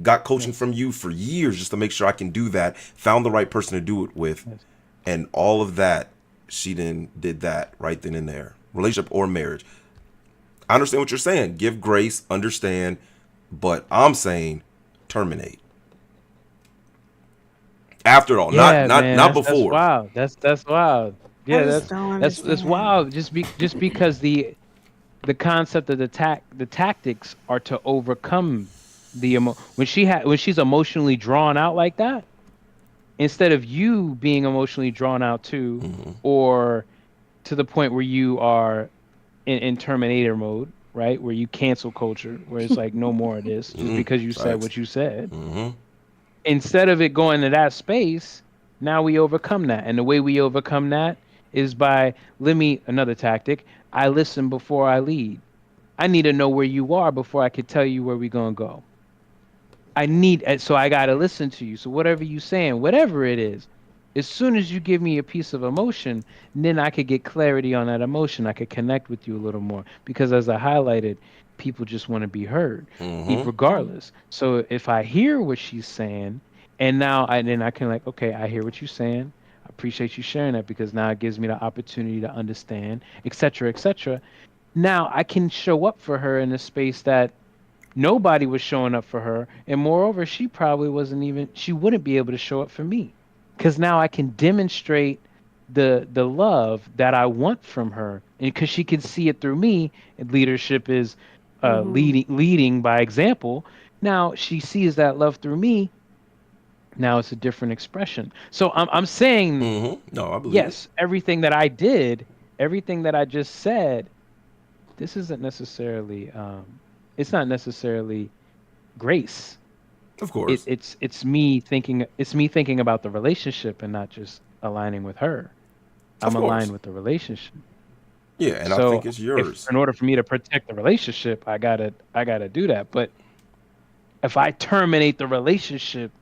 got coaching yes, from you for years just to make sure I can do that. Found the right person to do it with, yes. and all of that. She then did that right then and there, relationship or marriage. I understand what you're saying. Give grace, understand, but I'm saying terminate. After all, not Yeah, not man, not that's before. wild. That's wild. I Yeah, just that's don't that's understand. wild. Just because the concept of the tactics are to overcome when she's emotionally drawn out like that, instead of you being emotionally drawn out too, or to the point where you are in terminator mode, right, where you cancel culture, where it's like no more of this just because you said Facts. what you said. Instead of it going to that space, now we overcome that. And the way we overcome that is by, let me, another tactic, I listen before I lead. I need to know where you are before I could tell you where we're going to go. So I got to listen to you. So whatever you saying, whatever it is, as soon as you give me a piece of emotion, then I could get clarity on that emotion. I could connect with you a little more because, as I highlighted, people just want to be heard, regardless. So if I hear what she's saying, and then I can, like, okay, I hear what you're saying. I appreciate you sharing that because now it gives me the opportunity to understand, etc., etc. Now I can show up for her in a space that nobody was showing up for her, and moreover, she wouldn't be able to show up for me because now I can demonstrate the love that I want from her, and because she can see it through me. And leadership is leading by example. Now she sees that love through me. Now it's a different expression. So I'm saying, No, I believe it. yes, everything that I just said, this isn't necessarily it's not necessarily grace. Of course. It's me thinking about the relationship and not just aligning with her. Of I'm course. aligned with the relationship. Yeah, and I So think it's if yours. in order for me to protect the relationship, I gotta do that. But if I terminate the relationship,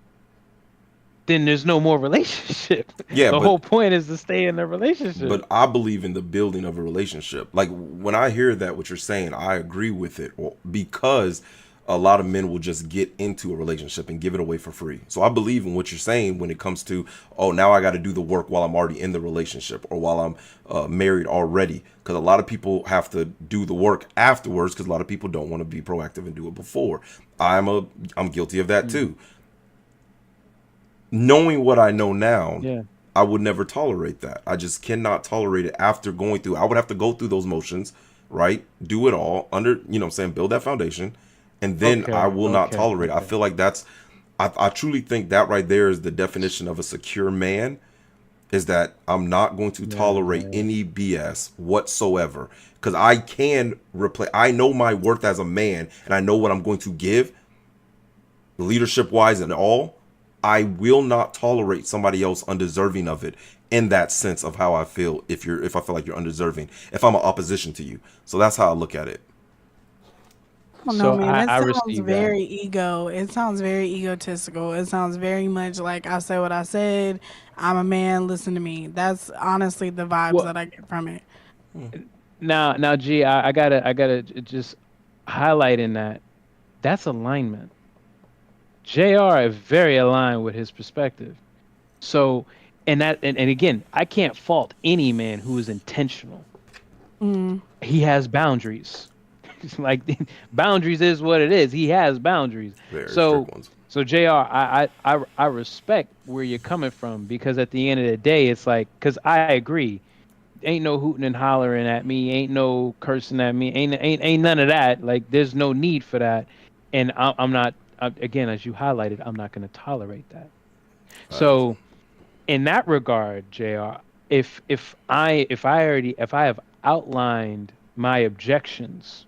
then there's no more relationship. Yeah, The whole point is to stay in the relationship. but I believe in the building of a relationship. Like when I hear that what you're saying, I agree with it because a lot of men will just get into a relationship and give it away for free. So I believe in what you're saying when it comes to, oh, now I got to do the work while I'm already in the relationship or while I'm married already. Because a lot of people have to do the work afterwards because a lot of people don't want to be proactive and do it before. I'm guilty of that Mm, too. Knowing what I know now, yeah, I would never tolerate that. I just cannot tolerate it after going through. I would have to go through those motions, right? Do it all under, what I'm saying, build that foundation, and then I okay, will not okay, tolerate it. I okay. feel like I truly think that right there is the definition of a secure man is that I'm not going to tolerate Yeah, any BS whatsoever because I can replace, I know my worth as a man and I know what I'm going to give leadership wise and all. I will not tolerate somebody else undeserving of it in that sense of how I feel if I feel like you're undeserving, if I'm an opposition to you. So that's how I look at it. I don't know, so man. It I sounds receive that. very ego. It sounds very egotistical. It sounds very much like I said what I said. I'm a man. Listen to me. That's honestly the vibes Well, that I get from it. now, G, I gotta just highlight in that that's alignment. JR is very aligned with his perspective. So, and again, I can't fault any man who is intentional. He has boundaries. Like boundaries is what it is. He has boundaries. Very strict So ones. so JR, I respect where you're coming from, because at the end of the day, it's like, because I agree, ain't no hooting and hollering at me, ain't no cursing at me, ain't none of that. Like there's no need for that, and I'm not, again, as you highlighted, I'm not going to tolerate that. Facts. So in that regard, JR, if I have outlined my objections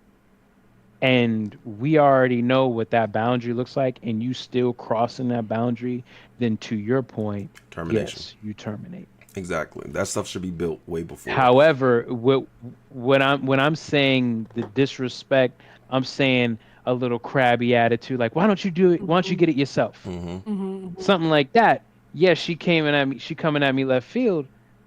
and we already know what that boundary looks like, and you still crossing that boundary, then to your point, Termination. yes, you terminate. Exactly. That stuff should be built way before. However, when I'm saying the disrespect, I'm saying a little crabby attitude, like why don't you do it? Why don't you get it yourself? Something like that. Yes, she came in at me. She coming at me left field,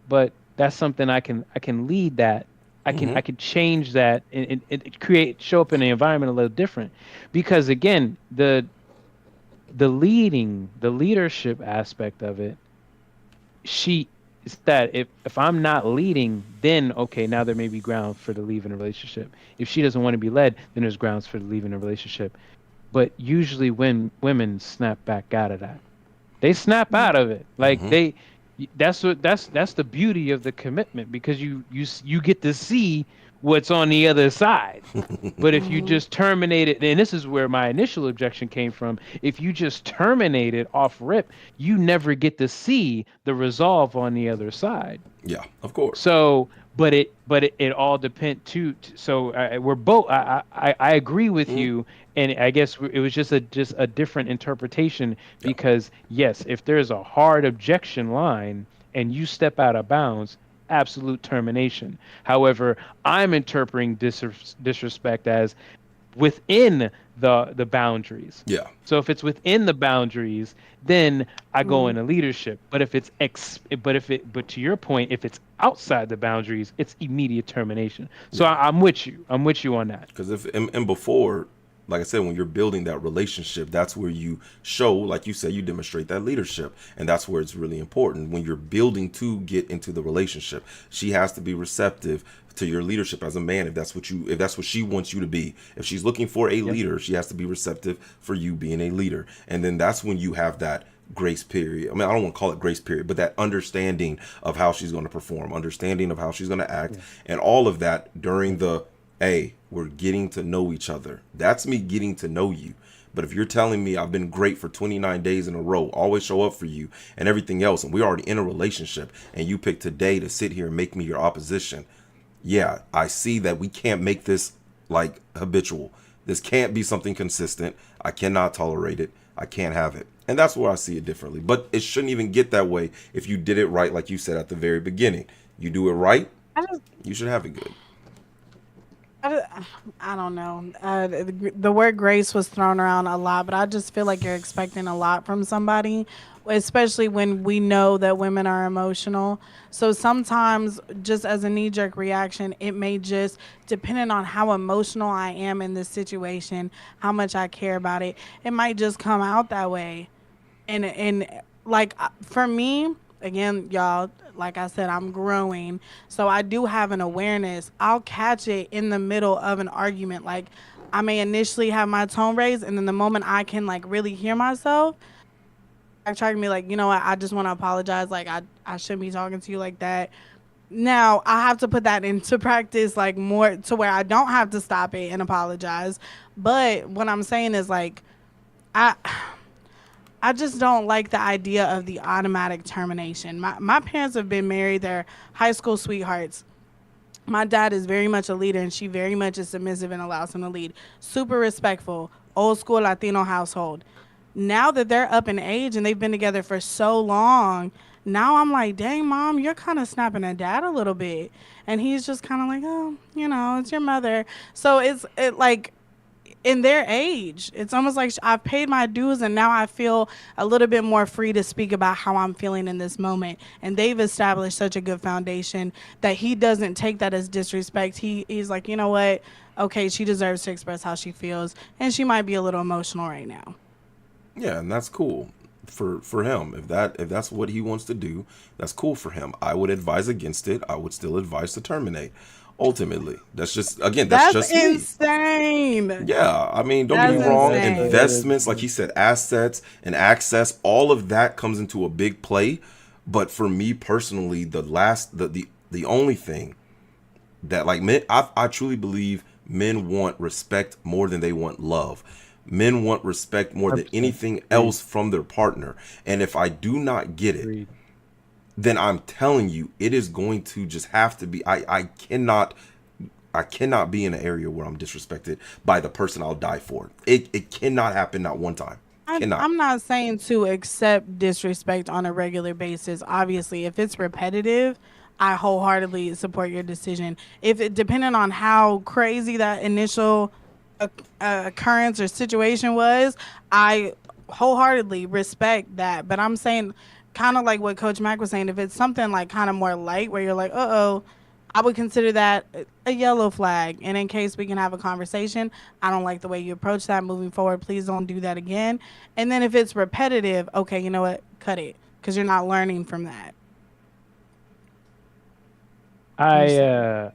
but that's something I can lead that. I can change that, and create, show up in the environment a little different, because again, the leadership aspect of it, she is that if I'm not leading, then okay, now there may be grounds for the leaving a relationship. If she doesn't want to be led, then there's grounds for leaving a relationship. But usually when women snap back out of that, they snap out of it. Like that's the beauty of the commitment, because you get to see what's on the other side. But if you just terminate it, and this is where my initial objection came from, if you just terminate it off rip, you never get to see the resolve on the other side. Yeah, of course. So, but it all depend too. So we're both. I agree with Mm, you, and I guess it was just a different interpretation, yeah, because yes, if there's a hard objection line and you step out of bounds, absolute termination. However, I'm interpreting disrespect as within the boundaries. yeah, So if it's within the boundaries, then I go into leadership. But if it's but to your point, if it's outside the boundaries, it's immediate termination. So yeah. I'm with you. I'm with you on that. Because if and before, like I said, when you're building that relationship, that's where you show, like you said, you demonstrate that leadership, and that's where it's really important. When you're building to get into the relationship, she has to be receptive to your leadership as a man. If that's what she wants you to be. If she's looking for a Yep. leader, she has to be receptive for you being a leader, and then that's when you have that grace period. I mean, I don't want to call it grace period, but that understanding of how she's going to perform, understanding of how she's going to act, Yeah. and all of that during the, hey, we're getting to know each other. That's me getting to know you. But if you're telling me I've been great for 29 days in a row, always show up for you and everything else, and we're already in a relationship, and you pick today to sit here and make me your opposition, yeah, I see that we can't make this like habitual. This can't be something consistent. I cannot tolerate it. I can't have it. And that's where I see it differently. But it shouldn't even get that way if you did it right, like you said at the very beginning. You do it right, I just, you should have it good. I don't know. The word grace was thrown around a lot, but I just feel like you're expecting a lot from somebody, especially when we know that women are emotional. So sometimes, just as a knee jerk reaction, it may just, depending on how emotional I am in this situation, how much I care about it, it might just come out that way. And like for me, again, y'all, like I said, I'm growing, so I do have an awareness. I'll catch it in the middle of an argument. Like I may initially have my tone raised, and then the moment I can like really hear myself, I try to be like, you know what, I just want to apologize. Like I shouldn't be talking to you like that. Now I have to put that into practice, like more to where I don't have to stop it and apologize. But what I'm saying is like I I just don't like the idea of the automatic termination. My parents have been married, they're high school sweethearts. My dad is very much a leader, and she very much is submissive and allows him to lead. Super respectful, old school Latino household. Now that they're up in age and they've been together for so long, now I'm like, dang, mom, you're kind of snapping at dad a little bit. And he's just kind of like, oh, it's your mother. So like, in their age, it's almost like I've paid my dues, and now I feel a little bit more free to speak about how I'm feeling in this moment. And they've established such a good foundation that he doesn't take that as disrespect. He's like, you know what? Okay, she deserves to express how she feels, and she might be a little emotional right now. Yeah, and that's cool for him. If that's what he wants to do, that's cool for him. I would advise against it. I would still advise to terminate. Ultimately, that's just again, that's That's just me. insane. Yeah, I mean, don't get me That's wrong. insane. that is Investments, like he said, assets and access, all of that comes into a big play. But for me personally, the only thing that like men, I truly believe men want respect more than they want love. Men want respect more than 100% anything agreed. else from their partner. And if I do not get it, Agreed. then I'm telling you, it is going to just have to be. I cannot be in an area where I'm disrespected by the person I'll die for. It cannot happen, not one time. Cannot. I'm not saying to accept disrespect on a regular basis. Obviously, if it's repetitive, I wholeheartedly support your decision. If it depending on how crazy that initial occurrence or situation was, I wholeheartedly respect that. But I'm saying, kind of like what Coach Mack was saying, if it's something like kind of more light, where you're like, oh, I would consider that a yellow flag. And in case we can have a conversation, I don't like the way you approach that moving forward. Please don't do that again. And then if it's repetitive, okay, you know what? Cut it because you're not learning from that. I'm I sorry. uh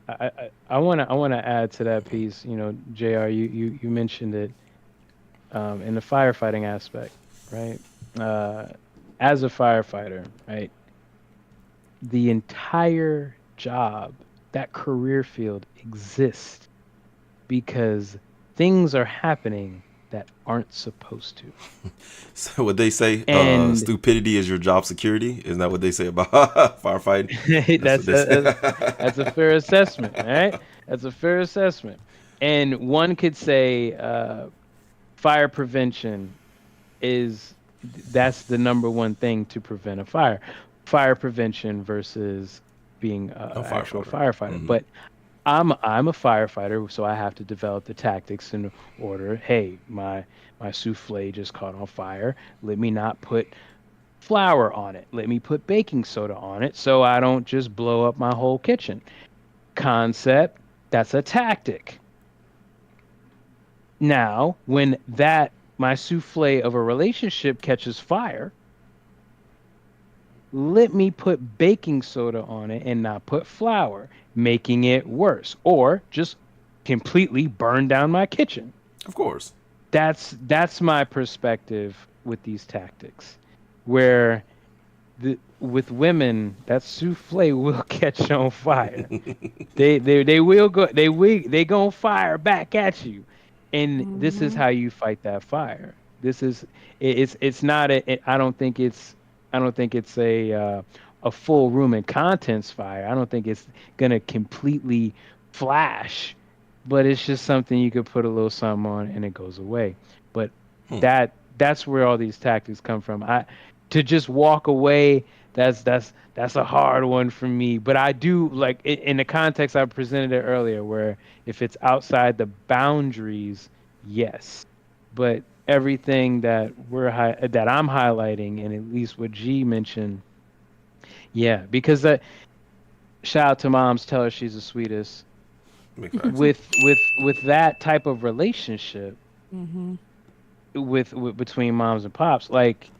I wanna add to that piece. Jr. You mentioned it in the firefighting aspect, right? Uh, as a firefighter, right? The entire job, that career field exists because things are happening that aren't supposed to. So what they say, And stupidity is your job security. Isn't that what they say about firefighting? That's what that's they say. that's a fair assessment, right? That's a fair assessment. And one could say fire prevention is that's the number one thing to prevent a fire. Fire prevention versus being A an actual firefighter. firefighter. Hmm. But I'm a firefighter, so I have to develop the tactics in order. Hey, my souffle just caught on fire. Let me not put flour on it. Let me put baking soda on it so I don't just blow up my whole kitchen. Concept, that's a tactic. Now, when that my souffle of a relationship catches fire, let me put baking soda on it and not put flour, making it worse, or just completely burn down my kitchen. Of course. That's my perspective with these tactics, where with women, that souffle will catch on fire. They will go they gonna fire back at you, and this is Hmm. how you fight that fire. This is it's not I don't think it's a full room and contents fire. I don't think it's gonna completely flash, but it's just something you could put a little something on and it goes away. But that's where all these tactics come from. I to just walk away, that's a hard one for me. But I do like in the context I presented it earlier, where if it's outside the boundaries, yes. But everything that that I'm highlighting, and at least what G mentioned, yeah, because that shout out to moms, tell her she's the sweetest. Big facts. With that type of relationship Hmm. with between moms and pops, like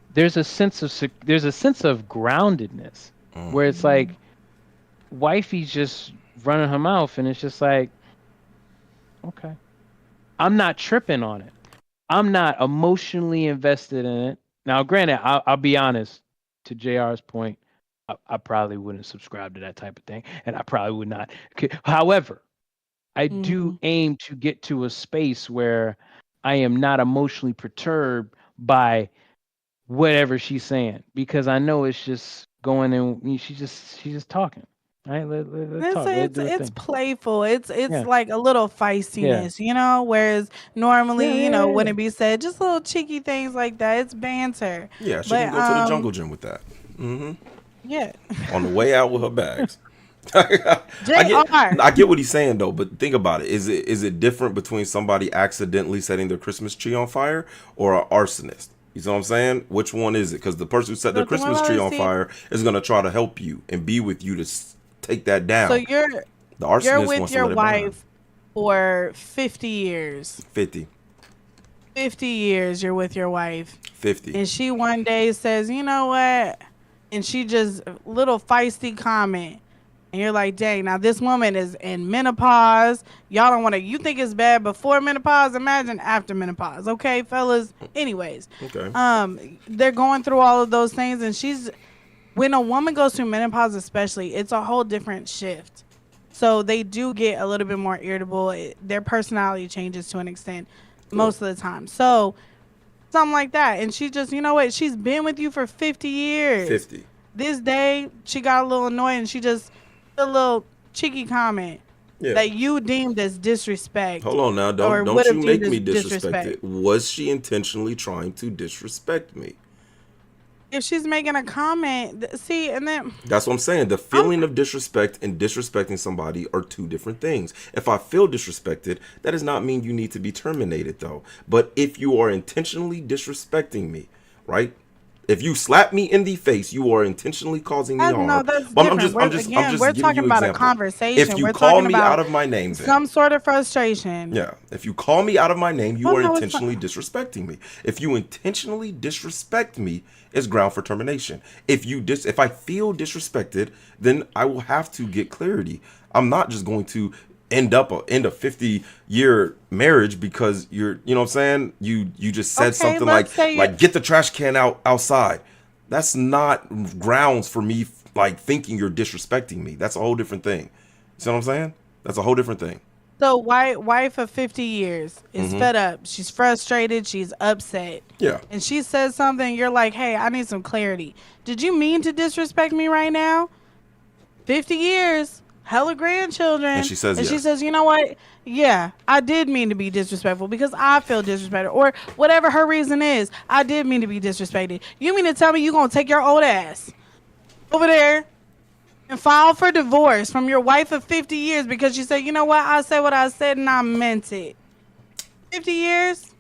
there's a sense of groundedness where it's like wifey's just running her mouth and it's just like, okay, I'm not tripping on it. I'm not emotionally invested in it. Now, granted, I'll be honest, to JR's point, I probably wouldn't subscribe to that type of thing, and I probably would not. However, I do Hmm. aim to get to a space where I am not emotionally perturbed by whatever she's saying because I know it's just going and she's just talking. All right, let's It's talk. Let's do a it's thing. playful. It's Yeah, like a little yeah, feistiness, whereas yeah, normally, yeah, yeah. wouldn't be said just little cheeky things like that. It's banter. Yeah, she But can go to the jungle gym with that. Hmm. yeah. On the way out with her bags. I get JR. I get what he's saying though, but think about it. Is it different between somebody accidentally setting their Christmas tree on fire or an arsonist? You see what I'm saying? Which one is it? Because the person who set their So think Christmas about tree it, on see. fire is gonna try to help you and be with you to take that So down. The you're arsonist with wants to your let it burn. wife for 50 years. 50. 50 years you're with your wife. 50. And she one day says, you know what? And she just little feisty comment. And you're like, dang, now this woman is in menopause. Y'all don't want to, you think it's bad before menopause? Imagine after menopause. Okay, fellas? Anyways. Okay. They're going through all of those things. And when a woman goes through menopause especially, it's a whole different shift. So they do get a little bit more irritable. Their personality changes to an extent most of the time. So something like that. And she just, you know what? She's been with you for 50 years. 50. This day, she got a little annoyed and she just a little cheeky comment that you deemed as disrespect. Hold on now. Don't you make me disrespect it. Was she intentionally trying to disrespect me? If she's making a comment, see, and then... That's what I'm saying. The feeling of disrespect and disrespecting somebody are two different things. If I feel disrespected, that does not mean you need to be terminated, though. But if you are intentionally disrespecting me, right? If you slap me in the face, you are intentionally causing me harm. No, that's But different. I'm just we're giving talking you about example. a conversation. If you we're call talking me about out of my name, then some sort of frustration. Yeah. If you call me out of my name, you are no, intentionally disrespecting me. If you intentionally disrespect me, it's ground for termination. If I feel disrespected, then I will have to get clarity. I'm not just going to end a 50-year marriage because you know what I'm saying? You just said something like get the trash can outside. That's not grounds for me like thinking you're disrespecting me. That's a whole different thing. See what I'm saying? That's a whole different thing. So wife of 50 years is fed up. She's frustrated. She's upset. Yeah. And she says something. You're like, hey, I need some clarity. Did you mean to disrespect me right now? 50 years. Hella grandchildren. And she says she says, you know what? Yeah, I did mean to be disrespectful because I feel disrespected. Or whatever her reason is, I did mean to be disrespected. You mean to tell me you're going to take your old ass over there and file for divorce from your wife of 50 years because you said, you know what? I said what I said and I meant it. 50 years?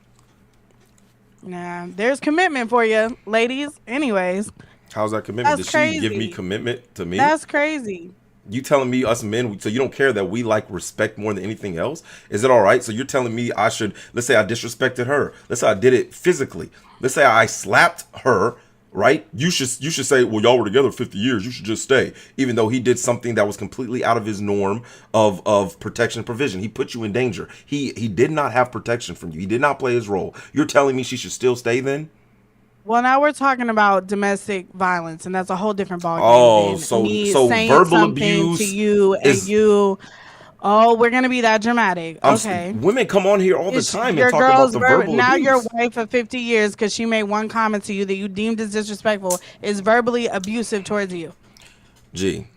Nah, there's commitment for you, ladies. Anyways. How's that commitment? That's Did crazy. she give me commitment to me? That's crazy. You telling me us men, so you don't care that we like respect more than anything else? Is it all right? So you're telling me I should, let's say I disrespected her. Let's say I did it physically. Let's say I slapped her, right? You should say, well, y'all were together 50 years. You should just stay. Even though he did something that was completely out of his norm of protection and provision. He put you in danger. He did not have protection from you. He did not play his role. You're telling me she should still stay then? Well, now we're talking about domestic violence, and that's a whole different ballgame. Oh, so verbal abuse to you and you. Oh, we're gonna be that dramatic. Okay. Women come on here all the time and talk about the verbal now abuse. Your wife of 50 years, because she made one comment to you that you deemed as disrespectful, is verbally abusive towards you. Gee,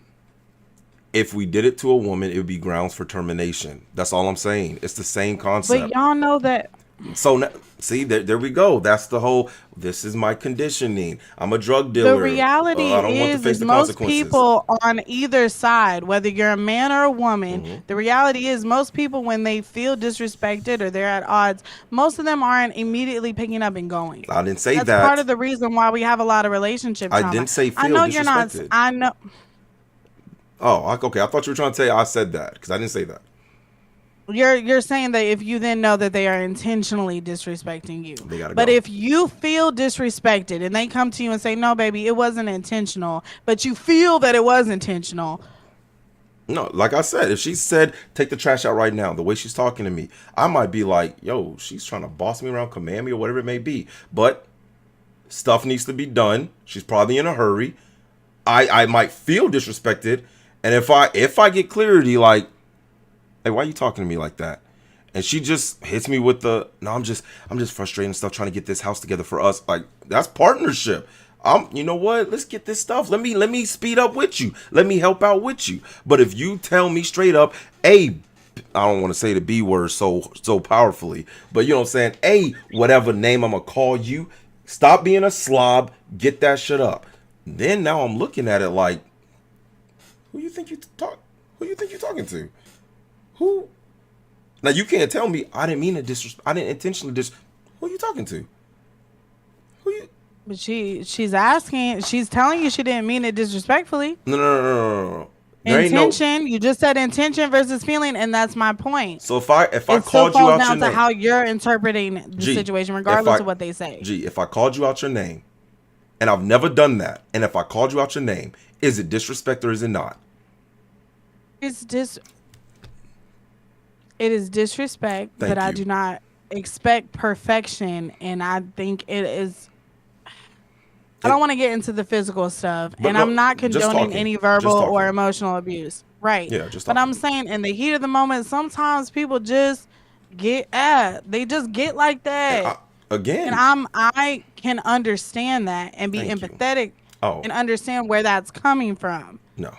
if we did it to a woman, it would be grounds for termination. That's all I'm saying. It's the same concept. But y'all know that. So now, see, there we go. That's the whole, this is my conditioning. I'm a drug dealer. The reality I don't want to face is the most consequences. people on either side, whether you're a man or a woman, the reality is most people, when they feel disrespected or they're at odds, most of them aren't immediately picking up and going. I didn't say That's that. part of the reason why we have a lot of relationship trauma. I didn't say feel I know disrespected. you're not. I know. Oh, okay. I thought you were trying to say I said that because I didn't say that. You're saying that if you then know that they are intentionally disrespecting you. They gotta but go. if you feel disrespected and they come to you and say, no, baby, it wasn't intentional, but you feel that it was intentional. No, like I said, if she said, take the trash out right now, the way she's talking to me, I might be like, yo, she's trying to boss me around, command me or whatever it may be. But stuff needs to be done. She's probably in a hurry. I might feel disrespected. And if I get clarity, like, hey, why are you talking to me like that? And she just hits me with the, no, I'm just frustrated and stuff, trying to get this house together for us. Like, that's partnership. You know what? Let's get this stuff. Let me speed up with you. Let me help out with you. But if you tell me straight up, hey, I don't want to say the B word so powerfully, but you know what I'm saying? Hey, whatever name I'm gonna call you, stop being a slob, get that shit up. Then now I'm looking at it like, who you think you're talking to? Who? Now you can't tell me I didn't mean to disrespect. I didn't intentionally Who are you talking to? Who you? But she's asking. She's telling you she didn't mean it disrespectfully. No. There ain't no. Intention. You just said intention versus feeling, and that's my point. So if I It still called you falls out your down to name, how you're interpreting the G, situation, if regardless I of what they say. G, if I called you out your name, and I've never done that, and if I called you out your name, is it disrespect or is it not? It's It is disrespect, Thank but I you. do not expect perfection, and I think it is. I don't want to get into the physical stuff, But and no, I'm not just condoning talking. any Just verbal or talking. emotional abuse, right? Yeah, just But I'm talking. saying, in the heat of the moment, sometimes people just they just get like And that, and again, I can understand that and be thank you. empathetic Oh, and understand where that's coming from. no.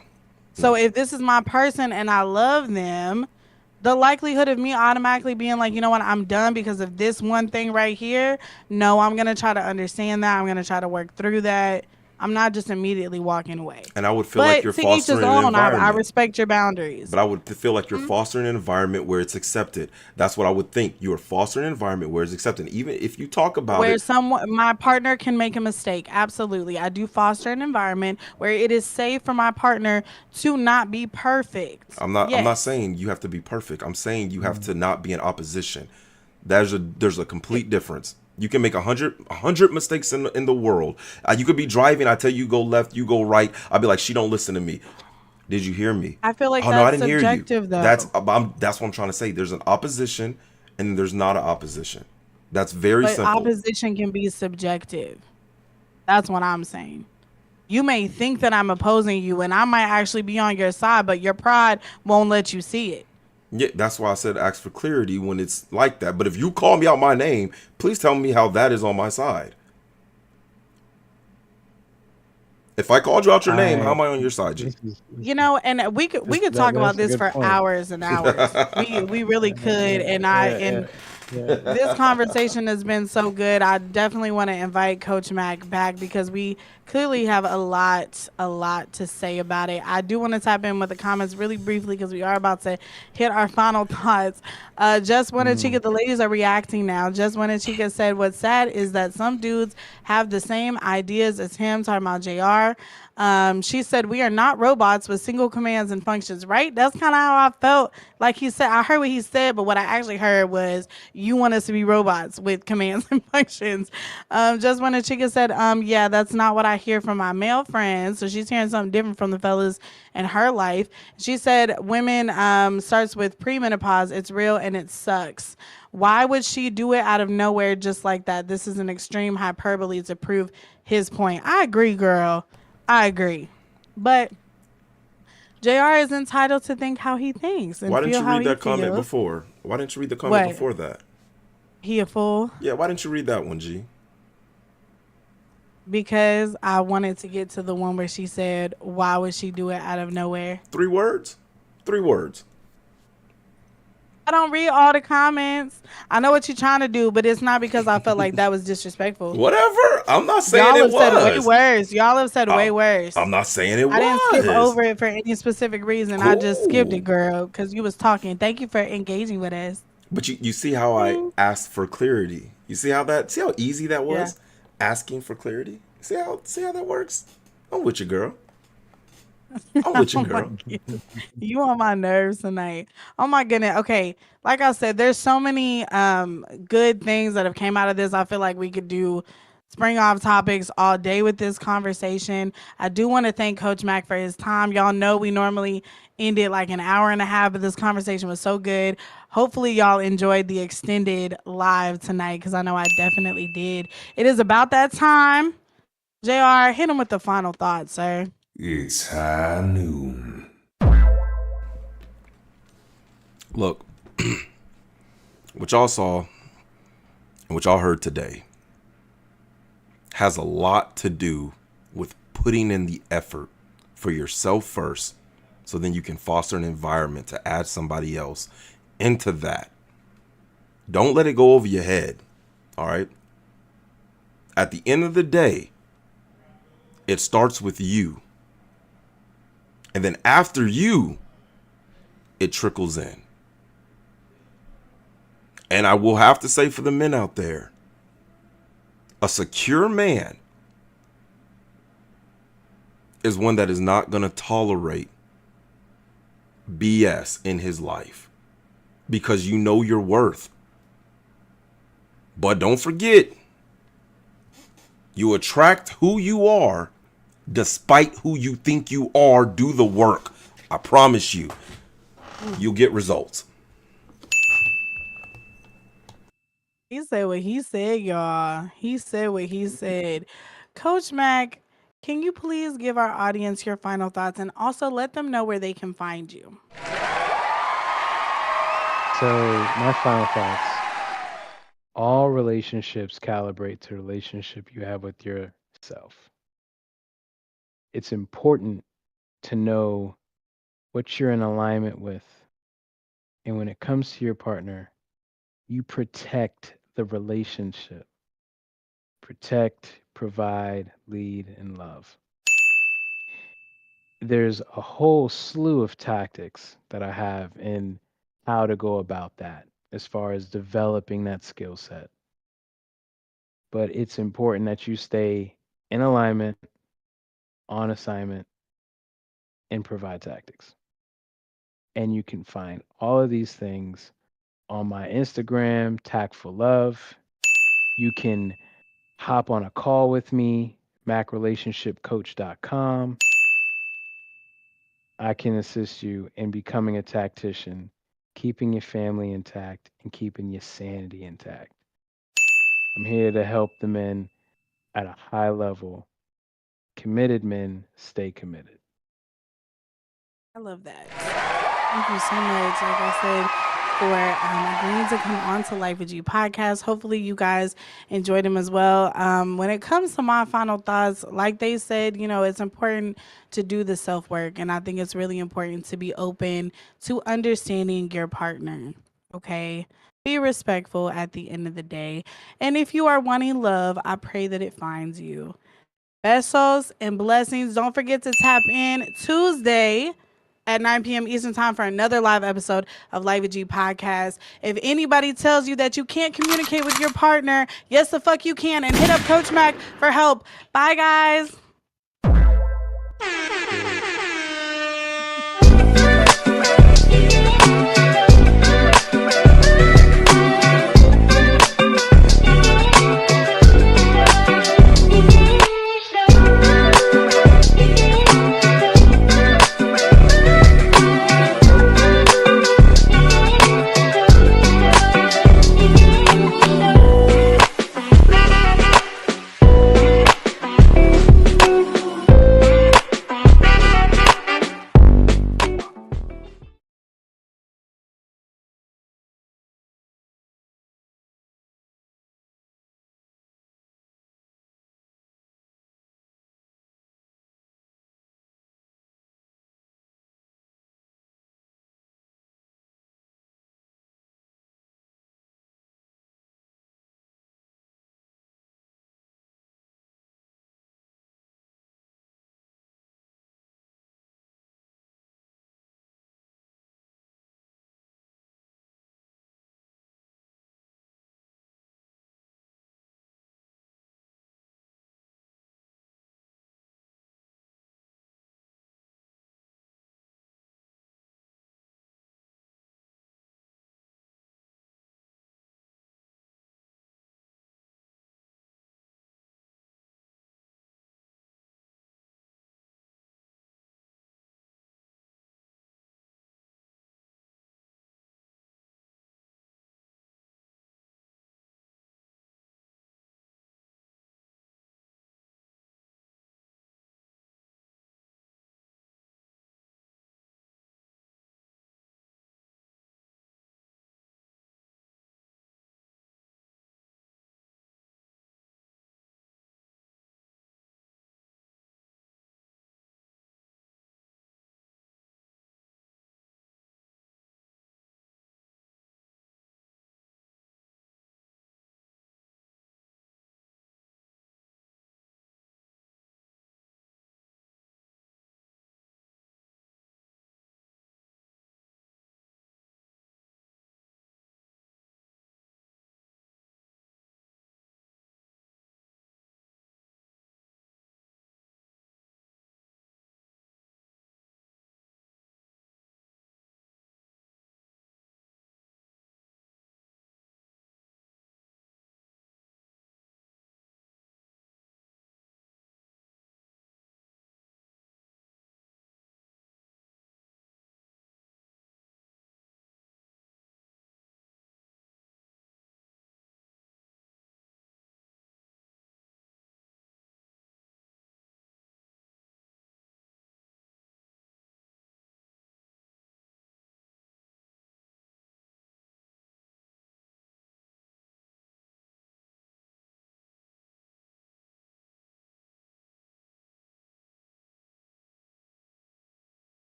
So if this is my person and I love them, the likelihood of me automatically being like, you know what, I'm done because of this one thing right here. No, I'm going to try to understand that. I'm going to try to work through that. I'm not just immediately walking away. And I would feel like But you're to each his fostering an own. I environment. respect your boundaries. But I would feel like you're fostering an environment where it's accepted. That's what I would think. You're fostering an environment where it's accepted. Even if you talk about Where it, my partner can make a mistake. Absolutely. I do foster an environment where it is safe for my partner to not be perfect. I'm not Yes. saying you have to be perfect. I'm saying you have to not be in opposition. There's a complete difference. You can make 100 mistakes in the world. You could be driving. I tell you go left, you go right. I'll be like, she don't listen to me. Did you hear me? I feel like Oh no, I that's didn't hear you. subjective, though. That's what I'm trying to say. There's an opposition, and then there's not an opposition. That's very But simple. opposition can be subjective. That's what I'm saying. You may think that I'm opposing you, and I might actually be on your side, but your pride won't let you see it. Yeah, that's why I said ask for clarity when it's like that. But if you call me out my name, please tell me how that is on my side. If I called you out your name, how am I on your side, G? You know, and we could talk about that's a this good for point. hours and hours. we really could, and this conversation has been so good. I definitely want to invite Coach Mac back because we clearly have a lot to say about it. I do want to tap in with the comments really briefly because we are about to hit our final thoughts. Just Wanna Chica, the ladies are reacting now. Just Wanna Chica said, what's sad is that some dudes have the same ideas as him, talking about JR. She said, we are not robots with single commands and functions, right? That's kind of how I felt. Like he said, I heard what he said, but what I actually heard was, you want us to be robots with commands and functions. Just Wanna Chica said, yeah, that's not what I hear from my male friends. So she's hearing something different from the fellas in her life. She said, women starts with premenopause. It's real and it sucks. Why would she do it out of nowhere just like that? This is an extreme hyperbole to prove his point. I agree, girl. I agree. But JR is entitled to think how he thinks and Why didn't feel you how read he that comment feels. before? Why didn't you read the comment What? before that? He a fool Yeah, why didn't you read that one, G? because I wanted to get to the one where she said, why would she do it out of nowhere? 3 words? 3 words. I don't read all the comments. I know what you're trying to do, but it's not because I felt like that was disrespectful. Whatever. I'm not saying Y'all it have said way was. worse. Y'all have said way worse. I'm not saying it was. I didn't skip over it for any specific reason. I just skipped it, Cool. girl, because you was talking. Thank you for engaging with us. But you see how I asked for clarity. You see how easy that was? Asking for clarity. See how that works? I'm with you, girl. I'm with you, girl. You on my nerves tonight. Oh my goodness. Okay. Like I said, there's so many good things that have came out of this. I feel like we could do spring off topics all day with this conversation. I do want to thank Coach Mac for his time. Y'all know we normally end it like an hour and a half, but this conversation was so good. Hopefully y'all enjoyed the extended live tonight because I know I definitely did. It is about that time. JR, hit him with the final thoughts, sir. It's high noon. Look, what y'all saw and what y'all heard today has a lot to do with putting in the effort for yourself first, so then you can foster an environment to add somebody else into that. Don't let it go over your head, all right? At the end of the day, it starts with you. And then after you, it trickles in. And I will have to say for the men out there, a secure man is one that is not going to tolerate BS in his life because you know your worth. But don't forget, you attract who you are despite who you think you are. Do the work. I promise you, you'll get results. He said what he said, y'all. He said what he said. Coach Mac, can you please give our audience your final thoughts and also let them know where they can find you? So, my final thoughts. All relationships calibrate to the relationship you have with yourself. It's important to know what you're in alignment with. And when it comes to your partner, you protect the relationship. Protect, provide, lead, and love. There's a whole slew of tactics that I have in how to go about that as far as developing that skill set. But it's important that you stay in alignment, on assignment, and provide tactics. And you can find all of these things on my Instagram, Tactful Love. You can hop on a call with me, macrelationshipcoach.com. I can assist you in becoming a tactician, keeping your family intact, and keeping your sanity intact. I'm here to help the men at a high level. Committed men stay committed. I love that. Thank you so much, like I said, for agreeing to come on to Life with You podcast. Hopefully you guys enjoyed them as well. When it comes to my final thoughts, like they said, it's important to do the self-work. And I think it's really important to be open to understanding your partner. Okay. Be respectful at the end of the day. And if you are wanting love, I pray that it finds you. Besos and blessings. Don't forget to tap in Tuesday at 9 p.m. Eastern time for another live episode of Live with G podcast. If anybody tells you that you can't communicate with your partner, yes, the fuck you can, and hit up Coach Mac for help. Bye, guys.